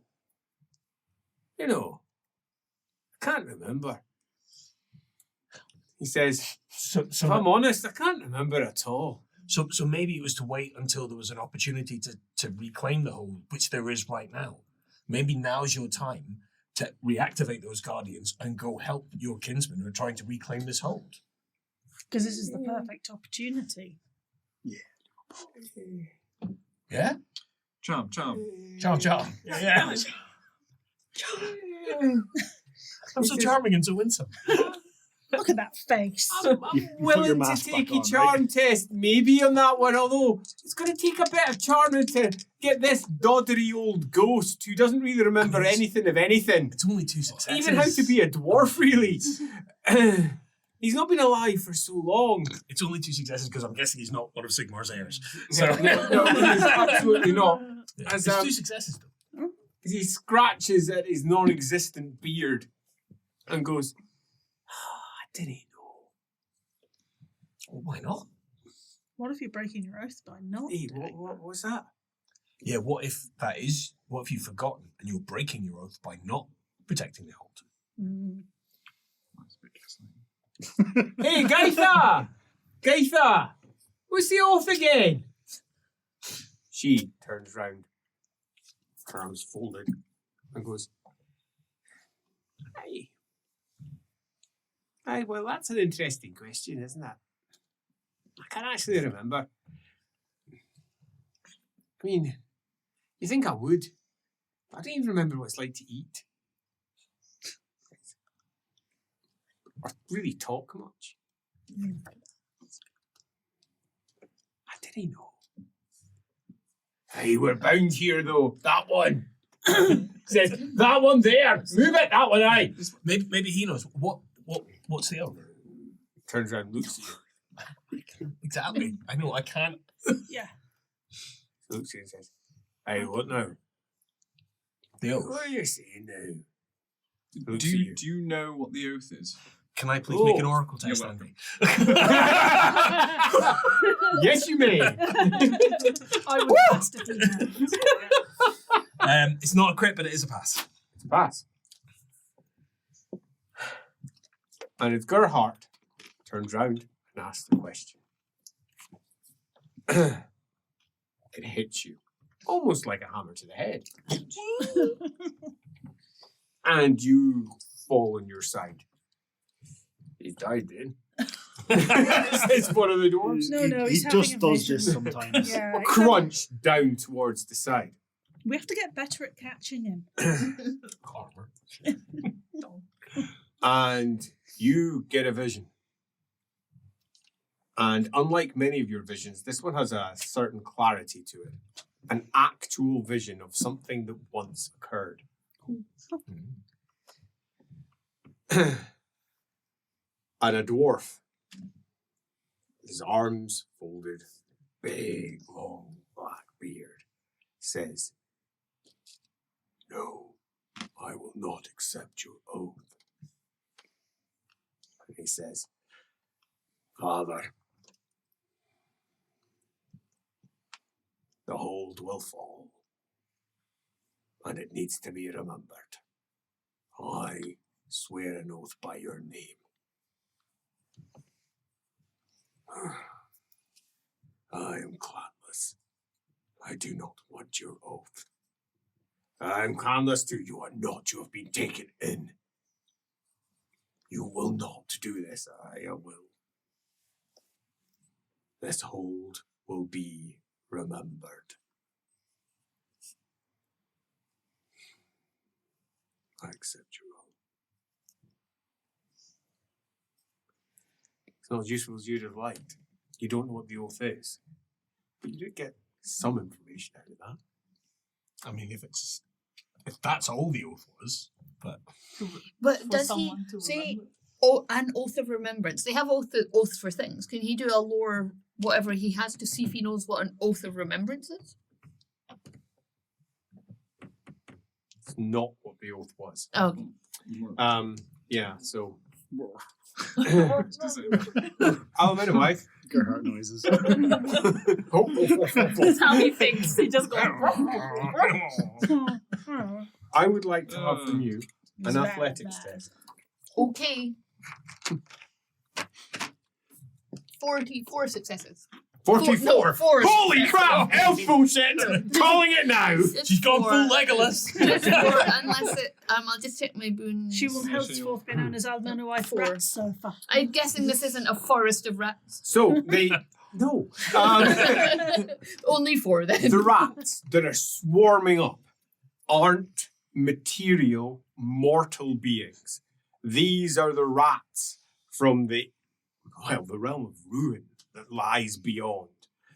You know, I can't remember. He says, So if I'm honest, I can't remember at all. So maybe it was to wait until there was an opportunity to reclaim the hold, which there is right now. Maybe now's your time to reactivate those guardians and go help your kinsmen who are trying to reclaim this hold. Because this is the perfect opportunity. Yeah? Charm. Charm. Yeah. I'm so charming and so winsome. Look at that face. I'm You put your willing to mask take back a on, charm test, maybe on that one, although it's going to take a bit of charming to get this doddery old ghost who doesn't really remember anything of anything. It's only 2 successes. Even how to be a dwarf, really. He's not been alive for so long. It's only 2 successes because I'm guessing he's not one of Sigmar's heirs. So, no, he's absolutely not. Yeah. As, It's 2 successes though. he scratches at his non-existent beard and goes, I didn't know. Well, why not? What if you're breaking your oath by not Hey, doing what was that? Yeah, what if you've forgotten and you're breaking your oath by not protecting the hold? That's a bit fascinating. Hey, Gaitha! What's the oath again? She turns round, her arms folded, and goes, Aye, well, that's an interesting question, isn't it? I can't actually remember. I mean, you think I would, but I don't even remember what it's like to eat. Or really talk much. I didn't know. Hey, we're bound here though. That one. Says, that one there. Move it, that one, aye. Maybe he knows. What's the oath? Turns around and looks at you. Exactly. I know, I can't. Yeah. Looks at you and says, hey, what now? The oath. What are you saying now? Do you know what the oath is? Can I please make an oracle test, You're Andy? Yes, you may. I would have to do that. It's not a crit, but it is a pass. It's a pass. And it's Gerhardt turns round and asks the question. It hits you almost like a hammer to the head. And you fall on your side. He died then. Says one of the dwarves. No, he he's having just a does vision. this sometimes. Yeah. Crunch down towards the side. We have to get better at catching him. Armor. And you get a vision. And unlike many of your visions, this one has a certain clarity to it. An actual vision of something that once occurred. And a dwarf, his arms folded, big, long, black beard, says, no, I will not accept your oath. And he says, Father, the hold will fall, and it needs to be remembered. I swear an oath by your name. I am clanless, I do not want your oath. I am harmless to you are not. You have been taken in. You will not do this. I will. This hold will be remembered. I accept your oath. It's not as useful as you'd have liked. You don't know what the oath is. But you did get some information out of that. I mean, if that's all the oath was, but But For does he someone to say remember. an oath of remembrance? They have oaths for things. Can he do a lore, whatever he has, to see if he knows what an oath of remembrance is? It's not what the oath was. Okay. Yeah, so Just to say that. I'll admit it, wife. Gerhard noises. That's how he thinks. He just goes. I would like to have from you an It's athletics bad. test. Okay. 44 successes. 44. Four Holy successes. crap! Elf bullshit! Calling it now! It's she's gone four. full Legolas. It's four, unless it. I'll just check my boons. She will henceforth be known as Almana Wife Rat Sofa. I'm guessing this isn't a forest of rats. So, they... No. Only 4 then. The rats that are swarming up aren't material, mortal beings. These are the rats from the realm of ruin that lies beyond,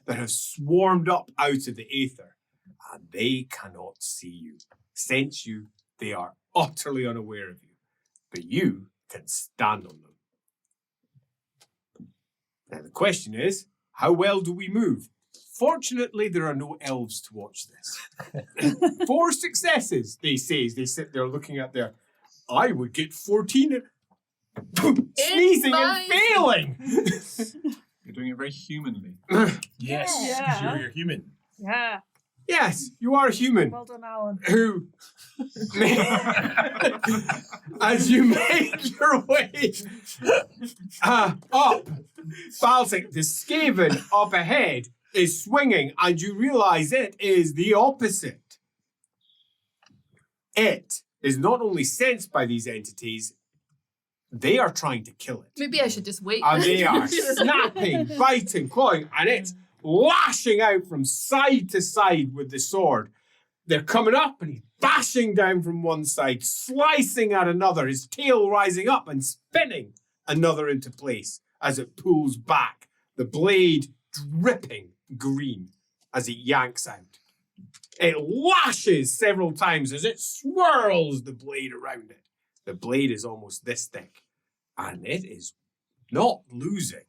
that have swarmed up out of the aether, and they cannot see you. Sense you, they are utterly unaware of you, but you can stand on them. Now the question is, how well do we move? Fortunately, there are no elves to watch this. 4 successes, they say, as they sit there looking at their... I would get 14... sneezing and failing! You're doing it very humanly. Yes, Yeah. you're human. Yeah. Yes, you are human. Well done, Alan. Who, as you make your way up, Baltic, the Skaven up ahead is swinging, and you realize it is the opposite. It is not only sensed by these entities, they are trying to kill it. Maybe I should just wait. And they are snapping, biting, clawing, and it's lashing out from side to side with the sword. They're coming up and he's bashing down from one side, slicing at another, his tail rising up and spinning another into place as it pulls back, the blade dripping green as it yanks out. It lashes several times as it swirls the blade around it. The blade is almost this thick, and it is not losing.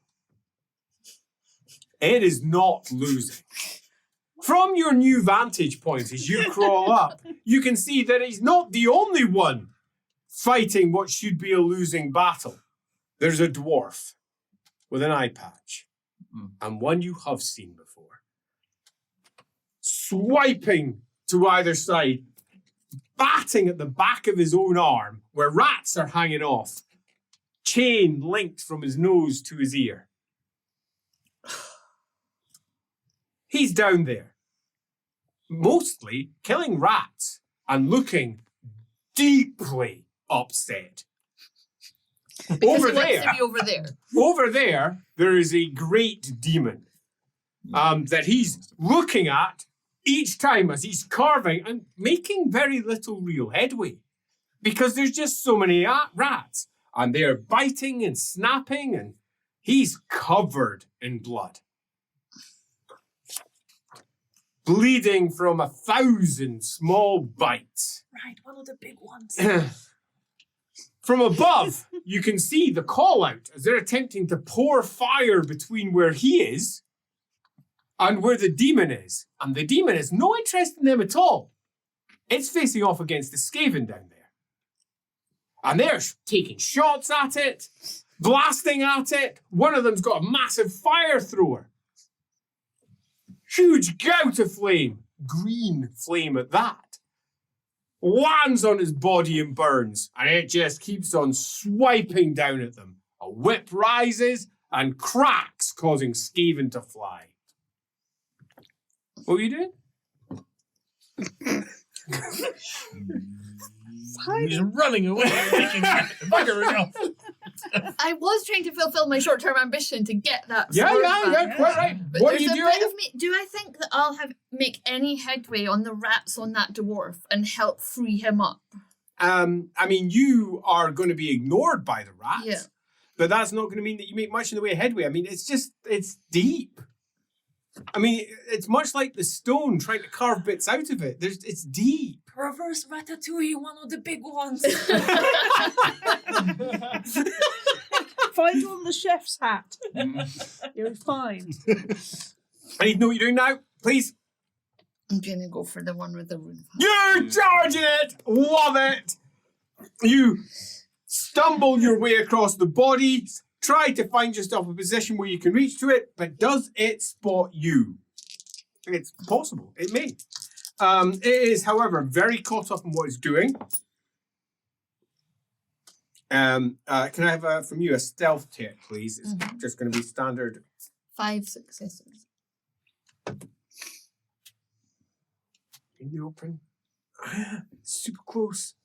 It is not losing. From your new vantage point, as you crawl up, you can see that he's not the only one fighting what should be a losing battle. There's a dwarf with an eye patch, and one you have seen before, swiping to either side, batting at the back of his own arm, where rats are hanging off, chain linked from his nose to his ear. He's down there, mostly killing rats and looking deeply upset. Because he wants to be over there. There is a great demon that he's looking at each time as he's carving and making very little real headway because there's just so many rats and they're biting and snapping and he's covered in blood. Bleeding from 1,000 small bites. Right, one of the big ones. From above, you can see the call out as they're attempting to pour fire between where he is and where the demon is. And the demon has no interest in them at all. It's facing off against the Skaven down there. And they're taking shots at it, blasting at it. One of them's got a massive fire thrower. Huge gout of flame, green flame at that, lands on his body and burns, and it just keeps on swiping down at them. A whip rises and cracks, causing Skaven to fly. What are you doing? He's running away, making buggering off. I was trying to fulfill my short-term ambition to get that. Yeah, sword yeah, back. yeah, quite right. But What are there's you a bit doing? of me. Do I think that I'll make any headway on the rats on that dwarf and help free him up? I mean, you are going to be ignored by the rats. Yeah. But that's not going to mean that you make much in the way of headway. I mean, it's deep. I mean, it's much like the stone trying to carve bits out of it. It's deep. Reverse Ratatouille, one of the big ones. Find on the chef's hat. You're fine. I need to know what you're doing now, please. I'm gonna go for the one with the roof. You charge it! Love it! You stumble your way across the body, try to find yourself a position where you can reach to it, but does it spot you? It's possible. It may. It is, however, very caught up in what it's doing. Can I have from you a stealth check, please? It's just going to be standard. 5 successes. In the open. Super close.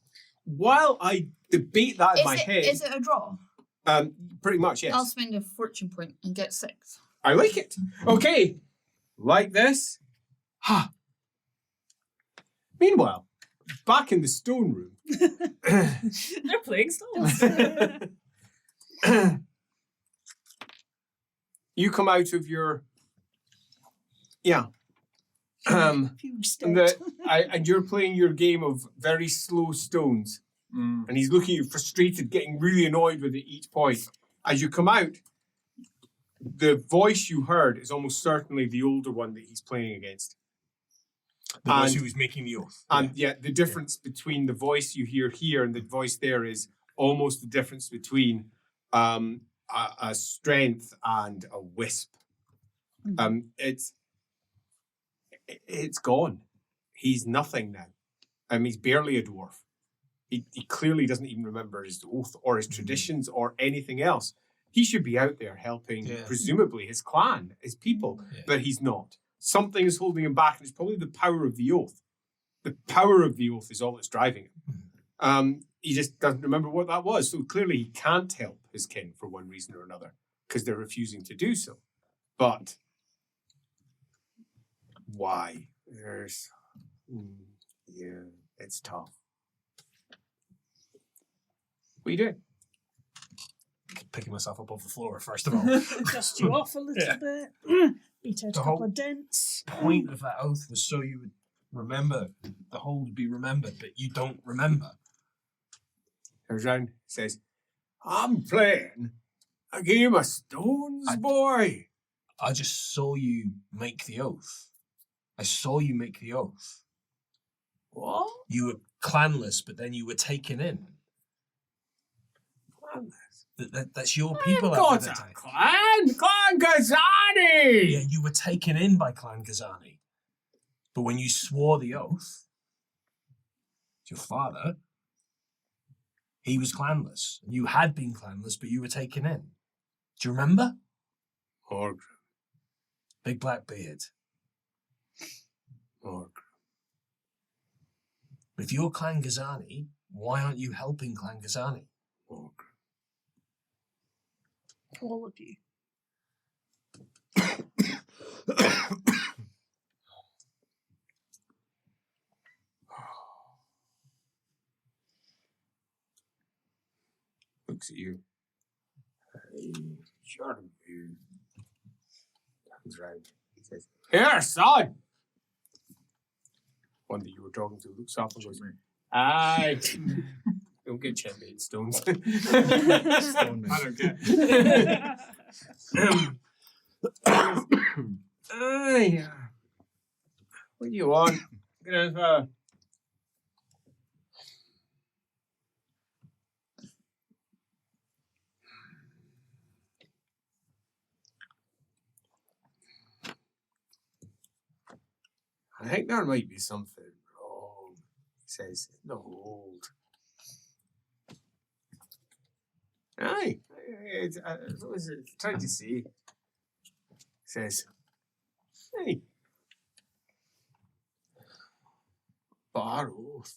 While I debate that in my head. Is it a draw? Pretty much, yes. I'll spend a fortune point and get 6. I like it. Okay. Like this. Ha. Meanwhile, back in the stone room. They're playing stones. You come out of your. Yeah. Few steps. And you're playing your game of very slow stones. And he's looking at you frustrated, getting really annoyed with it each point. As you come out, the voice you heard is almost certainly the older one that he's playing against. The voice who was making the oath. And the difference between the voice you hear here and the voice there is almost the difference between a strength and a wisp. It's gone. He's nothing now. He's barely a dwarf. He clearly doesn't even remember his oath or his traditions or anything else. He should be out there helping, presumably, his clan, his people, but he's not. Something is holding him back, and it's probably the power of the oath. The power of the oath is all that's driving him. He just doesn't remember what that was, so clearly he can't help his kin for one reason or another, because they're refusing to do so. But why? It's tough. What are you doing? Picking myself up off the floor, first of all. Dust you off a little bit. Beat out The a couple whole of dents. Point of that oath was so you would remember. The whole would be remembered, but you don't remember. Turns around, says, I'm playing a game of stones, boy. I just saw you make the oath. I saw you make the oath. What? You were clanless, but then you were taken in. That's your people out there. Clan Gazani! Yeah, you were taken in by Clan Gazani. But when you swore the oath to your father, he was clanless. You had been clanless, but you were taken in. Do you remember? Orgrim. Big black beard. Orgrim. If you're Clan Gazani, why aren't you helping Clan Gazani? Orgrim. All of you. Looks at you. Hey, short of you. Turns around. He says, Here, son! One that you were talking to looks up and goes, Aye. Don't get checkmate stones. Stone I don't get. Aye. What do you want? I think there might be something wrong. He says, no hold. Aye. What was it? Trying to see. He says, hey. But our oath.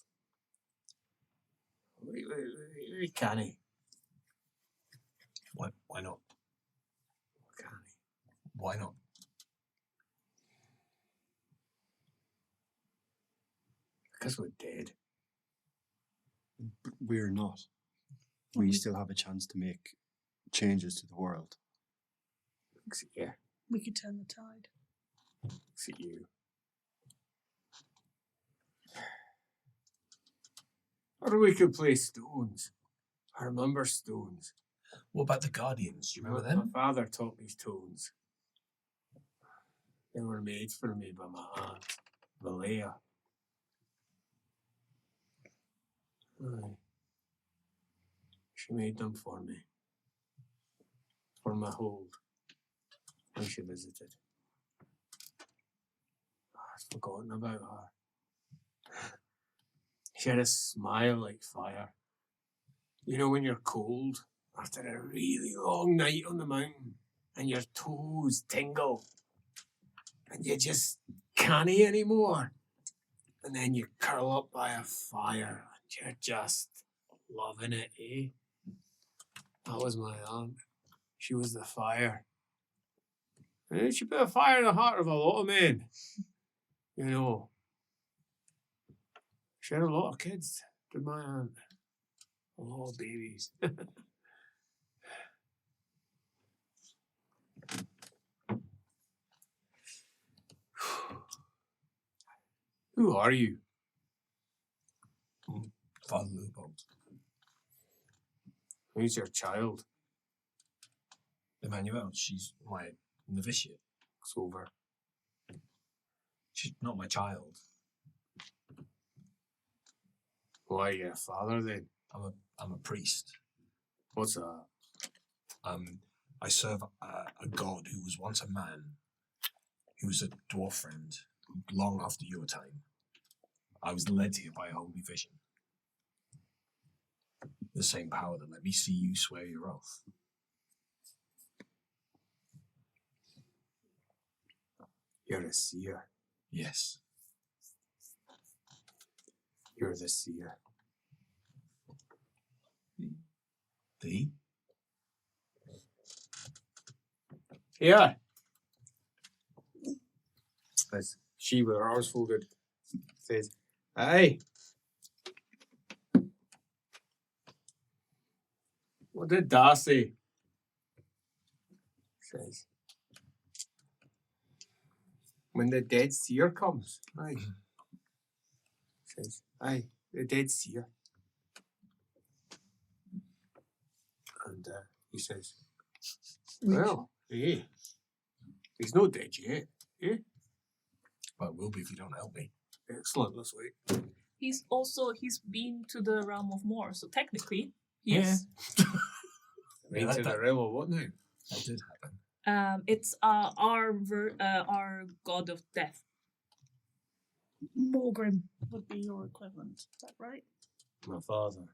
We can't. Why not? Can't. Why not? Because we're dead. But we're not. We still have a chance to make changes to the world. Yeah. We could turn the tide. See you. Or we could play stones. I remember stones. What about the Guardians? Do you remember My them? father taught me stones. They were made for me by my aunt, Valea. Aye. She made them for me. For my hold. When she visited. I'd forgotten about her. She had a smile like fire. You know when you're cold after a really long night on the mountain and your toes tingle and you just can't anymore. And then you curl up by a fire and you're just loving it, eh? That was my aunt. She was the fire. And she put a fire in the heart of a lot of men. You know. She had a lot of kids, did my aunt. A lot of babies. Who are you? Father Leopold. Who's your child? Emmanuel, she's my novitiate. It's over. She's not my child. Why are you a father then? I'm a priest. What's that? I serve a god who was once a man. He was a dwarf friend long after your time. I was led here by a holy vision. The same power that let me see you swear your oath. You're a seer. Yes. You're the seer. The? Yeah. As she, with her arms folded, says, "Aye. What did Darcy?" Says, "When the dead seer comes." Aye. Says, "Aye, the dead seer." And he says, "Well, eh, he's not dead yet, eh? Well, it will be if you don't help me. Excellent, let's wait." He's been to the realm of more, so technically, yes. Into the realm of what now? That did happen. It's our god of death. Morgrim would be your equivalent. Is that right? My father.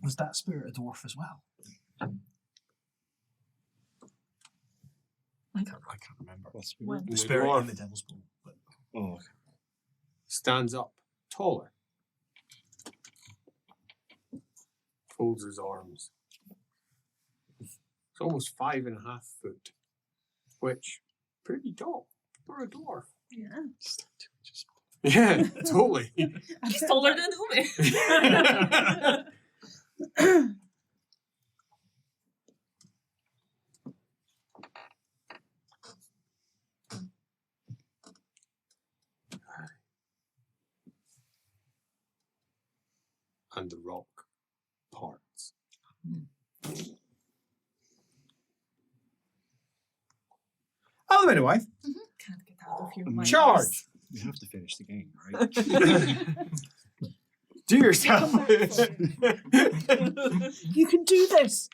Was that spirit a dwarf as well? I can't remember. What's When? The spirit dwarf in the devil's pool. But Oh, okay. stands up taller. Folds his arms. It's almost 5.5 foot. Which, pretty tall for a dwarf. Yeah. Yeah, totally. He's taller than Ume. And the rock parts. Hello, my wife. Can't get out of here. My Charge! You have to finish the game, right? Do yourself. You can do this.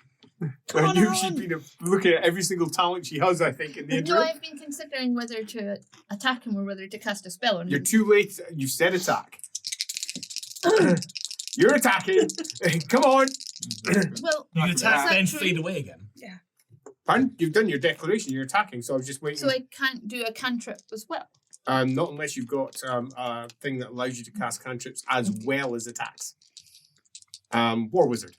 Come I on, knew she'd Alan. been looking at every single talent she has, I think, in the No, intro. I've been considering whether to attack him or whether to cast a spell on You're him. too late. You said attack. You're attacking. Come on. Well, you can is attack, that then true? fade away again. Pardon? You've done your declaration. You're attacking, so I was just waiting. So I can't do a cantrip as well. Not unless you've got a thing that allows you to cast cantrips as well as attacks. War Wizard.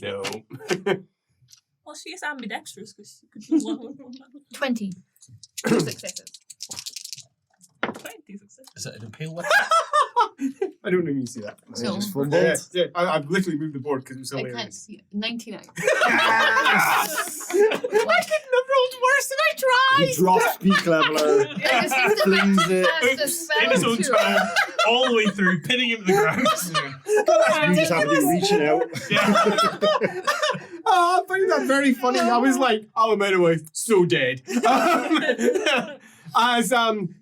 No. Well, she is ambidextrous because she could do one. 20. 2 successes. 20 successes. Is it an impale weapon? I don't know if you see that. No. Just fumbled. Yeah, I've literally moved the board because it was I hilarious. can't see it. 99. Yes! I couldn't have rolled worse than I He tried! drops Speak Leveler, I just need to flings it. cast a spell In his own to turn, all the way through, pinning him to the ground. You just have to be reaching out. Oh, I find that very funny. I was like, Alamedawa, so dead. As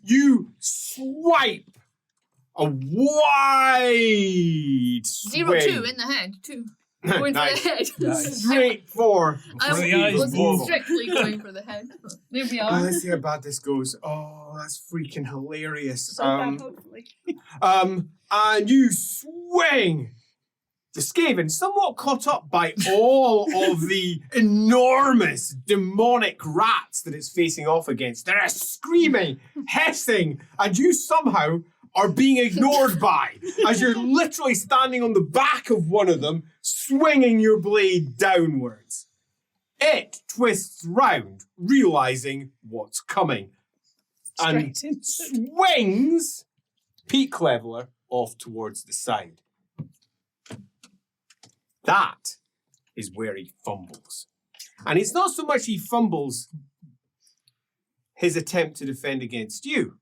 you swipe a wide 0-2 swing. in the head, 2. Going Nice. for the head. Nice. Straight for. I For the eyes, wasn't whoa. strictly going for the head. There we Oh, are. let's see how bad this goes. Oh, that's freaking hilarious. So bad, hopefully. And you swing. The Skaven, somewhat caught up by all of the enormous demonic rats that it's facing off against. They're screaming, hissing, and you somehow are being ignored by as you're literally standing on the back of one of them, swinging your blade downwards. It twists round, realizing what's coming, and Straight into swings Peak Leveler off towards the side. That is where he fumbles. And it's not so much he fumbles his attempt to defend against you.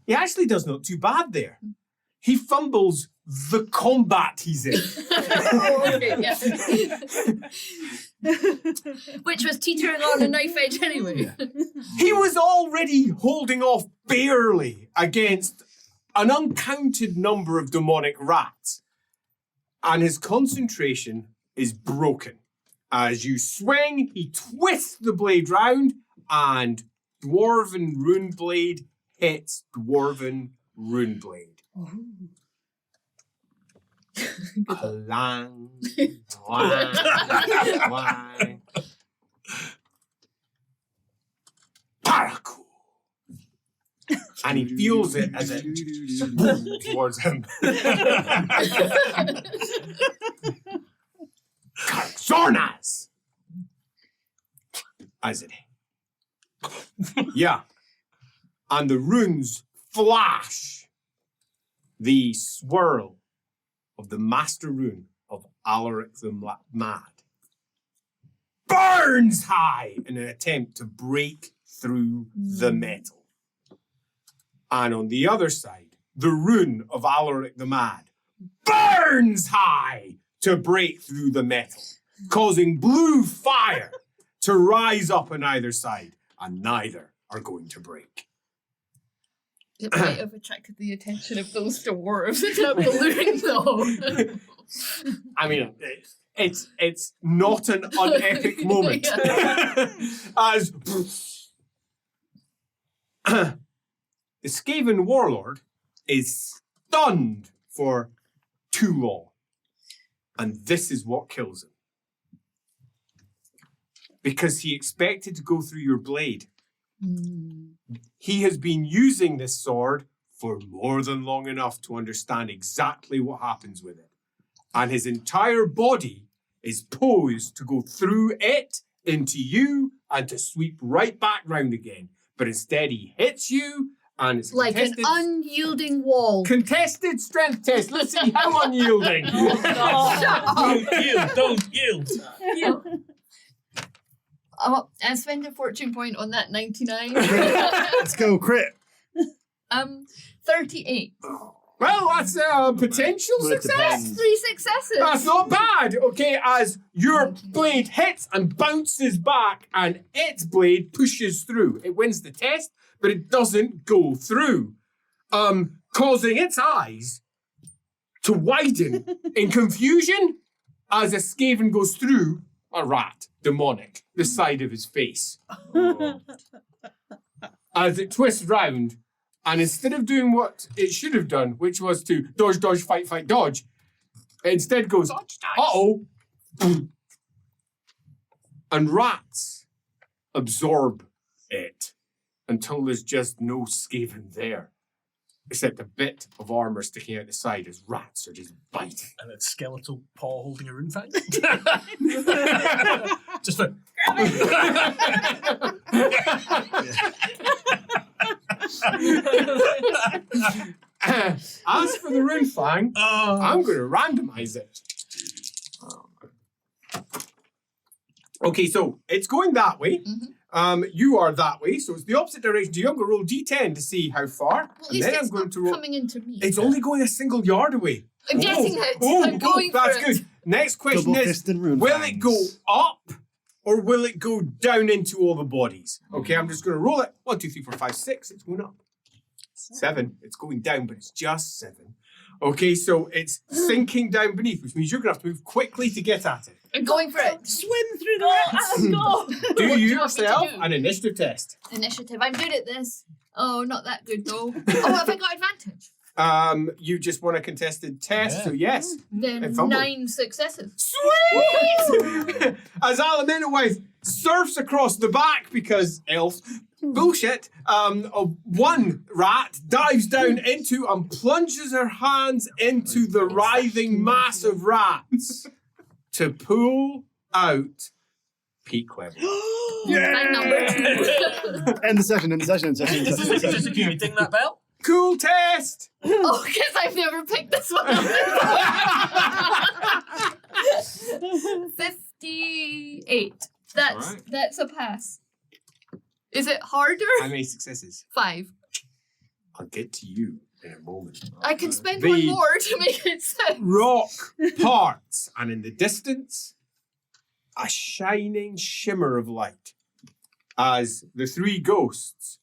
He actually does not too bad there. He fumbles the combat he's in. Okay, yeah. Which was teetering on a knife edge anyway. He was already holding off barely against an uncounted number of demonic rats. And his concentration is broken. As you swing, he twists the blade round, and Dwarven Rune Blade hits Dwarven Rune Blade. Clang, clang, clang. Paracool. And he feels it as it towards him. Zornas! As it. Yeah. And the runes flash. The swirl of the master rune of Alaric the Mad burns high in an attempt to break through the metal. And on the other side, the rune of Alaric the Mad burns high to break through the metal, causing blue fire to rise up on either side, and neither are going to break. It might have attracted the attention of those dwarves. It's a balloon though. I mean, it's not an unepic moment. As the Skaven warlord is stunned for too long. And this is what kills him. Because he expected to go through your blade. He has been using this sword for more than long enough to understand exactly what happens with it. And his entire body is posed to go through it into you and to sweep right back round again. But instead he hits you, and it's Like an unyielding wall. contested strength test. Let's see how unyielding. Shut up. Don't yield. Oh, and spend a fortune point on that 99. Let's go, crit. 38. Well, that's a potential Well, it success. depends. 3 successes. That's not bad. Okay, as your blade hits and bounces back, and its blade pushes through. It wins the test, but it doesn't go through, causing its eyes to widen in confusion as a Skaven goes through a rat, demonic, the side of his face. As it twists round, and instead of doing what it should have done, which was to dodge, dodge, fight, fight, dodge, it instead goes, uh-oh, And rats absorb it until there's just no Skaven there. Except a bit of armor sticking out the side as rats are just biting. And a skeletal paw holding a rune fang. Just for As for the rune fang, I'm going to randomize it. Okay, so it's going that way. You are that way, so it's the opposite direction. I'm going to roll d10 to see how far. Well, at least then it's I'm going not to roll. coming into me. It's only going a single yard away. I'm getting it. I'm going for that's it. good. Next question Double is, fist and rune will it fangs. go up or will it go down into all the bodies? Okay, I'm just going to roll it. 1, 2, 3, 4, 5, 6. It's going up. 7. It's going down, but it's just 7. Okay, so it's sinking down beneath, which means you're going to have to move quickly to get at it. I'm going for it. Swim through the rats. Go. Do What do you want me to yourself do? an initiative test. Initiative. I'm good at this. Oh, not that good though. Oh, have I got advantage? You just want a contested test, so yes. Then And fumble. 9 successes. Sweet! As Alaminowith surfs across the back because elf bullshit, one rat dives down into and plunges her hands into the writhing mass of rats to pull out peak level. I'm number 2. End the session, end the session, end the session, end the session, end the Just session. can you ding that bell? Cool test! Oh, because I've never picked this one up. 58. That's a pass. Is it harder? How many successes? 5. I'll get to you in a moment. I can spend The- 1 more to make it 6. Rock parts, and in the distance, a shining shimmer of light as the 3 ghosts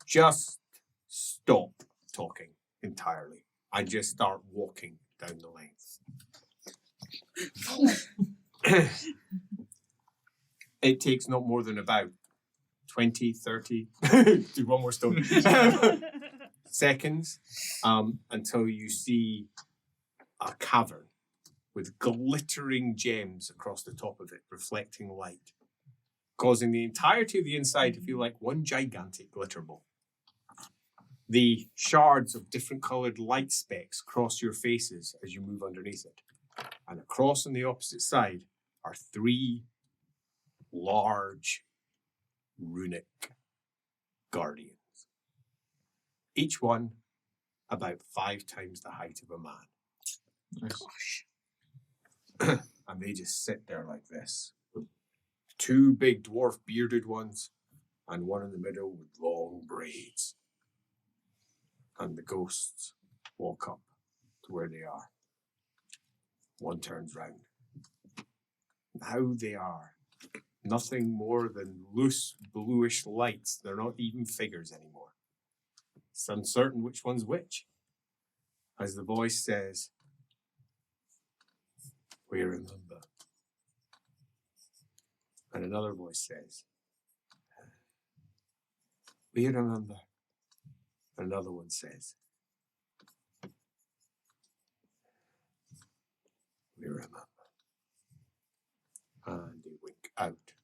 just stop talking entirely and just start walking down the length. It takes not more than about 20, 30, do one more stone, seconds until you see a cavern with glittering gems across the top of it, reflecting light, causing the entirety of the inside to feel like one gigantic glitter ball. The shards of different coloured light specks cross your faces as you move underneath it. And across on the opposite side are 3 large runic guardians. Each one about 5 times the height of a man. Nice. And they just sit there like this. 2 big dwarf bearded ones and one in the middle with long braids. And the ghosts walk up to where they are. One turns round. Now they are nothing more than loose bluish lights. They're not even figures anymore. It's uncertain which one's which. As the voice says, "We remember." And another voice says, "We remember." Another one says, "We remember." And they wink out.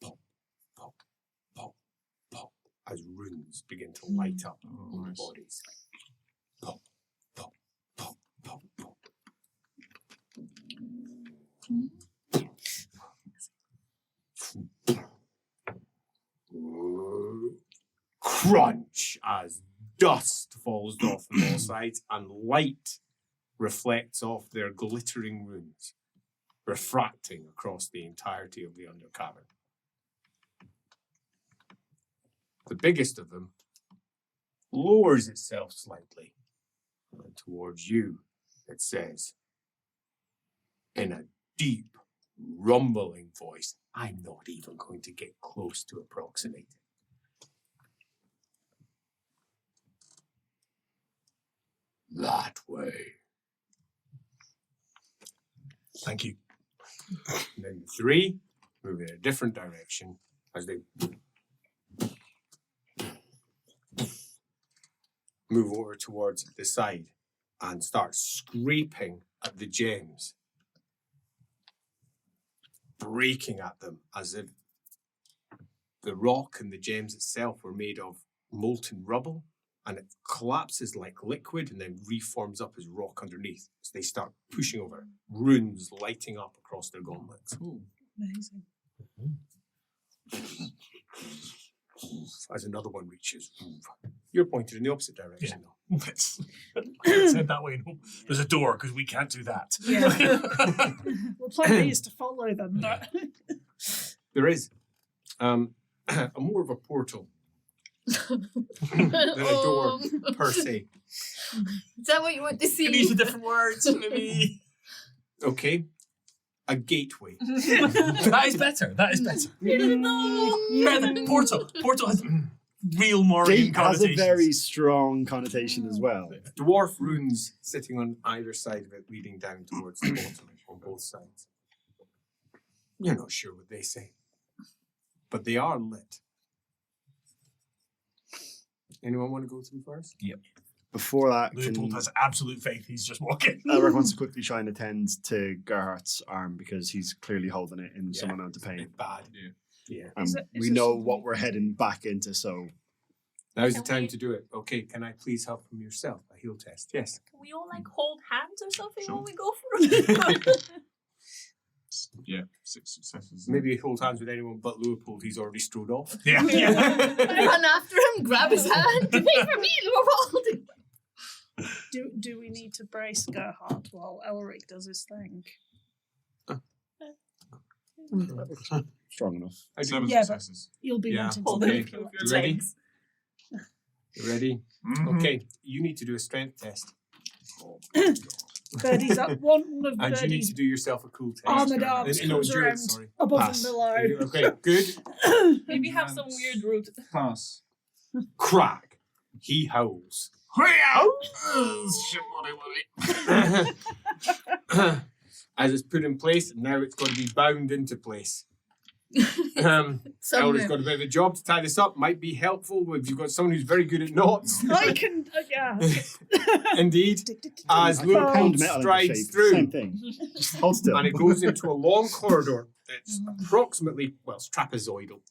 Pop, pop, pop, pop, as runes begin to light up on the bodies. Pop, pop, pop, pop, pop. Crunch as dust falls off on all sides and light reflects off their glittering runes, refracting across the entirety of the undercavern. The biggest of them lowers itself slightly, and towards you it says, in a deep, rumbling voice, I'm not even going to get close to approximating. That way. Thank you. And then the 3 move in a different direction as they move over towards the side and start scraping at the gems. breaking at them as if the rock and the gems itself were made of molten rubble, and it collapses like liquid and then reforms up as rock underneath. So they start pushing over, runes lighting up across their gauntlets. Amazing. As another one reaches. You're pointed in the opposite direction, though. It's head that way. No, there's a door because we can't do that. Yeah. Well, plan B is to follow them. But There is more of a portal than a door per se. Is that what you want to see? Can use the different words, maybe. Okay. A gateway. That is better. That is better. Better than Portal. Portal has real Maureen Gate has a connotations. very strong connotation as well. Dwarf runes sitting on either side of it, leading down towards the bottom on both sides. You're not sure what they say, but they are lit. Anyone want to go through first? Yep. Before that, Leopold has absolute faith. He's just walking. Elric wants to quickly try and attend to Gerhardt's arm because he's clearly holding it in some amount of pain. Bad. Yeah. Yeah. Is We it know something- what we're heading back into, so Now's the Can time we- to do it. Okay, can I please help from yourself? A heal test. Yes. Can we all like hold hands or something Sure. when we go through? Yeah, 6 successes. Maybe hold hands with anyone but Leopold. He's already strode off. Yeah. Run after him, grab his hand. Wait for me, Leopold. do we need to brace Gerhard while Elric does his thing? strong enough. 7 Yeah, but- successes. You'll be Yeah. wanting Hold to Okay. him move through your your Ready? legs. You ready? Mhm. Okay, you need to do a strength test. Oh, Birdie's up. One of And you need Birdie's to do yourself a cool test. armoured No, arms no, comes around endurance, sorry. above Pass. and below. Okay, good. Maybe have some Advance. weird route. Pass. Crack. He howls. As it's put in place, and now it's got to be bound into place. Elder's got a bit of a job to tie this up. Might be helpful if you've got someone who's very good at knots. I can, yeah. Indeed. As I can pound Leopold metal into strides shape. through, Same thing. Just hold still. and it goes into a long corridor that's approximately, well, it's trapezoidal.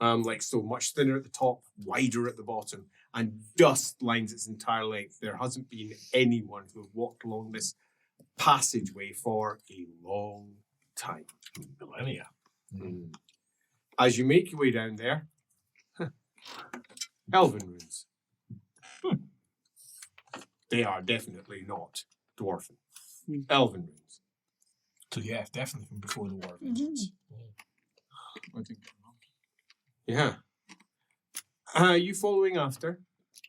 Like so, much thinner at the top, wider at the bottom, and dust lines its entire length. There hasn't been anyone who have walked along this passageway for a long time. Millennia. As you make your way down there, elven runes. They are definitely not dwarven. Elven runes. So yeah, definitely from before the War of Vengeance. I think. Yeah. Are you following after?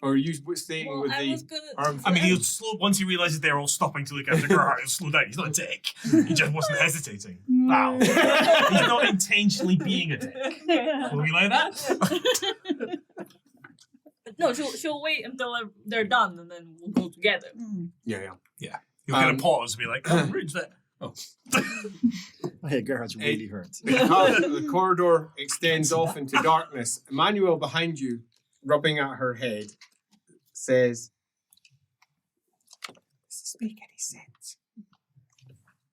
Or are you staying Well, with I the was gonna. arm? I mean, he'll slow once he realizes they're all stopping to look after Gerhard. He'll slow down. He's not a dick. He just wasn't hesitating. Wow. He's not intentionally being a dick. Will we like that? No, she'll wait until they're done and then we'll go together. Yeah. You'll get a pause and be like, "Oh, rude's that." I hear Gerhard's really hurt. The corridor extends off into darkness. Emmanuel behind you, rubbing at her head, says, "Does this make any sense?"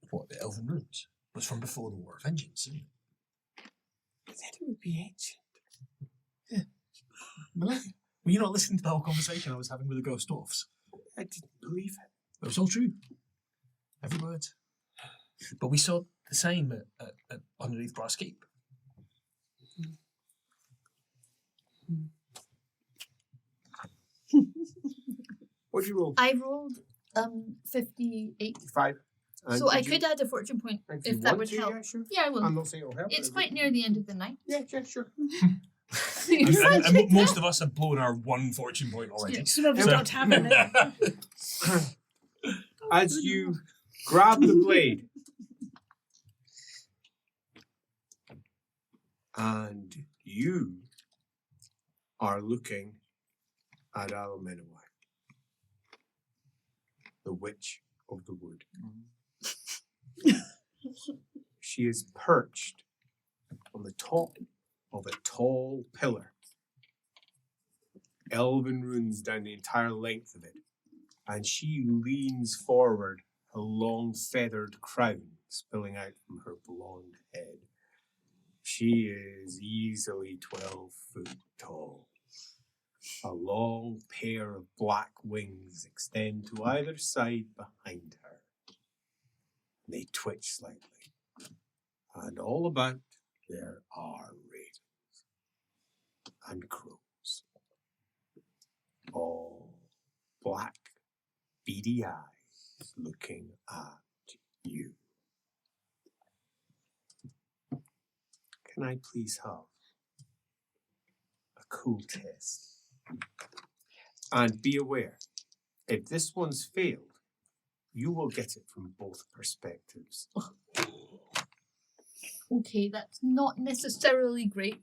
What, the Elven Runes? Was from before the War of Vengeance, isn't it? I said it would be ancient. Millennia. Were you not listening to the whole conversation I was having with the ghost dwarfs? I didn't believe it. It was all true. Every word. But we saw the same at underneath Brass Keep. What'd you roll? I rolled 58. 5. So I could add a fortune point if that would help. Yeah, sure. Yeah, I will. I'm not saying it'll help. It's but- quite near the end of the night. Yeah, sure. And most of us have blown our one fortune point already. Some of us So- don't have it. As you grab the blade and you are looking at Almenawai, the witch of the wood. She is perched on the top of a tall pillar. Elven runes down the entire length of it, and she leans forward, her long feathered crown spilling out from her blonde head. She is easily 12 foot tall. A long pair of black wings extend to either side behind her. They twitch slightly. And all about there are ravens and crows. All black, beady eyes looking at you. Can I please have a cool test? And be aware, if this one's failed, you will get it from both perspectives. Okay, that's not necessarily great,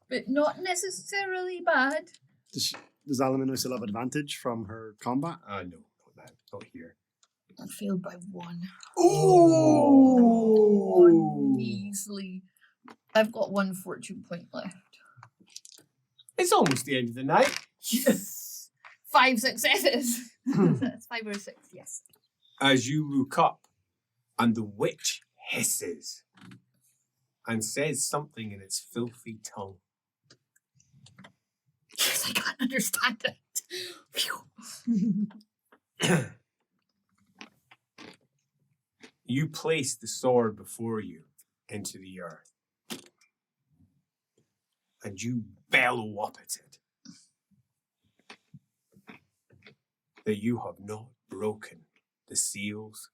but not necessarily bad. Does Alamino still have advantage from her combat? No, not now, not here. I failed by 1. Ooh! Measly. I've got 1 fortune point left. It's almost the end of the night. Yes! 5 successes. That's 5 or 6, yes. As you look up, and the witch hisses and says something in its filthy tongue. Yes, I can't understand it. Phew. You place the sword before you into the earth, and you bellow up at it that you have not broken the seals,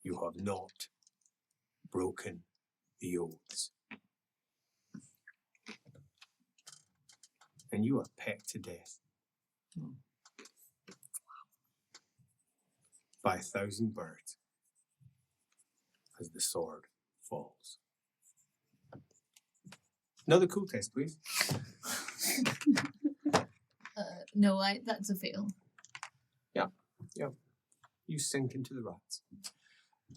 you have not broken the oaths. And you are pecked to death by 1,000 birds as the sword falls. Another cool test, please. No, that's a fail. You sink into the rats.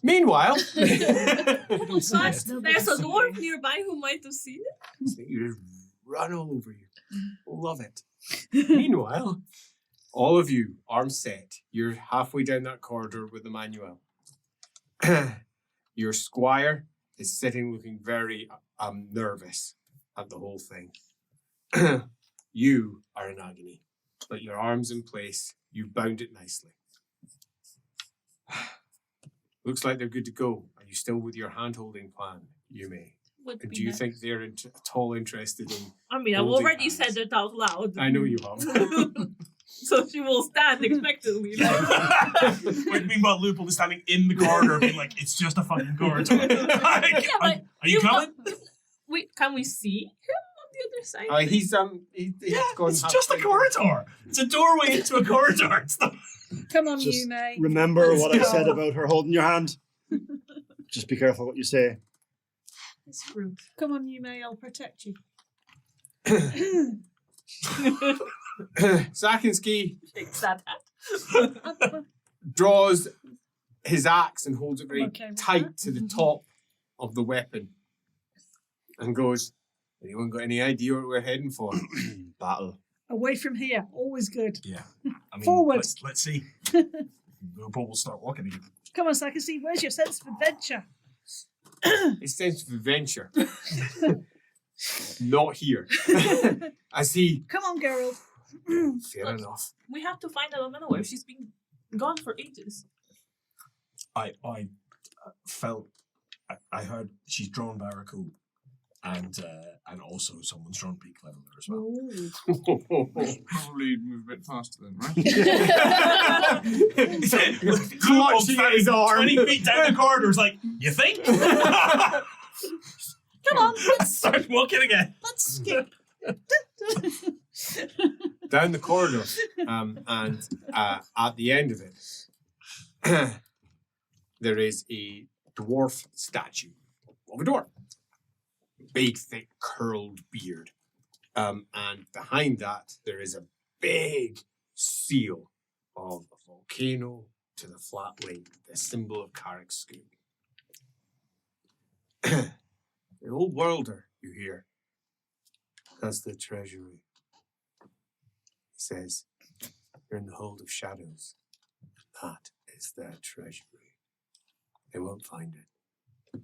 Meanwhile, There's a dwarf nearby who might have seen it. you just run all over you. Love it. Meanwhile, all of you, arms set, you're halfway down that corridor with the manual. Your squire is sitting looking very nervous at the whole thing. You are in agony, but your arms in place, you bound it nicely. Looks like they're good to go. Are you still with your hand-holding plan, you may? Would And be do you nice. think they're at all interested in... I mean, I've holding already hands? said it out loud. I know you have. So she will stand expectantly. Meanwhile, Luke will be standing in the corridor being like, it's just a fucking corridor. Like, but are you coming? Wait, can we see him on the other side? He's Yeah, gone it's just a halfway. corridor. It's a doorway into a corridor. It's not... Come on, Just you mate. Remember Let's what I go. said about her holding your hand. Just be careful what you say. It's rude. Come on, you may. I'll protect you. Sakinski Shakes that hat. draws his axe and holds it very Okay with tight that. to the top of the weapon and goes, anyone got any idea what we're heading for? Battle. Away from here. Always good. Yeah. I mean, Forward. Let's see. We'll start walking again. Come on, Sakasi. Where's your sense of adventure? His sense of adventure. Not here. As he, Come on, Geralt. fair enough. We have to find Alamino. She's been gone for ages. I felt... I heard she's drawn by Raku. And also someone's drawn peak level there as well. Probably move a bit faster then, right? Clutching at his arm. 20 feet down the corridor is like, you think? Come on, let's Start walking again. skip. Down the corridor, and at the end of it, there is a dwarf statue of a dwarf. Big, thick, curled beard. And behind that, there is a big seal of a volcano to the flat lake, the symbol of Carrick's School. The old worlder, you hear. That's the treasury. He says, you're in the hold of shadows. That is their treasury. They won't find it.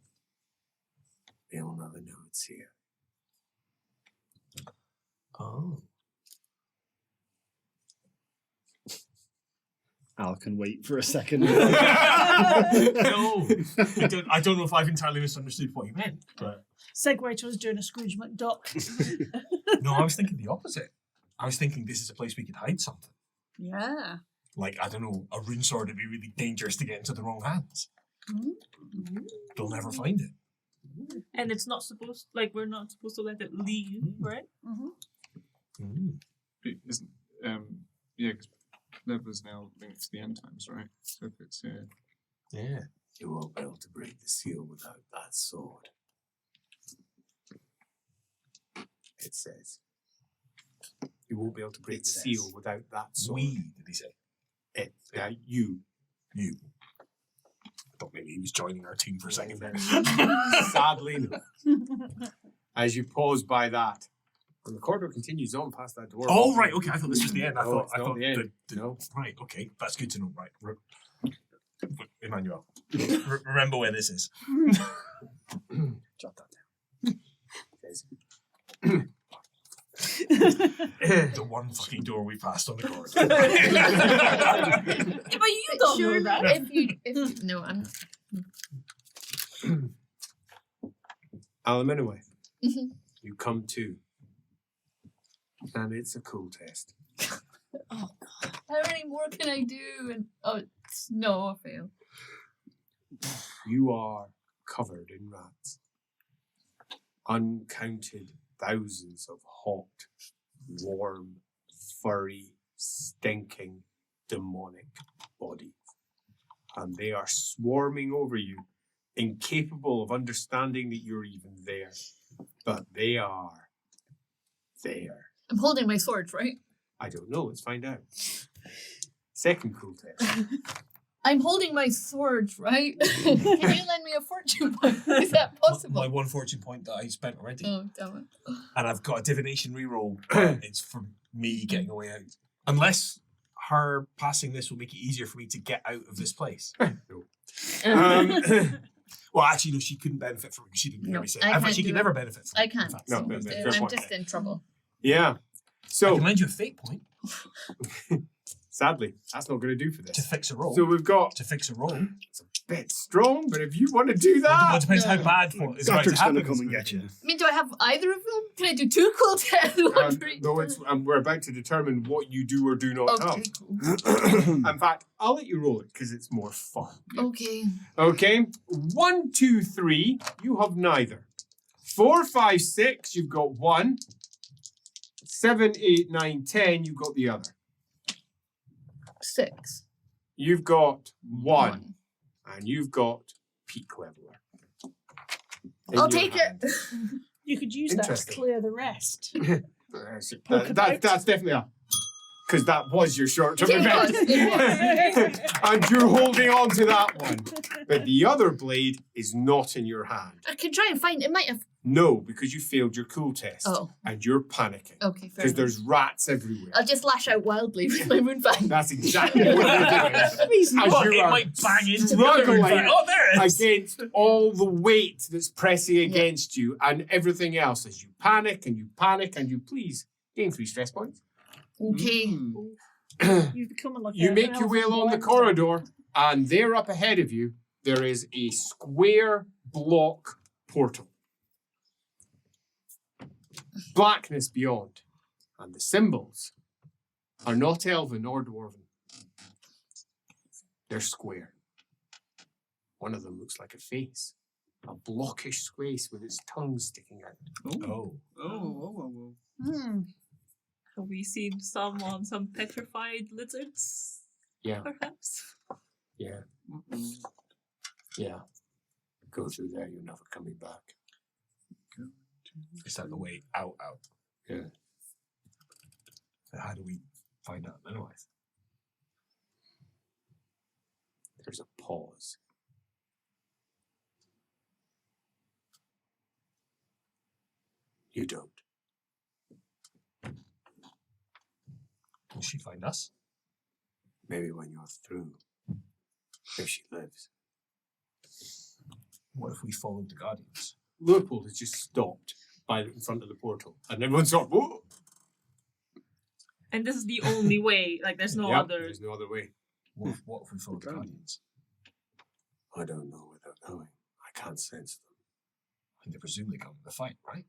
They'll never know it's here. Oh. Al can wait for a second. No, I don't know if I've entirely misunderstood what you meant, but Segue to us doing a Scrooge McDuck. no, I was thinking the opposite. I was thinking this is a place we could hide something. Yeah. Like, I don't know, a rune sword would be really dangerous to get into the wrong hands. They'll never find it. And it's not supposed, like, we're not supposed to let it leave, right? It isn't. Yeah, because Lever's now linked to the end times, right? So if it's here. Yeah. You won't be able to break the seal without that sword. It says. You won't be able to break It the says. seal without that sword. We, did he say? It, you. You. I thought maybe he was joining our team for a second there. Sadly, no. As you pause by that, and the corridor continues on past that door. Oh, right, okay, I thought this was the end. I No, thought, it's not the end. No. Right, okay, that's good to know. Right, Emmanuel, remember where this is. Jot that down. Says, The one fucking door we passed on the corridor. Yeah, but you don't know Surely, that. if no, I'm. Alaminaway, Mhm. you come to. And it's a cool test. How many more can I do? And it's no, I fail. You are covered in rats. Uncounted thousands of hot, warm, furry, stinking, demonic bodies. And they are swarming over you, incapable of understanding that you're even there. But they are there. I'm holding my sword, right? I don't know, let's find out. Second cool test. I'm holding my sword, right? Can you lend me a fortune point? Is that possible? My one fortune point that I spent already. Oh, damn it. And I've got a divination reroll, but it's for me getting away out. Unless her passing this will make it easier for me to get out of this place. No. Well, actually, no, she couldn't benefit from it because she didn't hear No, me say I it. In fact, can't she do could it. never benefit from it. I in can't. fact. No, So no, fair I'm point. just in trouble. Yeah. I So, can lend you a fate point sadly, that's not going to do for to this. fix a roll. So we've got To fix a roll. it's a bit strong, but if you want to do Well, that, it depends how No. bad what is about to Guttrick's happen. going to come and get you. I mean, do I have either of them? Can I do two cool tests? One for each? no, it's we're about to determine what you do or do not Okay, cool. In fact, I'll let you roll it because it's more fun. Okay. Okay, 1, 2, 3. You have neither. 4, 5, 6. You've got one. 7, 8, 9, 10. You've got the other. 6. You've got one, and you've got peak leveler. in I'll your take hand. it. You could use that to Interesting. clear the rest. That's definitely a. Because that was your short-term It event. was, it And you're holding on to that one. But the other blade is not in your hand. I can try and find it. Might have. No, because you failed your cool test. Oh. And you're panicking. Okay, fair Because enough. there's rats everywhere. I'll just lash out wildly with my moonfang. That's exactly what you're doing. As Well, you it are might bang into the other struggling one. Oh, there it is. against all the weight that's pressing against you and everything else as you panic and you please gain 3 stress points. Okay. You've become like You a make your way elven along the blender. corridor, and there up ahead of you, there is a square block portal. Blackness beyond, and the symbols are not elven or dwarven. They're square. One of them looks like a face, a blockish face with its tongue sticking out. Oh. Have we seen some petrified lizards? Yeah, Perhaps. yeah, yeah. Go through there, you're never coming back. Is that the way out? Yeah. So how do we find out otherwise? There's a pause. You don't. Will she find us? Maybe when you're through. If she lives. What if we followed the Guardians? Leopold has just stopped in front of the portal, and everyone's sort of, whoa. And this is the only way. Like, there's no Yep, other. There's no other way. What if we followed the Guardians? I don't know without knowing. I can't sense them. And they presumably come to the fight, right?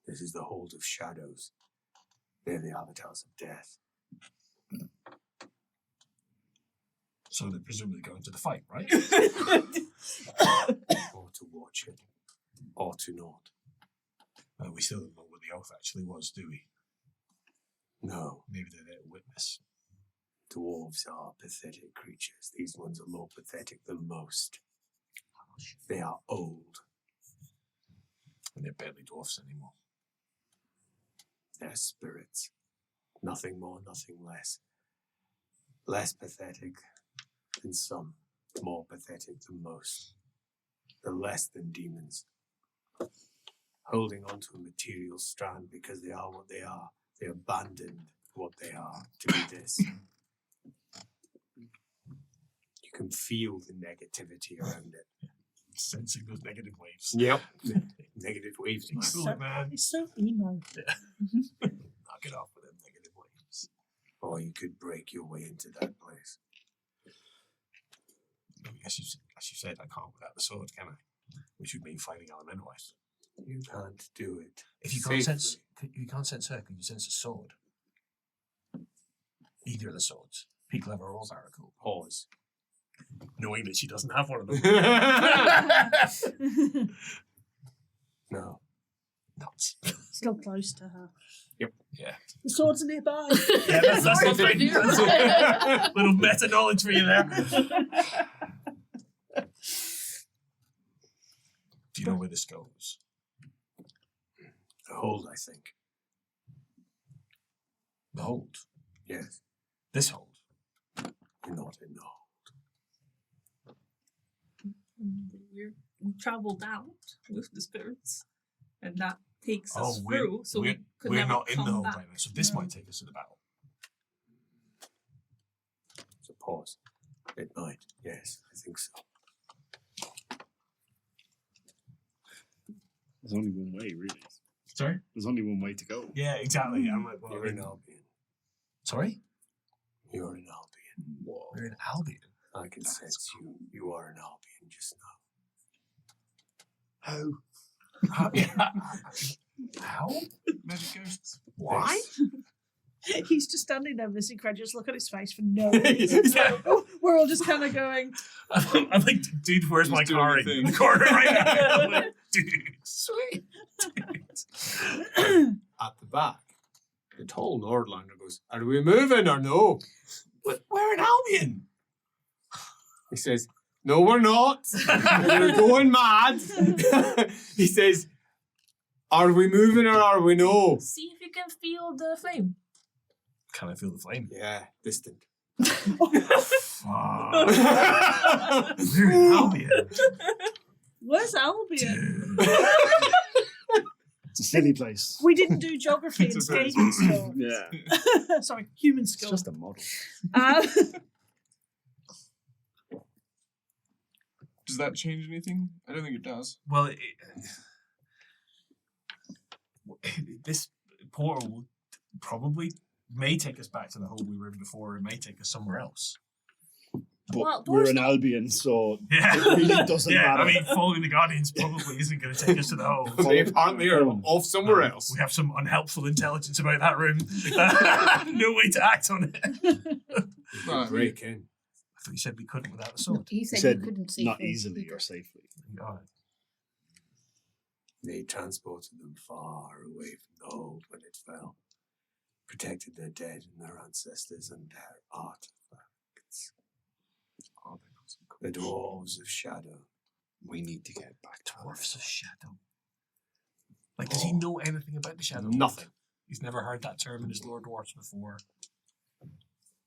This is the hold of shadows. They're the avatars of death. So they're presumably going to the fight, right? Or to watch it. Or to not. We still don't know what the oath actually was, do we? No. Maybe they're there to witness. Dwarves are pathetic creatures. These ones are more pathetic than most. They are old. And they're barely dwarfs anymore. They're spirits. Nothing more, nothing less. Less pathetic than some. More pathetic than most. They're less than demons. Holding on to a material strand because they are what they are. They abandoned what they are to be this. You can feel the negativity around it. Sensing those negative waves. Yep. Negative waves, man. Feel it, man. It's so emo. Knock it off with them negative waves. Or you could break your way into that place. As you said, I can't without the sword, can I? Which would mean fighting elementalized. You can't do it. If you can't sense, you can't sense her. Can you sense a sword? Either of the swords. Peak level or barracle. Pause. Knowing that she doesn't have one of them. No. Nuts. Still close to her. Yep. Yeah. The swords are nearby. Yeah, that's something. Little meta knowledge for you there. Do you know where this goes? The hold, I think. The hold. Yes. This hold. You're not in the hold. We traveled out with the spirits, and that takes Oh, us through. So we could we're never not in come the hold back. right now, so this No. might take us to the battle. So pause. It might. Yes, I think so. There's only one way, really. Sorry? There's only one way to go. Yeah, exactly. I'm like, well, You're in Albion. Sorry? You're in Albion. Whoa. We're in Albion. I can sense you. You are in Albion just now. How? How? Magic ghosts. Why? He's just standing there with this incredulous look on his face for no reason. We're all just kind of going, I'm like, dude, where's my Just doing car the in thing. the corner right now? I'm like, dude, sweet. At the back, the tall Nordlander goes, "Are we moving or no?" We're in Albion. He says, "No, we're not. We're going mad." He says, "Are we moving or are we no?" See if you can feel the flame. Can I feel the flame? Yeah, distant. Fuck. We're in Albion. where's Albion? Dude. It's a silly place. We didn't do geography in It's a very Skaven school. Yeah. Sorry, human It's school. just a model. Does that change anything? I don't think it does. Well, this portal probably may take us back to the hole we were in before. It may take us somewhere else. But Well, we're dwarves in don't- Albion, so Yeah, it really doesn't yeah. matter. I mean, following the Guardians probably isn't going to take us to the hole. They apparently are off somewhere else. We have some unhelpful intelligence about that room. No way to act on it. Well, Break in. I thought you said we couldn't without the sword. He He said, said you couldn't see not things easily either. or safely. God. They transported them far away from the hold when it fell. Protected their dead and their ancestors and their artifacts. The dwarves of shadow. We need to get back to Dwarfs of Shadow. Like, does he know anything about the Shadow? Nothing. He's never heard that term in his lore dwarfs before.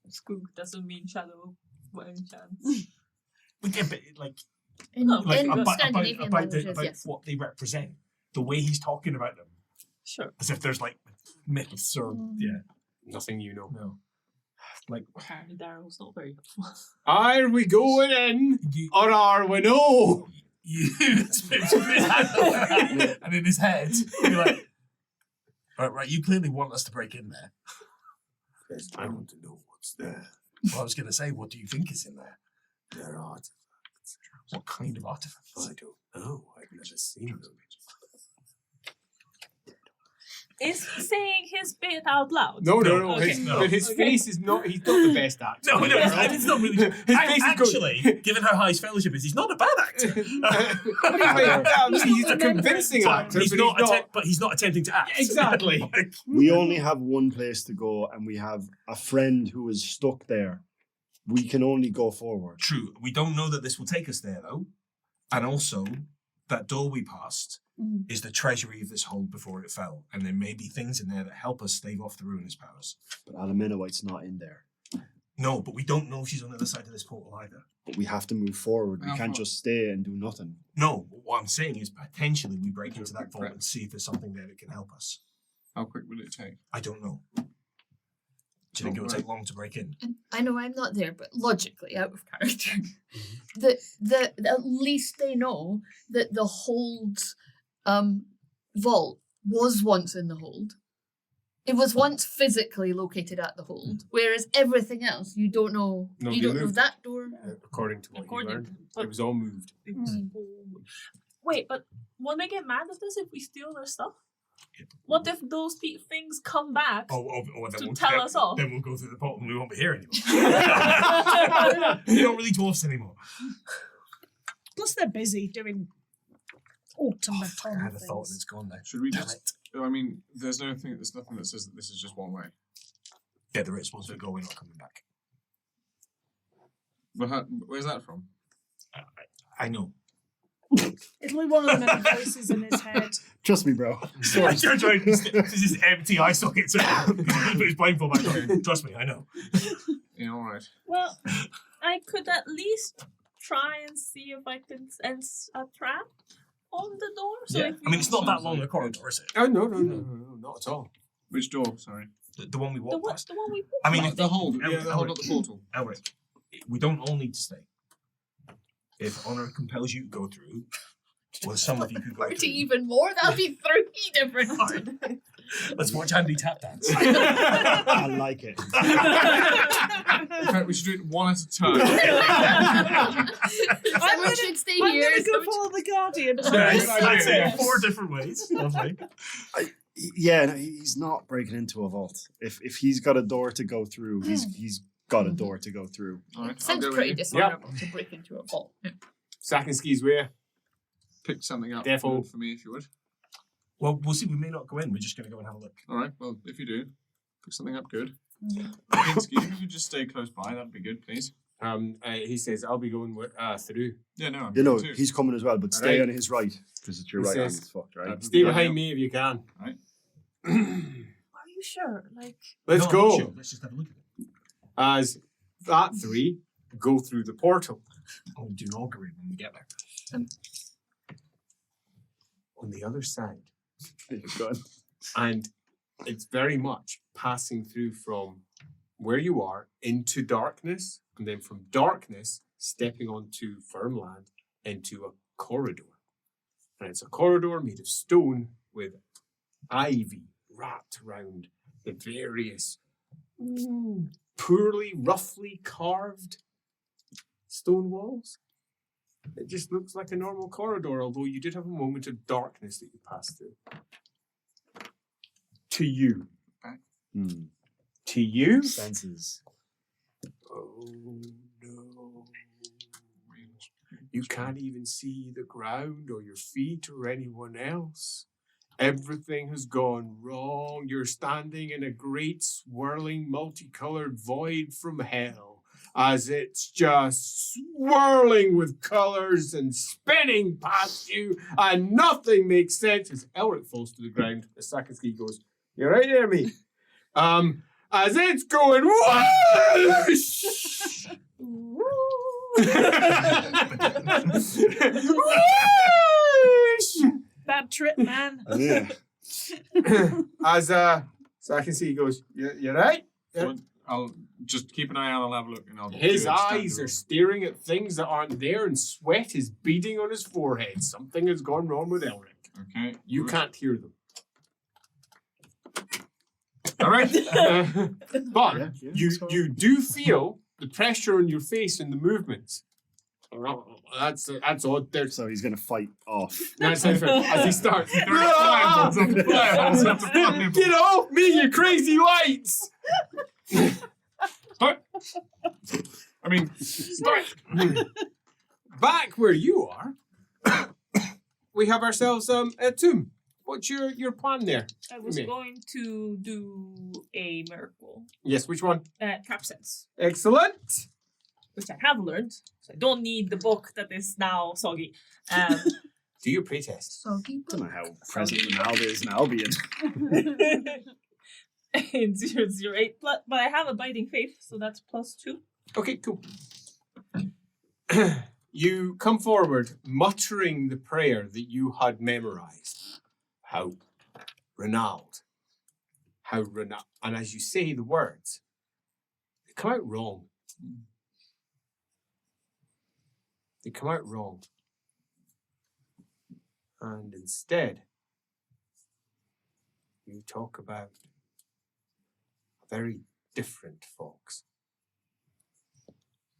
Skoog doesn't mean shadow by any chance. But yeah, but like, In, like in about Scandinavian languages, yes. what they represent, the way he's talking about them, Sure. as if there's like myths or yeah, Nothing you know. no, like Apparently Daryl's not very helpful. Are we going in you, or are we no? you spit his hand and in his head, you're like, right, you clearly want us to break in there. Yes, I want to know what's there. Well, I was going to say, what do you think is in there? There are artifacts. What kind of artifacts? I don't know. I've never seen them. Is he saying his bit out loud? No. Okay. His face is not. He's not the best actor. No, it's not really. His face is Actually, given how high his fellowship is, he's not a bad actor. He's a convincing actor. But he's not attempting to act. Exactly. We only have one place to go, and we have a friend who is stuck there. We can only go forward. True. We don't know that this will take us there, though. And also, that door we passed is the treasury of this hold before it fell. And there may be things in there that help us stave off the ruinous powers. But Alaminowite's not in there. No, but we don't know if she's on the other side of this portal either. But we have to move forward. We can't just stay and do nothing. No, what I'm saying is potentially we break into that vault and see if there's something there that can help us. How quick will it take? I don't know. Do you think it will take long to break in? And I know I'm not there, but logically, out of character, the at least they know that the hold vault was once in the hold. It was once physically located at the hold, whereas everything else you don't know. No, you they don't know moved. that door. According to what you learned, it was all moved. Wait, but won't they get mad at us if we steal their stuff? What if those things come back to tell us off? Then we'll go through the portal and we won't be here anymore. You're not really dwarfs anymore. Plus, they're busy doing automaton I had a thought and things. it's gone now. Should we just? I mean, there's nothing that says that this is just one way. Yeah, there is. Once we go, we're not coming back. But where's that from? I know. It'll be one of the many voices in his head. Trust me, bro. This is empty eye socket. So put his blindfold back on. Trust me, I know. Yeah, all right. Well, I could at least try and see if I can sense a trap on the door. So Yeah. if I mean, it's not that long a corridor, is it? Oh no, not at all. Which door? Sorry. The one we the walked one, past. the one we I mean, The hold. Elric, Yeah, the hold, not the portal. Elric, we don't all need to stay. If honor compels you to go through, well, some of you could go Party through. even more. That'll be 3 different parts. Let's watch Andy tap dance. I like it. In fact, we should do it one at a time. Someone should stay I'm here. going to go someone follow the Guardian. That's it. 4 different ways. Lovely. Yeah, no, he's not breaking into a vault. If he's got a door to go through, he's got a door to go through. All right, I'll Sounds go with pretty you. dishonorable to break into a vault. Sakinski's way. Pick something up Therefore- for me if you would. Well, we'll see. We may not go in. We're just going to go and have a look. All right. Well, if you do, pick something up good. Pinsky, if you could just stay close by, that'd be good, please. He says, "I'll be going through. Yeah, no, I'm You know, good too. he's coming as well, but stay Alright. on his right. Because it's your He right hand. says- It's fucked, right? Stay behind me if you can." Are you sure? Like, Let's No, I'm go. not sure. Let's just have a look at it. As that 3 go through the portal. I'll do an augury when we get there. On the other side. Go on. And it's very much passing through from where you are into darkness, and then from darkness stepping onto firm land into a corridor. And it's a corridor made of stone with ivy wrapped around the various poorly, roughly carved stone walls. It just looks like a normal corridor, although you did have a moment of darkness that you passed through. To you. To you? Senses. Oh no. You can't even see the ground or your feet or anyone else. Everything has gone wrong. You're standing in a great swirling multicolored void from hell as it's just swirling with colors and spinning past you and nothing makes sense as Elric falls to the ground. The Sakinski goes, "You're right there, mate." As it's going whoosh! Whoosh! Bad trip, man. Yeah. As Sakinski goes, "You're right." So I'll Just keep an eye out. I'll have a look, and I'll. His do a standard eyes are roll. staring at things that aren't there, and sweat is beading on his forehead. Something has gone wrong with Elric. Okay. You good. can't hear them. All right, but Yeah, yeah, you that's all you do feel the pressure on your face and the movements. That's odd. There's So he's going to fight off. that's different. As he starts. There are fireballs on the fireballs on the fireballs. Get off me, you crazy lights! But, I mean, Back where you are, we have ourselves a tomb. What's your plan there? I was Me. going to do a miracle. Yes, which one? Trap sense, Excellent. which I have learned, so I don't need the book that is now soggy. Do your pretest. Soggy. I don't know how present Ronaldo is in Albion. In 008, but I have abiding faith, so that's +2. Okay, cool. You come forward muttering the prayer that you had memorized. How Ronald. How Ronald. And as you say the words, they come out wrong. They come out wrong. And instead, you talk about a very different fox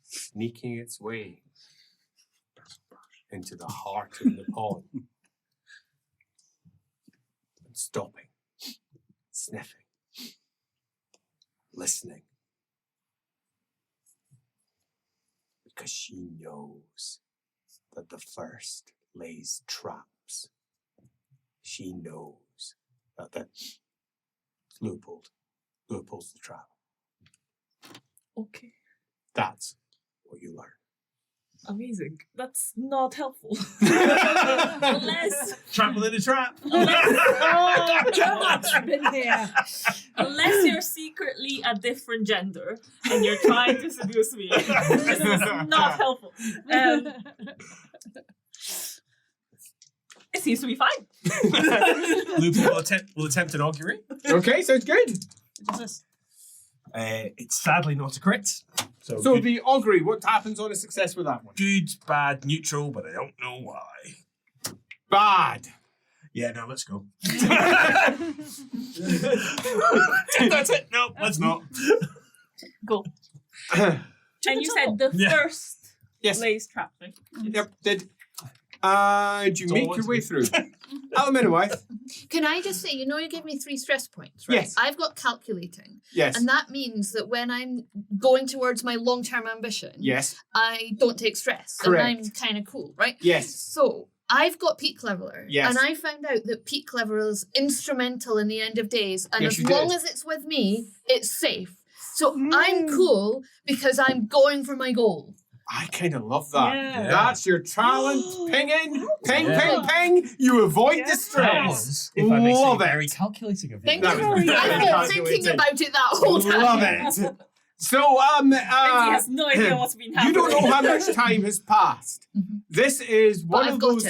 sneaking its way into the heart of the pond and stopping, sniffing, listening. Because she knows that the first lays traps. She knows that the Leopold's the trap. Okay. That's what you learn. Amazing. That's not helpful. Unless Trap within a trap. unless you're secretly a different gender and you're trying to seduce me. This is not helpful. It seems to be fine. Loophole will attempt an augury. Okay, sounds good. It's sadly not a crit. So good, the augury, what happens on a success with that one? good, bad, neutral, but I don't know why. Bad. Yeah, no, let's go. That's it. No, let's not. Go. And you said the Yeah. first Yes. lays trap, right? Yep, did. And you It's make always your way good. through. Alaminowith. Can I just say, you gave me 3 stress points, right? Yes. I've got calculating. Yes. And that means that when I'm going towards my long-term ambition, Yes. I don't take stress. Correct. And I'm kind of cool, right? Yes. So I've got peak leveler. Yes. And I found out that peak leveler is instrumental in the end of days. And Yes, as you long did. as it's with me, it's safe. So I'm cool because I'm going for my goal. I kind of love that. Yeah. That's your talent. Pinging. Ping, Yeah. ping, ping. You avoid Yeah. That distress. was, if I may say, Love it. very calculating of you. Thank That you. was very I've been calculating. thinking about it that whole time. Love it. So, And he has no idea what's been happening. you don't know how much time has passed. Mhm. This is But one I've of got those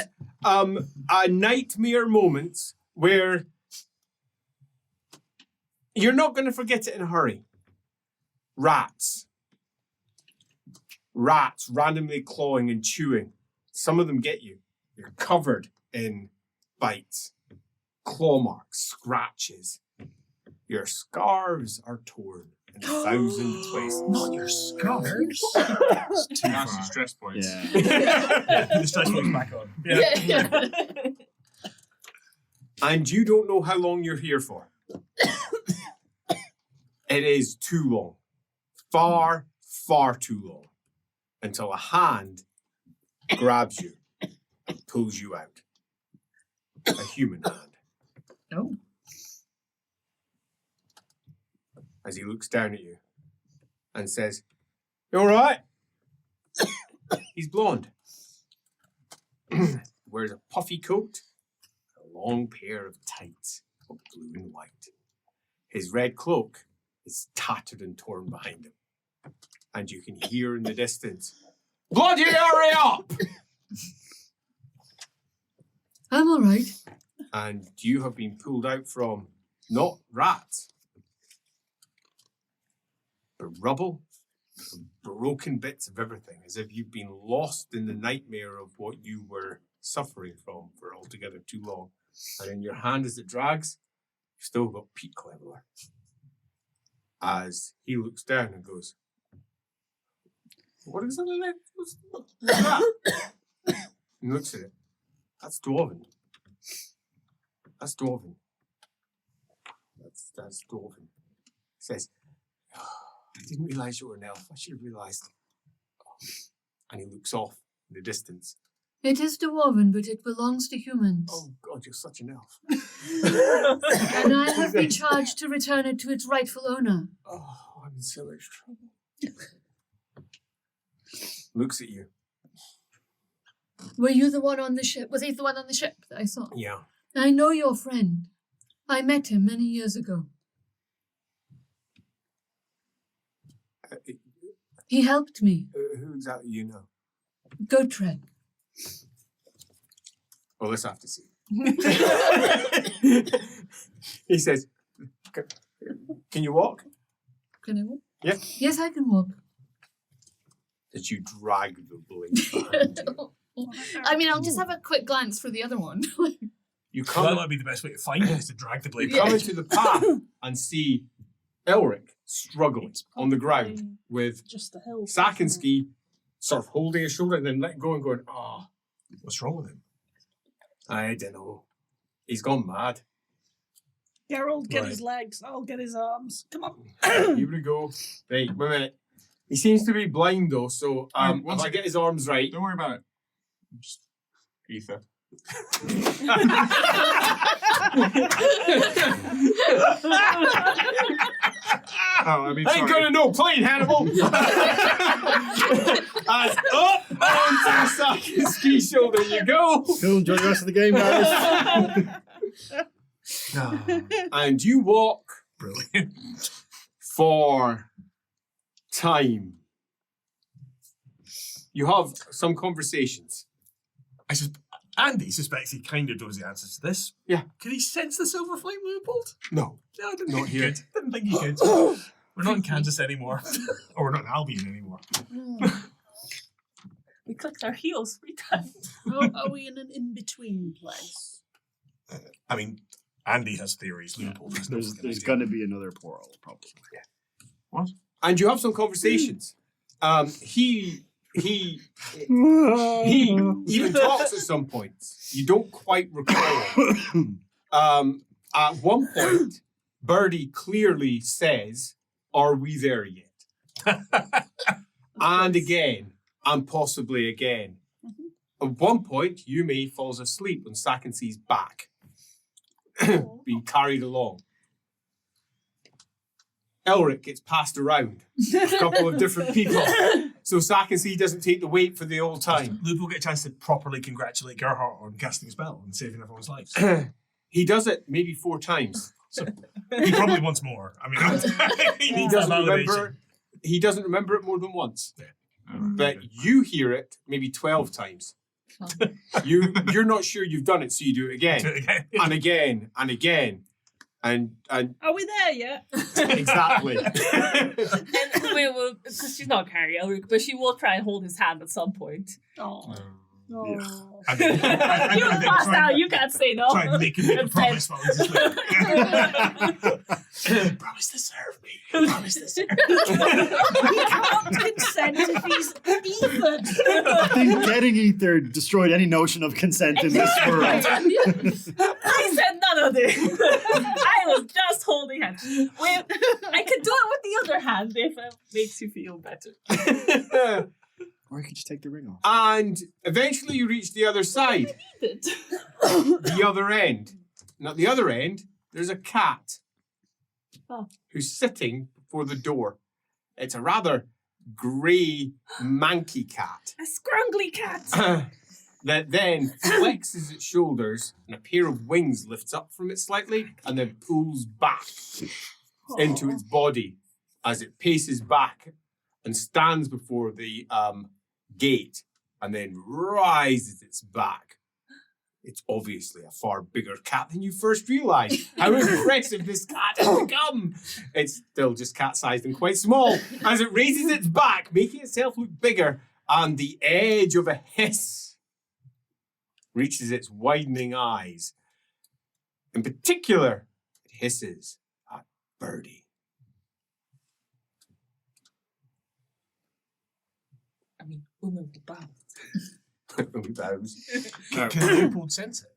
it. nightmare moments where you're not going to forget it in a hurry. Rats. Rats randomly clawing and chewing. Some of them get you. You're covered in bites, claw marks, scratches. Your scarves are torn in 1,000 places. Not your scarves. That's Too your far. stress points. Yeah. Yeah, the stress point's back on. Yeah, yeah. And you don't know how long you're here for. It is too long. Far, far too long. Until a hand grabs you and pulls you out. A human hand. No. As he looks down at you and says, "You all right?" He's blonde. Wears a puffy coat, a long pair of tights of blue and white. His red cloak is tattered and torn behind him. And you can hear in the distance, "Bloody hurry up!" I'm all right. And you have been pulled out from not rats, But rubble, broken bits of everything, as if you've been lost in the nightmare of what you were suffering from for altogether too long. And in your hand as it drags, you've still got Pete Cleveler. As he looks down and goes, what exactly what's that? And looks at it. That's dwarven. That's dwarven. That's dwarven. Says, I didn't realise you were an elf. I should have realised. And he looks off in the distance. It is dwarven, but it belongs to humans. Oh God, you're such an elf. And I have been charged to return it to its rightful owner. Oh, I'm in so much trouble. Looks at you. Were you the one on the ship? Was he the one on the ship that I saw? Yeah. I know your friend. I met him many years ago. He helped me. Who exactly you know? Gotred. Well, let's have to see. He says, can you walk? Can I walk? Yeah. Yes, I can walk. Did you drag the blade behind you? I mean, I'll just have a quick glance for the other one. You Well, come, that might be the best way to find it, is to drag the blade. you come into the path and see Elric struggling on the ground with Just the hill. Sakinski sort of holding his shoulder and then letting go and going, oh, What's wrong with him? I don't know. He's gone mad. Geralt, get Right. his legs. I'll get his arms. Come on. Here we go. Right, wait a minute. He seems to be blind though, so once I get his arms right. Don't worry about it. Just ether. Oh, I mean, I ain't sorry. gonna know plain, Hannibal! As up onto Sakinski's shoulder you go! Cool, enjoy the rest of the game, guys. And you walk Brilliant. for time. You have some conversations. Andy suspects he kind of knows the answers to this. Yeah. Can he sense the silver flame, Leopold? No. No, I didn't Not think he here. could. Didn't think he could. We're not in Kansas anymore. Or we're not in Albion anymore. We clicked our heels 3 times. Are we in an in-between place? I mean, Andy has theories. Leopold has no There's fucking idea. going to be another portal, probably. And you have some conversations. He even talks at some points. You don't quite recall. At one point, Birdie clearly says, "Are we there yet?" And again, and possibly again. At one point, Yume falls asleep on Sakinsi's back, being carried along. Elric gets passed around a couple of different people, so Sakinsi doesn't take the weight for the old time. Leopold get a chance to properly congratulate Gerhardt on casting a spell and saving everyone's lives. He does it maybe 4 times. So he probably wants more. I mean, he needs that validation. He doesn't remember it more than once. Oh, But you hear it maybe 12 times. You're not sure you've done it, so you do it again and again and again. And Are we there yet? exactly. And we will, because she's not Carrie Elric, but she will try and hold his hand at some point. Oh. No. I mean, I You think passed try out, and- you can't say no. Try and make him make a promise while he's asleep. Promise to serve me. Promise to serve me. He can't consent if he's ethered. I think getting ether destroyed any notion of consent in this world. I said none of this. I was just holding hands. I could do it with the other hand if it makes you feel better. Or you could just take the ring off. And eventually you reach the other side, the other end. And at the other end, there's a cat who's sitting before the door. It's a rather grey, manky cat A scrungly cat. that then flexes its shoulders and a pair of wings lifts up from it slightly and then pulls back into its body as it paces back and stands before the gate and then rises its back It's obviously a far bigger cat than you first realised. How impressive this cat has become! It's still just cat-sized and quite small as it raises its back, making itself look bigger, and the edge of a hiss reaches its widening eyes. In particular, it hisses at Birdie. I mean, Ume will bow. Can Leopold sense it?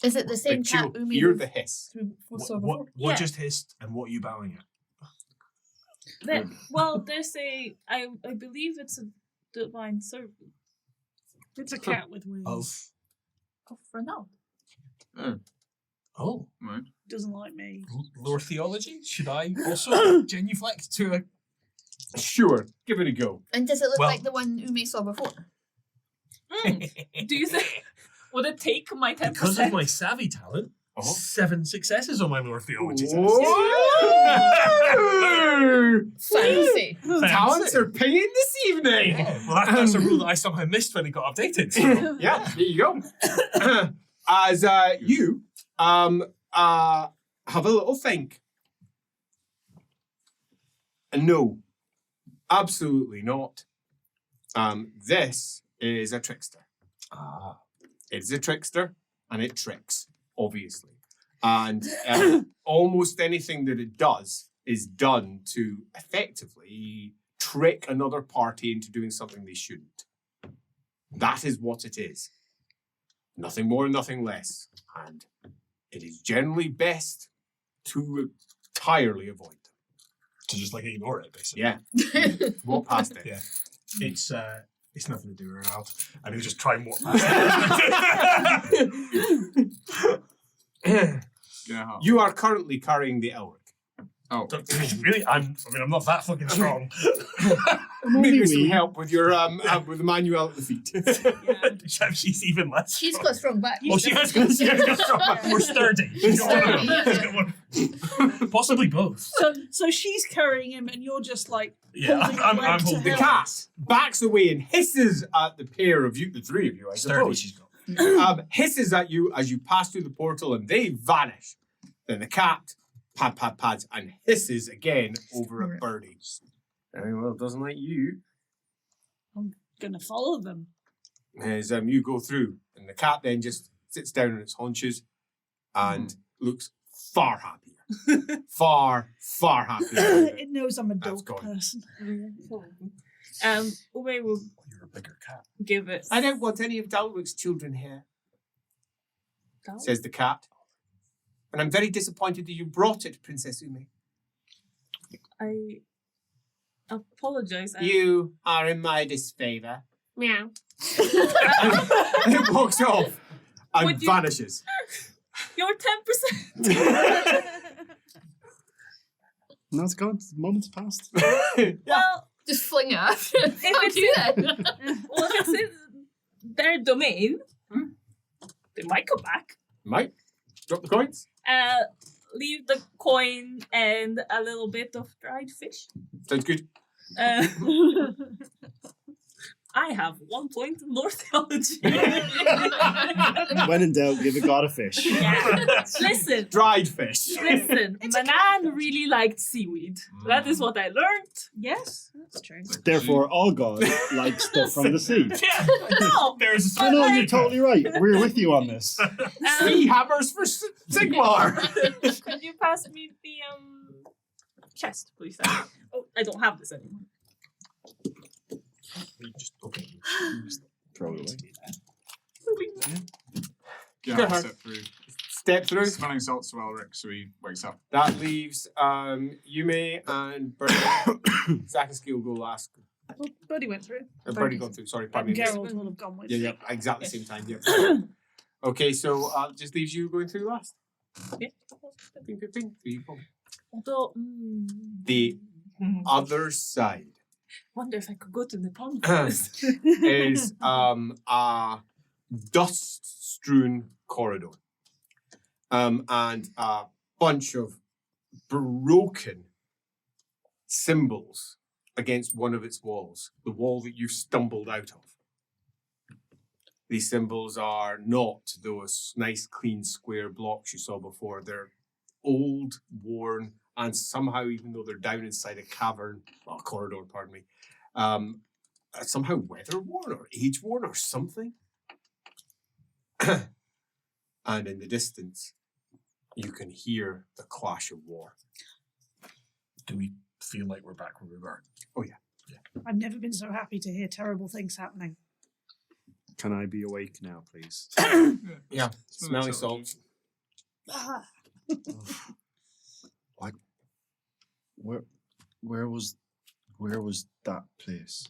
Is it the same But cat you'll Umi hear the hiss. saw What before? Yeah. just hissed and what are you bowing at? Well, there's I believe it's a divine servant. It's a cat with wings. Of For now. oh, Right. Doesn't like me. lore theology? Should I also genuflect to a Sure, give it a go. And does it look Well- like the one Umi saw before? Do you think would it take my 10%? because of my savvy talent? 7 successes on my lore theology test. Whoa! Fancy. Talents are pinging this evening. Well, that's a rule that I somehow missed when it got updated. So. Yeah, there you go. As you have a little think. No, absolutely not. This is a trickster. It's a trickster, and it tricks, obviously. And almost anything that it does is done to effectively trick another party into doing something they shouldn't. That is what it is. Nothing more, nothing less. And it is generally best to entirely avoid them. To just like ignore it, basically. Yeah. Walk past it. Yeah. It's nothing to do with Ronald. And he'll just try and walk past it. Yeah. You are currently carrying the Elric. Oh. Really? I'm not that fucking strong. Maybe with some help with your with the manual at the feet. She's even less. She's strong. got strong back. Oh, she has got strong. More sturdy. She's got one of them. She's got one. Possibly both. So she's carrying him, and you're just like Yeah, holding I'm a leg to holding The help. cat backs away and hisses at the pair of you, the three of you, I Sturdy suppose. she's got. Hisses at you as you pass through the portal and they vanish. Then the cat pads and hisses again over at Birdie. Very well, doesn't like you. Gonna follow them. As you go through, and the cat then just sits down on its haunches and looks far happier. far happier. It knows I'm a That's dog gone. person. Ume will You're a bigger cat. give it. I don't want any of Dalric's children here, says the cat. And I'm very disappointed that you brought it, Princess Ume. I apologize. You are in my disfavour. Meow. It walks off and Would you- vanishes. You're 10%. No, it's gone. The moment's passed. Well, Just fling it after. If it's do that. well, if it's in their domain, they might come back. Mike, drop the coins. Leave the coin and a little bit of dried fish. Sounds good. I have 1 point in lore theology. When in doubt, give a god a fish. Yeah. Listen, Dried fish. listen. Manan really liked seaweed. That is what I learned. Yes, that's true. Therefore, all gods like stuff from the sea. Yeah. No. There's Oh no, you're totally right. We're with you on this. Sea hammers for Sigmar. Could you pass me the chest, please? Oh, I don't have this anymore. Just okay. Throw it away. Yeah, Go I'll ahead. step through. Step through. Smelling salts to Elric so he wakes up. That leaves Yume and Birdie. Zach and Ski will go last. Well, Birdie went through. Birdie gone through. Sorry, And pardon me. Gerald will have gone with. Yeah, exactly the same time. Yeah. Okay, so just leaves you going through last. Yeah. Bing, bing, bing. Three, four. Although, The other side wonder if I could go to the pond first. is a dust-strewn corridor, and a bunch of broken symbols against one of its walls, the wall that you stumbled out of. These symbols are not those nice, clean, square blocks you saw before. They're old, worn, and somehow, even though they're down inside a cavern, or corridor, pardon me, somehow weather-worn or age-worn or something. And in the distance, you can hear the clash of war. Do we feel like we're back where we were? Oh, yeah. I've never been so happy to hear terrible things happening. Can I be awake now, please? Yeah, smelly salts. Ah, What? Where was that place?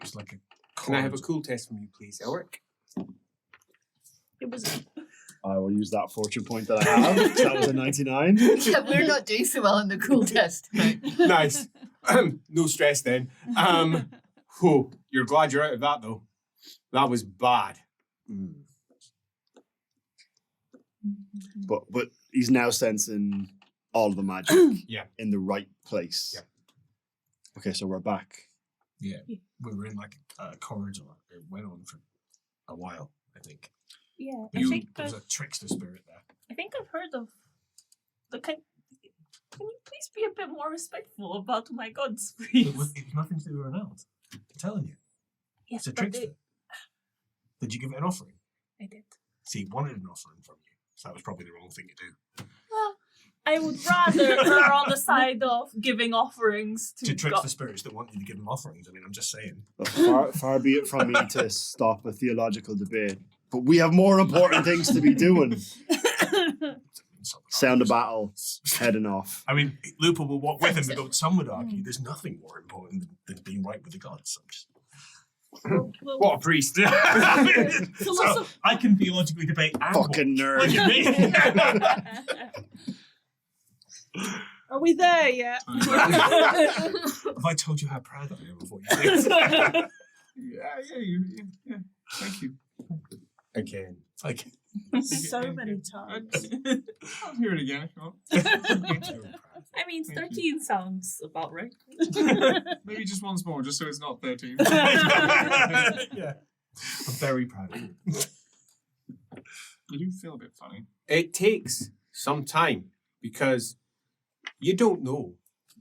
It's like a Can I have a cool test from you, please, Elric? it was. I will use that fortune point that I have. That was a 99. Yeah, we're not doing so well on the cool test. Right. Nice. No stress then. Whew, you're glad you're out of that, though. That was bad. Mm. But he's now sensing all the magic Yeah. in the right place. Yeah. Okay, so we're back. Yeah, we were in like a corridor. It went on for a while, I think. Yeah, There was a trickster spirit there. I think I've heard of the kind. Can you please be a bit more respectful about my gods, please? It was nothing to do with an elf. I'm telling you. Yes, It's a but trickster. Did you give it an offering? I did. See, he wanted an offering from you. So that was probably the wrong thing to do. Well, I would rather err on the side of giving offerings To to trick God. the spirits that want you to give them offerings. I mean, I'm just saying. But far be it from me to stop a theological debate. But we have more important things to be doing. Sound of battle, heading off. I mean, Lupo will walk with him, but some would argue there's nothing more important than being right with the gods. I'm just... Well, What a priest. So I can theologically debate and Fucking walk. Look nerd. at me. are we there yet? Have I told you how proud I am of what you did? Yeah. Thank you. Again. Like, So many times. I'll hear it again if you want. I mean, 13 sounds about right. Maybe just once more, just so it's not 13. yeah. I'm very proud of you. You do feel a bit funny. It takes some time because you don't know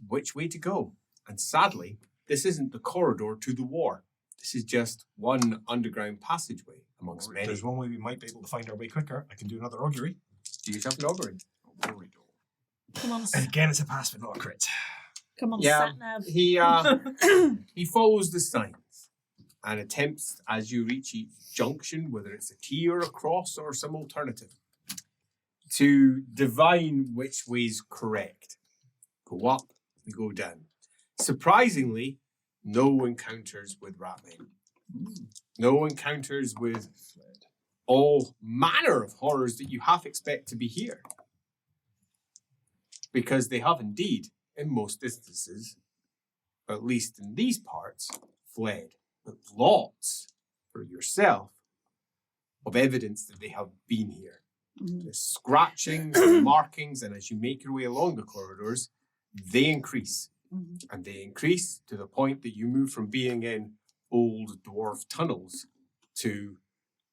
which way to go. And sadly, this isn't the corridor to the war. This is just one underground passageway amongst many. There's one way we might be able to find our way quicker. I can do another augury. Do you have an augury? Come on, And again, it's a pass, but not a crit. come on, Yeah. sat nav. He follows the signs and attempts, as you reach each junction, whether it's a T or a cross or some alternative, to divine which way's correct. Go up, we go down. Surprisingly, no encounters with ratmen. No encounters with all manner of horrors that you half expect to be here. Because they have indeed, in most instances, at least in these parts, fled. But lots, for yourself, of evidence that they have been here. There's scratchings and markings, and as you make your way along the corridors, they increase. And they increase to the point that you move from being in old dwarf tunnels to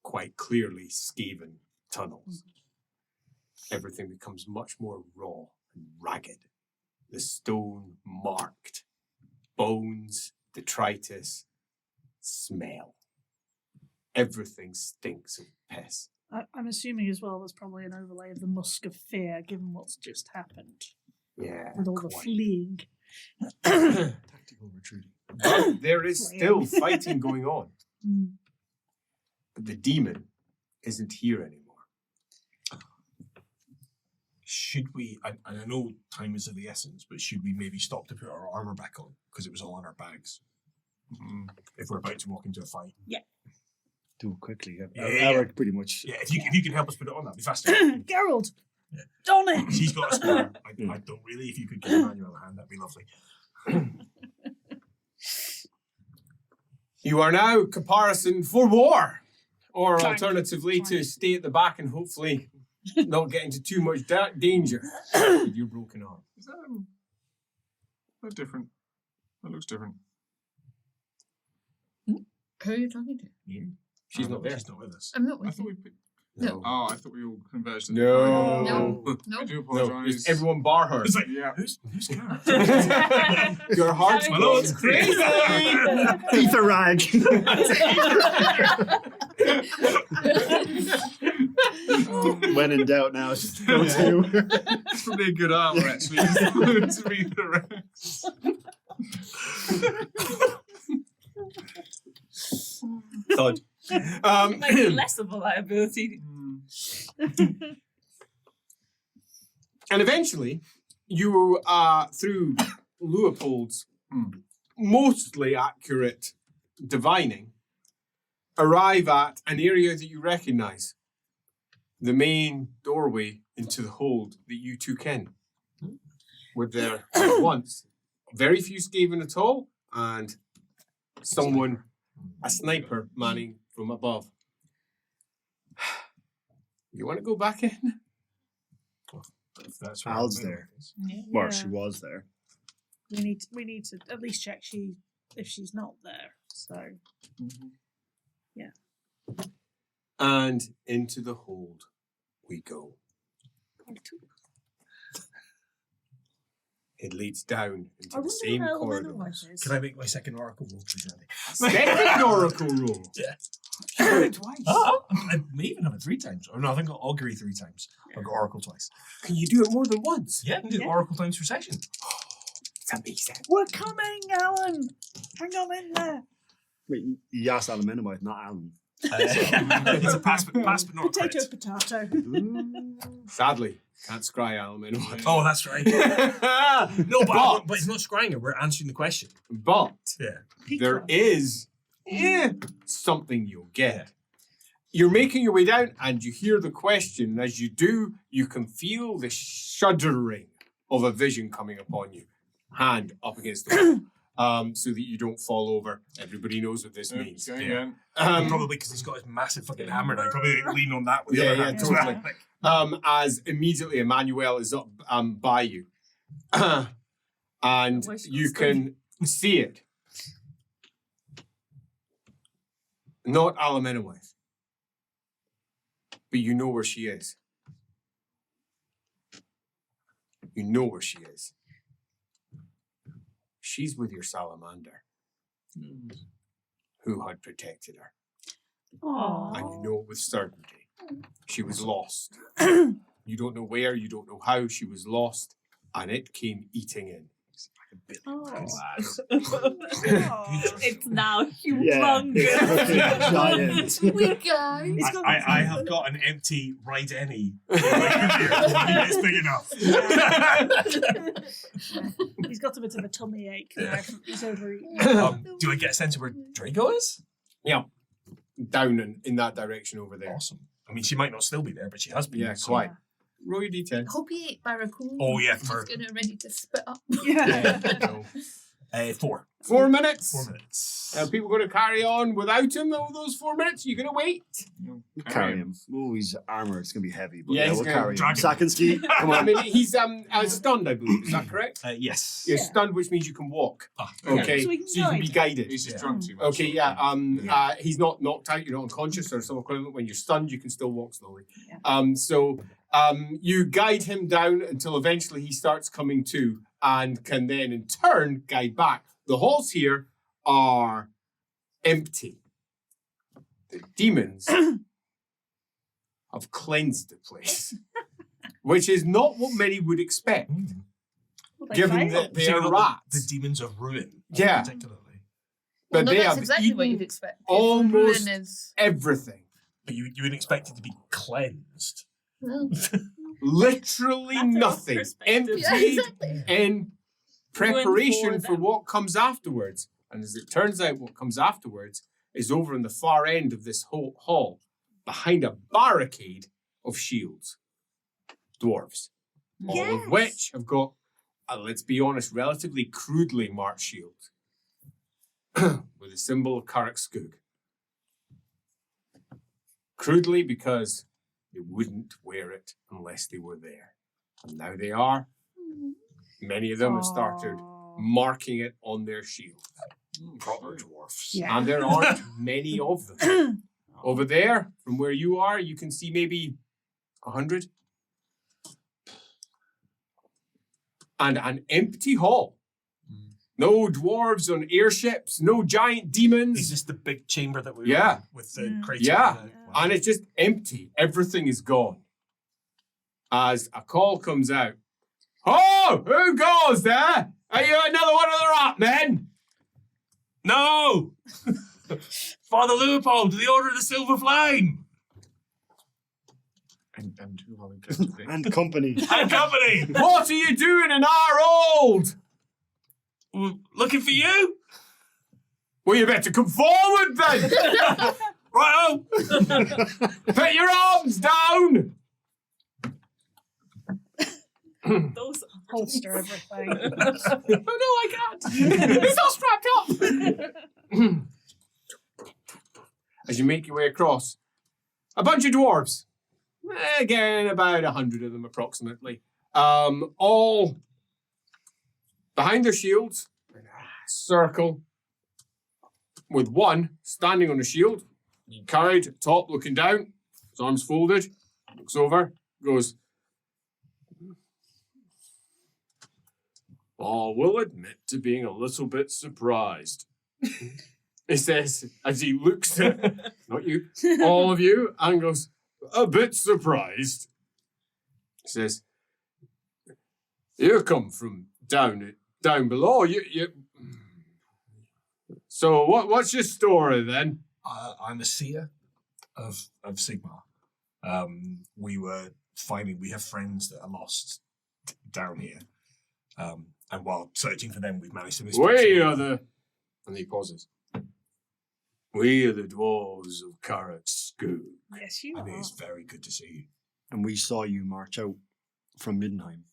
quite clearly Skaven tunnels. Everything becomes much more raw and ragged. The stone marked. Bones, detritus, smell. Everything stinks of piss. I'm assuming as well there's probably an overlay of the musk of fear given what's just happened Yeah. with all the quite. fleeing. Tactical retreating. But there is still fighting going on. Mm. But the demon isn't here anymore. Should we, and I know time is of the essence, but should we maybe stop to put our armour back on? Because it was all in our bags. If we're about to walk into a fight. Do it quickly. Yeah. Eric pretty much. Yeah, if you can help us put it on, that'd be faster. Geralt! Yeah. Don it! She's got a square. I don't really. If you could give a manual a hand, that'd be lovely. You are now caparisoned for war. Or Fine. alternatively, to Fine. stay at the back and hopefully not get into too much danger with your broken arm. Is that different? That looks different. Who are you talking to? Yeah. She's not there. She's not with us. I'm not I with thought you. we. No. Oh, I thought we all converged. No. No. I No. do No, apologise. just everyone bar her. It's like, Yeah. who's Karen? Your heart's Having Hello, a it's crazy. Ether rag. When in doubt, now just go to. It's probably a good armor, actually. to read the rest. Thud. It might be less of a liability. And eventually, you, through Leopold's mostly accurate divining, arrive at an area that you recognize. The main doorway into the hold that you took in. With there once very few Skaven at all, and someone, a sniper, manning from above. You want to go back in? If that's where Al's I'm in. there. Yeah. Well, she was there. We need to at least check if she's not there. So And into the hold we go. It leads down into I the wonder same what corridor. otherwise is. Can I make my second oracle roll, please, Andy? Second oracle roll. Yeah. You got it twice. Oh, I may even have it 3 times. Oh no, I think I've got augury 3 times. I've got oracle twice. Can you do it more than once? Yeah, I can do Yeah. oracle times per session. It's amazing. We're coming, Alan. Hang on in there. Wait, you asked Alan Mennonite, not Alan. It's a pass, but not Potato, crit. potato. Sadly, can't scry Alman. Oh, that's right. No, but it's not scrying her. We're answering the question. But Yeah. there is something you'll get. You're making your way down and you hear the question. And as you do, you can feel the shuddering of a vision coming upon you. Hand up against the wall. So that you don't fall over. Everybody knows what this means. Going Yeah. again. Probably because he's got his massive fucking hammer now. Probably lean on that with the Yeah, other yeah, hand. totally. As immediately Emmanuel is up by you. And Where's she you can see it. Not Alamenowith. But you know where she is. You know where she is. She's with your salamander, who had protected her. Aww. And you know it with certainty. She was lost. You don't know where, you don't know how, she was lost, and it came eating in. It's now Yeah. humongous. Giant. We guys. I have got an empty right any. It's big enough. He's got a bit of a tummy ache now. He's overeaten. Do I get a sense of where Draco is? Down in that direction over there. Awesome. I mean, she might not still be there, but she has been. Yeah, so- quite. Roll your d10. Hope he ate Barracuda. Oh, yeah, He's for- gonna ready to spit up. So, 4. 4 minutes. 4 minutes. Are people going to carry on without him all those 4 minutes? You're going to wait? Carry him. Oh, he's armor. It's gonna be heavy, but Yeah, yeah, he's we'll gonna carry him. drag him. Sakinski, come I on. mean, he's stunned, I believe. Is that correct? Yes. You're stunned, which means you can walk. Okay, So so he you can can be guide. guided. He's just drunk too much. Okay, he's not knocked out, you're not unconscious or some equivalent. When you're stunned, you can still walk slowly. You guide him down until eventually he starts coming to and can then in turn guide back. The halls here are empty. The demons have cleansed the place, which is not what many would expect, given that they are The rats. demons of ruin. Yeah. Particularly. But no, they that's have exactly what you'd eaten expect. almost Ruin is everything. But you wouldn't expect it to be cleansed. well, Literally Matter of nothing. perspective. Empty yeah, exactly. in preparation Ruined for for what comes afterwards. And as it turns out, what comes afterwards is over in the far end of this whole hall, behind a barricade of shields. Dwarves. All of which have got, let's be honest, relatively crudely marked shields. With a symbol of Karak Skug. Crudely because they wouldn't wear it unless they were there. And now they are. Many of them have started marking it on their shield. Proper dwarfs. Yeah. And there aren't many of them. Over there, from where you are, you can see maybe 100. And an empty hall. No dwarves on airships, no giant demons. Is this the big chamber that we were Yeah. in with the crater? Yeah. Wow. And it's just empty. Everything is gone. As a call comes out. Oh, who goes there? Are you another one of the rat men? No! Father Leopold, to the Order of the Silver Flame! And who are we going to be? And company. And company! What are you doing in our old? Looking for you? Well, you better come forward then. Right-o! Put your arms down. Those Holster everything. Oh no, I can't. It's all strapped up. As you make your way across, a bunch of dwarves. Again, about 100 of them approximately. All behind their shields, in a circle, with one standing on a shield, carried top, looking down, his arms folded, looks over, goes, I will admit to being a little bit surprised. He says, as he looks at, not you, all of you, and goes, a bit surprised. He says, you come from down below. So what's your story then? I'm a seer of Sigmar. We have friends that are lost down here. And while searching for them, we've managed to miss. We are the... And he pauses. We are the dwarves of Karatskoog. Yes, you And it are. is very good to see you. And we saw you march out from Middenheim.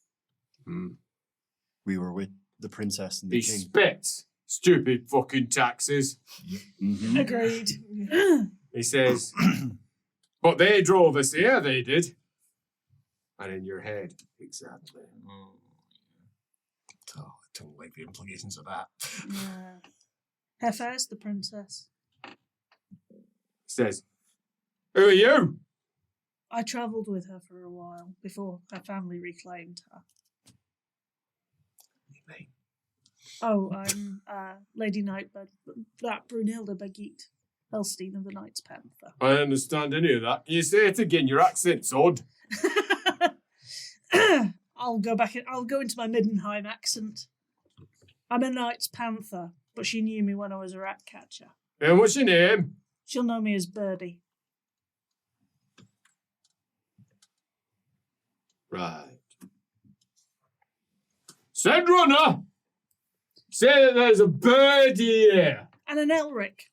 We were with the princess and the He king. spits. Stupid fucking taxes. Mhm. Agreed. He says, but they drove us here, they did. And in your head, exactly. Oh, I don't like the implications of that. Yeah. Hefe's the princess. Says, who are you? I travelled with her for a while before her family reclaimed her. Oh, I'm Lady Nightbird, that Brunhilde Begit, Helstein of the Knight's Panther. I don't understand any of that. Can you say it again? Your accent's odd. I'll go into my Middenheim accent. I'm a Knight's Panther, but she knew me when I was a rat catcher. And what's your name? She'll know me as Birdie. Right. Said runner! Say that there's a birdie here. And an Elric.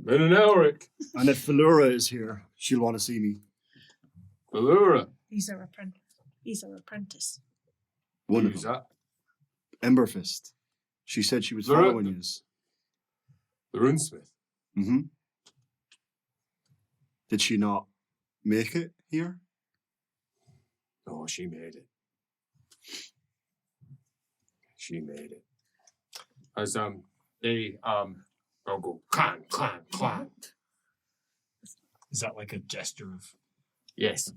And an Elric. And if Valura is here, she'll want to see me. Allura. He's her apprentice. Apprentice. One of Who's them. that? Emberfist. She said she was Valura- following you. The runesmith. Mm-hmm. Did she not make it here? Oh, she made it. She made it. As they all go clang, clang, clang. Is that like a gesture of... Yes.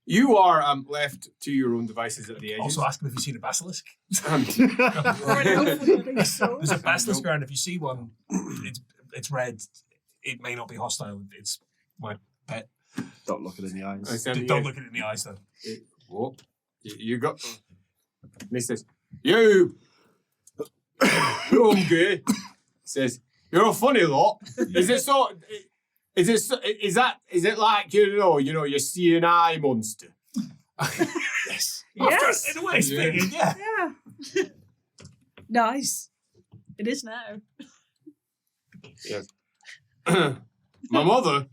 You are left to your own devices at the edges. Also ask them if you've seen a basilisk. There's a basilisk around. If you see one, it's red. It may not be hostile. It's my pet. Don't look it in the eyes. Don't look it in the eyes, though. What? You got... And he says, you hungry? Says, you're a funny lot. Is it so... Is it like, you know, your seeing eye monster? Yes. Yes. In a way, speaking, yeah. Yeah. Nice. It is now. Yes. My mother,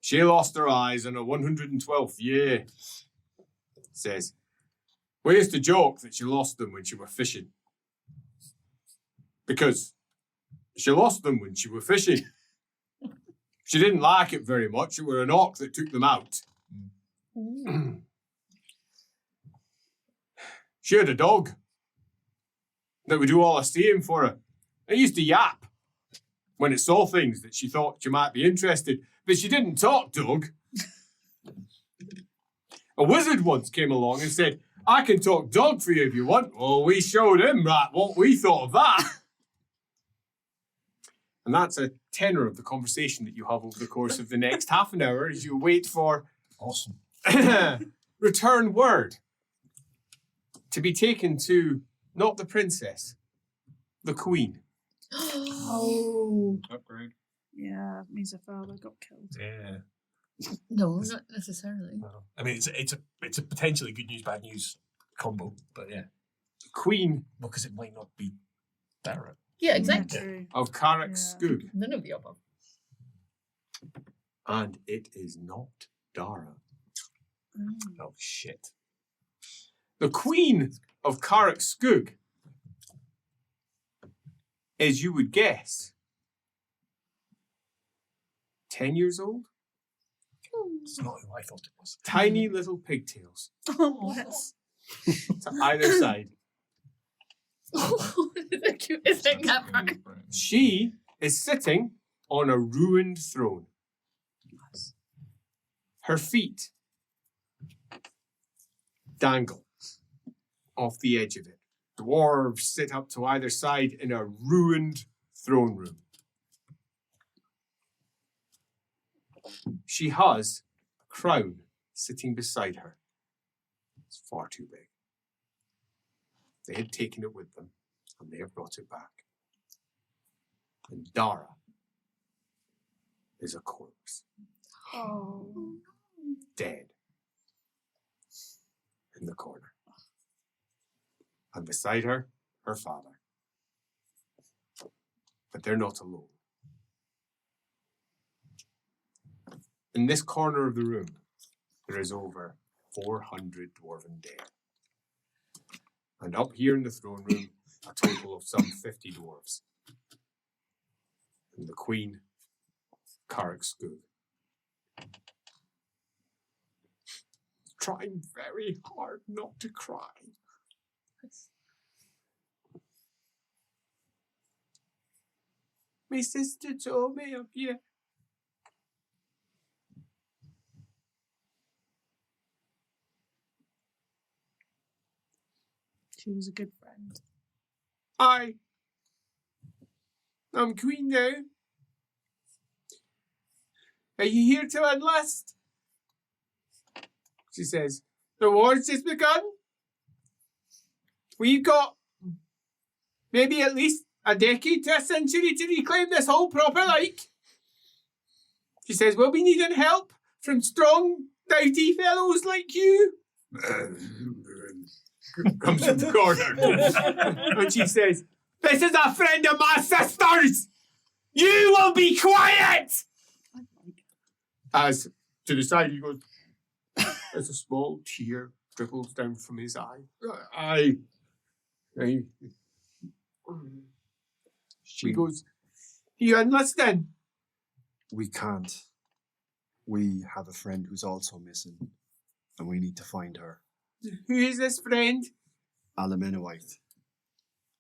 she lost her eyes in her 112th year. Says, we used to joke that she lost them when she were fishing. Because she lost them when she were fishing. She didn't like it very much. It were an orc that took them out. She had a dog. that would do all the saying for her. It used to yap when it saw things that she thought you might be interested, but she didn't talk, Doug. A wizard once came along and said, I can talk dog for you if you want. Well, we showed him what we thought of that. And that's a tenor of the conversation that you have over the course of the next half an hour as you wait for Awesome. return word to be taken to not the princess, the queen. Oh. Upgrade. Yeah, it means her father got killed. Yeah. No, not necessarily. I mean, it's a potentially good news, bad news combo, but yeah. The queen Because it might not be Dara. Yeah, exactly. True. of Karak Yeah. Skug. None of the above. And it is not Dara. Mm. Oh, shit. The queen of Karak Skug, as you would guess, 10 years old, It's not who I thought it was. tiny little pigtails Oh, yes. to either side. The cutest thing ever. She is sitting on a ruined throne. Her feet dangle off the edge of it. Dwarves sit up to either side in a ruined throne room. She has a crown sitting beside her. It's far too big. They had taken it with them, and they have brought it back. And Dara is a corpse, Oh. dead, in the corner. And beside her, her father. But they're not alone. In this corner of the room, there is over 400 dwarven dead. And up here in the throne room, a total of some 50 dwarves. And the queen, Karak Skug. Trying very hard not to cry. My sister told me of you. She was a good friend. I'm queen now. Are you here to enlist? She says, the war's just begun. We've got maybe at least a decade to a century to reclaim this whole proper like. She says, we'll be needing help from strong, doughty fellows like you. Comes from the corner. And she says, this is a friend of my sister's. You will be quiet. As to the side, he goes, as a small tear dribbles down from his eye. She goes, you enlist then? We can't. We have a friend who's also missing, and we need to find her. Who is this friend? Alaminowite.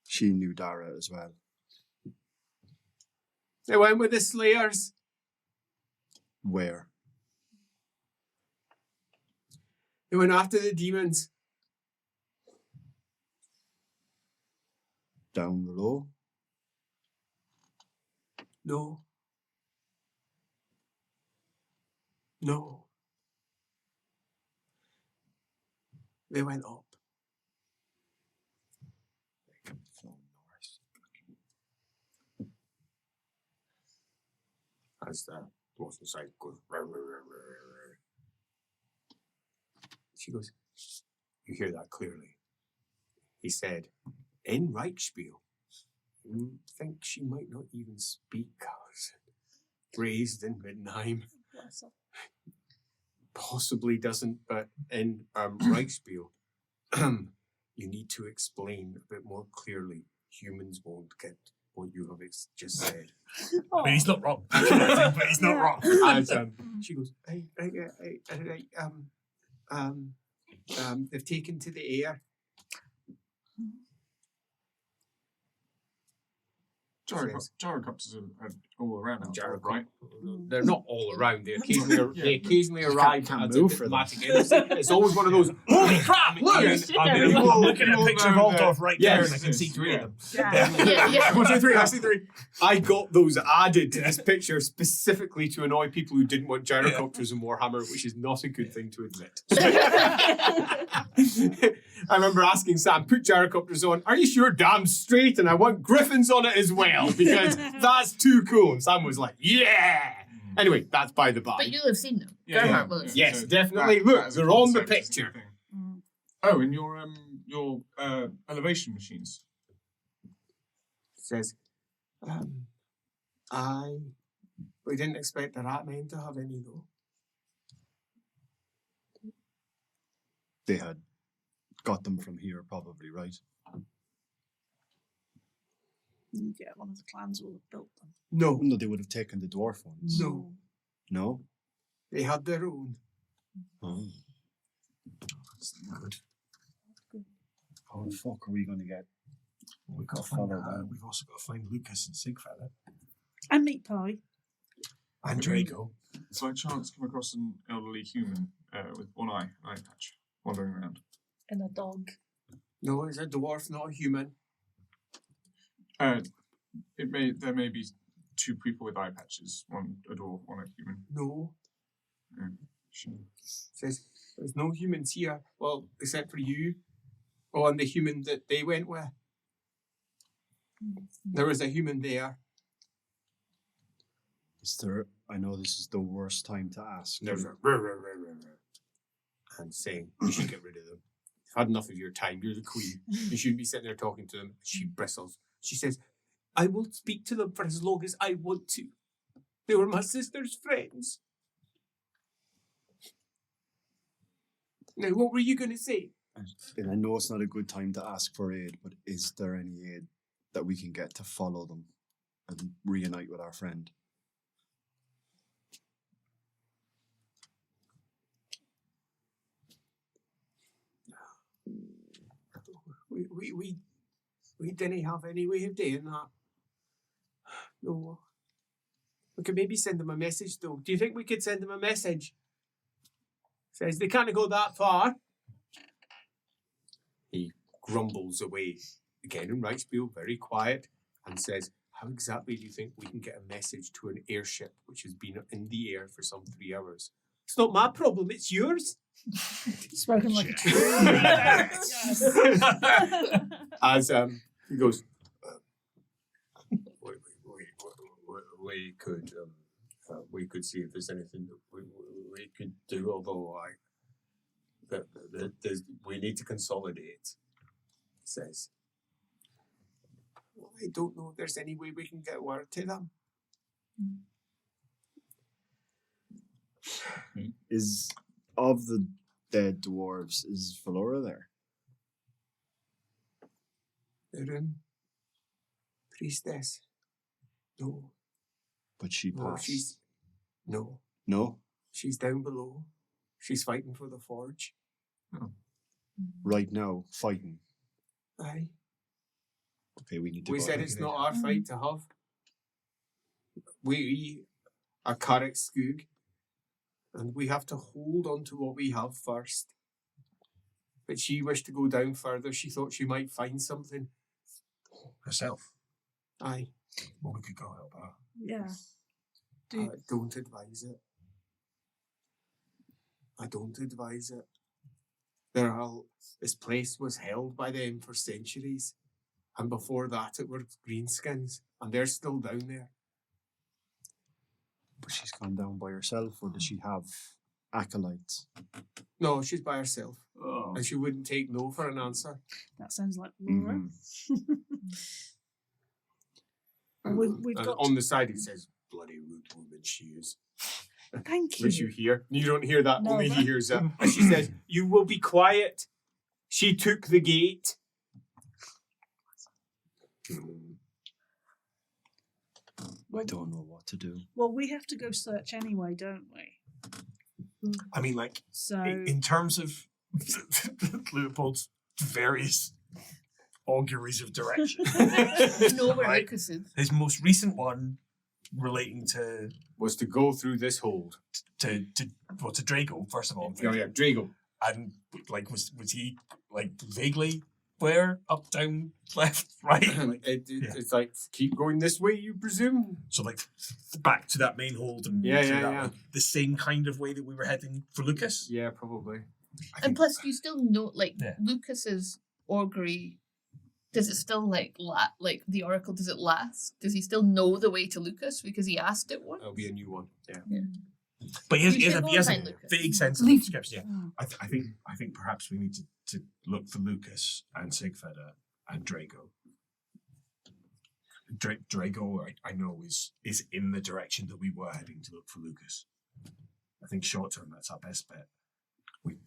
She knew Dara as well. They went with the Slayers. Where? They went after the demons. Down below? No. No. They went up. As the dwarf inside goes, she goes, you hear that clearly. He said, in Reichspiel. You think she might not even speak, raised in Middenheim. Possibly doesn't, but in Reichspiel, you need to explain a bit more clearly. Humans won't get what you have just said. I mean, he's not wrong. But he's not wrong. And she goes, they've taken to the air. Gyrocopters are all around now, Gyrocopter. right? They're not all around. They occasionally arrive can't as move a for them. diplomatic embassy. It's always one of those. Holy crap! Look! I'm looking at a picture of Altdorf right there, Yes, and I can see three of them. Yeah. 1, 2, 3. I see 3. I got those added to this picture specifically to annoy people who didn't want gyrocopters in Warhammer, which is not a good thing to admit. I remember asking Sam, put gyrocopters on. Are you sure? Damn straight. And I want griffins on it as well because that's too cool. And Sam was like, yeah. Anyway, that's by the by. But you'll have seen them. Yeah, Gerhard yeah, will have yeah. Yes, So definitely. that Look, is a they're on the concept, it's a picture. thing. Mm. Oh, and your elevation machines. Says, we didn't expect the rat men to have any though. They had got them from here, probably, right? You get one of the clans will have built them. No, No, they would have taken the dwarf ones. no, No? they had their own. Oh. Good. How the fuck are we going to get? We've got to Follow find that. We've also got to find Lucas and Sigfella And meat pie. and Drago. So I chance come across an elderly human with one eye patch, wandering around. And a dog. No, it's a dwarf, not a human. There may be 2 people with eye patches, one a dwarf, one a human. No, Sure. says there's no humans here. Well, except for you. Oh, and the human that they went with. There was a human there. Is there? I know this is the worst time to ask. There's a and saying, you should get rid of them. I've had enough of your time. You're the queen. You shouldn't be sitting there talking to them. She bristles. She says, I will speak to them for as long as I want to. They were my sister's friends. Now, what were you going to say? And I know it's not a good time to ask for aid, but is there any aid that we can get to follow them and reunite with our friend? We didn't have any way of doing that. No. We could maybe send them a message though. Do you think we could send them a message? Says they can't go that far. He grumbles away again in Reichspiel, very quiet, and says, how exactly do you think we can get a message to an airship which has been in the air for some 3 hours? It's not my problem, it's yours. Spoken like a true leader. Yes. As he goes, we could see if there's anything that we could do, although we need to consolidate, he says. I don't know if there's any way we can get word to them. Is of the dead dwarves, is Valora there? The room. Priestess. No. But she No, passed. No. No? She's down below. She's fighting for the forge. Right now, fighting. Aye. Okay, we need to We go said ahead. it's not our fight to have. We are Carrick Skoog, and we have to hold on to what we have first. But she wished to go down further. She thought she might find something. Herself. Aye. Well, we could go help her. Yeah. Don't advise it. I don't advise it. This place was held by them for centuries. And before that, it were greenskins. And they're still down there. But she's gone down by herself, or does she have acolytes? No, she's by herself. Oh. And she wouldn't take no for an answer. That sounds like Laura. We've And got. on the side he says, bloody rude woman she is. Thank Which you you. hear. You don't hear that, No, only but- he hears it. And she says, you will be quiet. She took the gate. I don't know what to do. Well, we have to go search anyway, don't we? I mean, like, So in terms of Leopold's various auguries of direction. know where Right. Lucas is. His most recent one relating to Was to go through this hold. Drago, first of all. Oh yeah, Drago. And like was he like vaguely where? Up, down, left, right? Like, It's like keep going this way, you presume. so like back to that main hold and Yeah, through yeah, that yeah. way. The same kind of way that we were heading for Lucas. Yeah, probably. And plus, you still know, like, Yeah. Lucas's augury, does it still, like the oracle, does it last? Does he still know the way to Lucas because he asked it once? That'll be a new one. Yeah. But he has, You he has, should a, go he has and a find Lucas. vague sense of Leave. description. Yeah. I think perhaps we need to look for Lucas and Sigfeder and Drago. Drago, I know, is in the direction that we were heading to look for Lucas. I think short term, that's our best bet.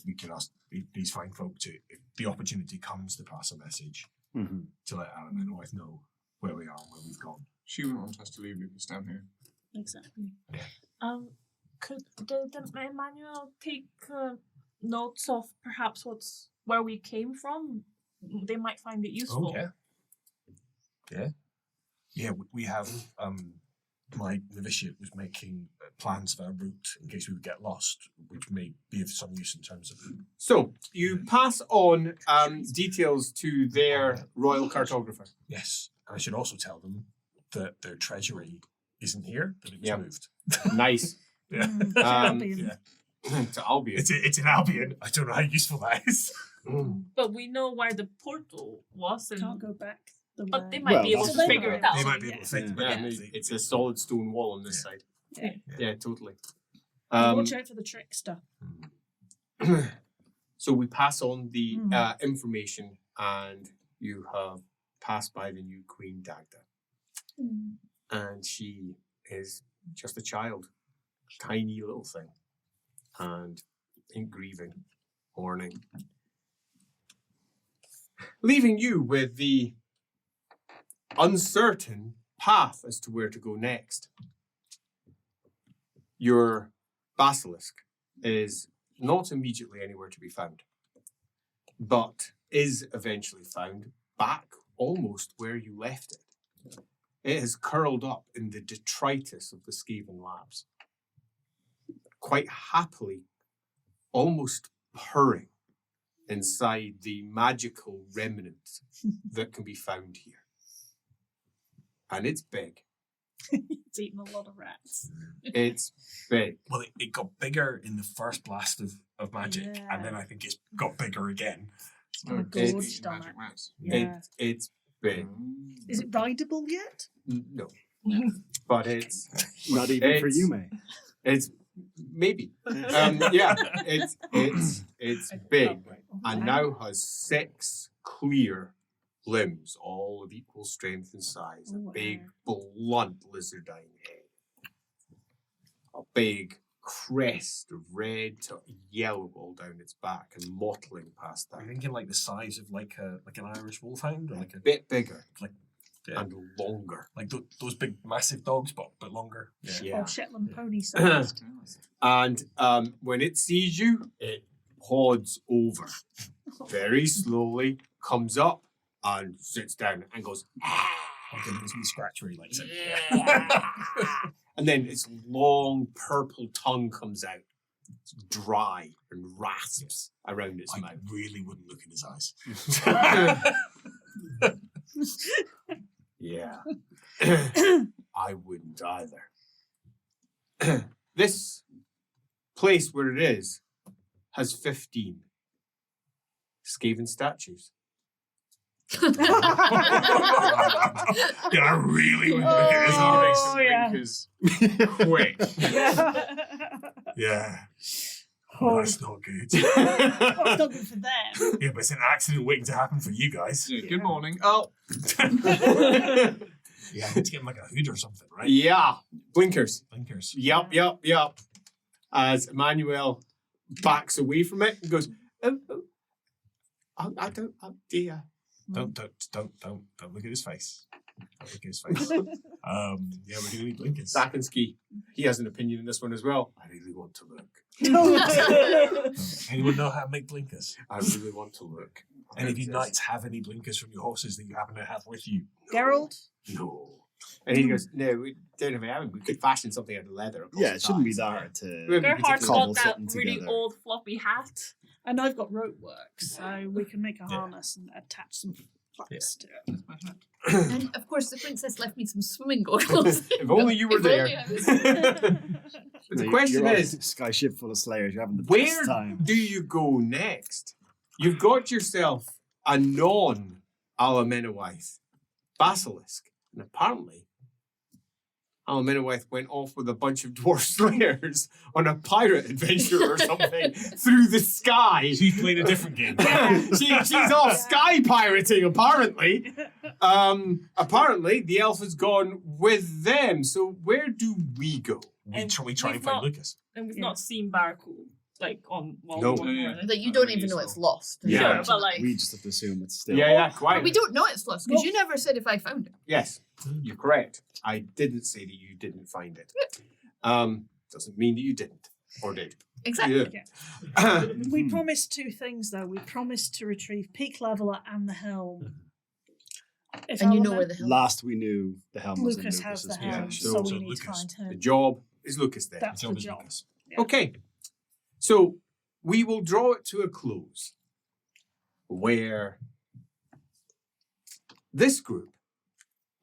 We can ask these fine folk to, if the opportunity comes, to pass a message to let Alan and North know where we are and where we've gone. She wouldn't want us to leave Lucas down here. Exactly. Could the Emmanuel take notes of perhaps where we came from? They might find it useful. Oh, yeah. We have. My novitiate was making plans for a route in case we would get lost, which may be of some use in terms of. So you pass on details to their royal cartographer. Yes, and I should also tell them that their treasury isn't here; that it was Yep. moved. Nice. Yeah. Albion. To Albion. It's in Albion. I don't know how useful that is. But we know where the portal was, and Can't go back the way. but they might be able Well, to figure it out. They might be able to Yeah. think. Yeah, but it's a solid stone wall on this side. Yeah. Yeah, totally. Watch out for the trickster. So we pass on the Mm. information, and you have passed by the new Queen Dagda. And she is just a child, tiny little thing, and in grieving, mourning. Leaving you with the uncertain path as to where to go next. Your basilisk is not immediately anywhere to be found, but is eventually found back almost where you left it. It has curled up in the detritus of the Skaven labs, quite happily, almost purring inside the magical remnants that can be found here. And it's big. It's eaten a lot of rats. It's big. Well, it got bigger in the first blast of magic, Yeah. and then I think it's got bigger again. Oh, it's- gorged on Magic it. rats. Yeah. It's big. Is it rideable yet? No. But it's Not even for It's- you, mate. it's maybe. Yeah, it's big and now has 6 clear limbs, all of equal strength and size. A Oh, big, blunt lizardine head. A big crest of red to yellow all down its back and mottling past I'm that. thinking like the size of like an Irish wolfhound, or like A bit bigger yeah. and longer. like those big massive dogs, but longer. Yeah. Or Shetland pony size. And when it sees you, it pods over very slowly, comes up and sits down and goes, Okay, there's me scratch where he likes it. and then its long purple tongue comes out. It's dry and rasps around its I mouth. really wouldn't look in his eyes. Yeah. I wouldn't either. This place where it is has 15 Skaven statues. Yeah, I really wouldn't look at his eyes. Oh, yeah. Because Quick. Yeah. Oh. That's not good. Well, it's not good for them. Yeah, but it's an accident waiting to happen for you guys. yeah, good morning. Oh, Yeah, I need to get him like a hood or something, right? Yeah. Blinkers. Blinkers. Yep. As Emmanuel backs away from it and goes, I don't, dear. Don't look at his face. Don't look at his face. Yeah, we're gonna need blinkers. Sakinski, he has an opinion in this one as well. I really want to look. Anyone know how to make blinkers? I really want to look. Any of you knights have any blinkers from your horses that you happen to have with you? Geralt? No. And he goes, no, we don't have it. We could fashion something out of leather. Of course, Yeah, it shouldn't be ties. that hard to. Gerhardt's cobble got that something really together. old floppy hat. And I've got rope work, so we can make a harness and attach some flaps to it. And of course, the princess left me some swimming goggles. If only you were If there. only I was- But the question you're on is, a sky ship full of slayers. You're having the where best time. do you go next? You've got yourself a non-Alamenowith basilisk, and apparently Alamenowith went off with a bunch of dwarf slayers on a pirate adventure or something through the sky. She's playing a different game. She's off sky pirating, apparently. Apparently, the elf has gone with them. So where do we go? We And try and we've find not- Lucas. And we've Yeah. not seen Barcool, like, on while No. we were Yeah. running. That you don't even know it's lost. Yeah. Sure, but like, We just have to assume it's still. Yeah, quite. But we don't know it's lost because you never said if I found it. Yes, you're correct. I didn't say that you didn't find it. Doesn't mean that you didn't or did. Exactly. Yeah. We promised two things, though. We promised to retrieve Peak Leveler and the helm. If And you know Alamen- where the hell. Last we knew, the helm was in Lucas has the Lucas's helm, possession. so So we need to Lucas, find The him. job is Lucas then. That's the Job is job. Lucas. Yeah. Okay. So we will draw it to a close where this group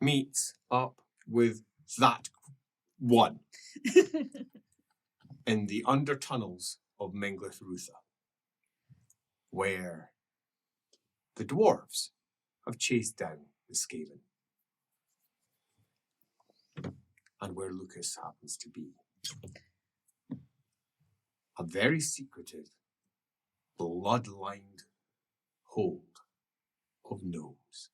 meets up with that one in the undertunnels of Menglith Rutha, where the dwarves have chased down the Skaven, and where Lucas happens to be. A very secretive, blood-lined hold of gnomes.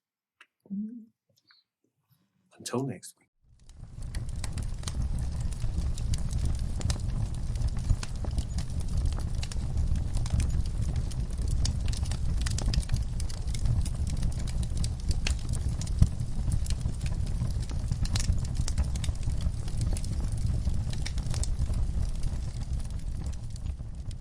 Until next week.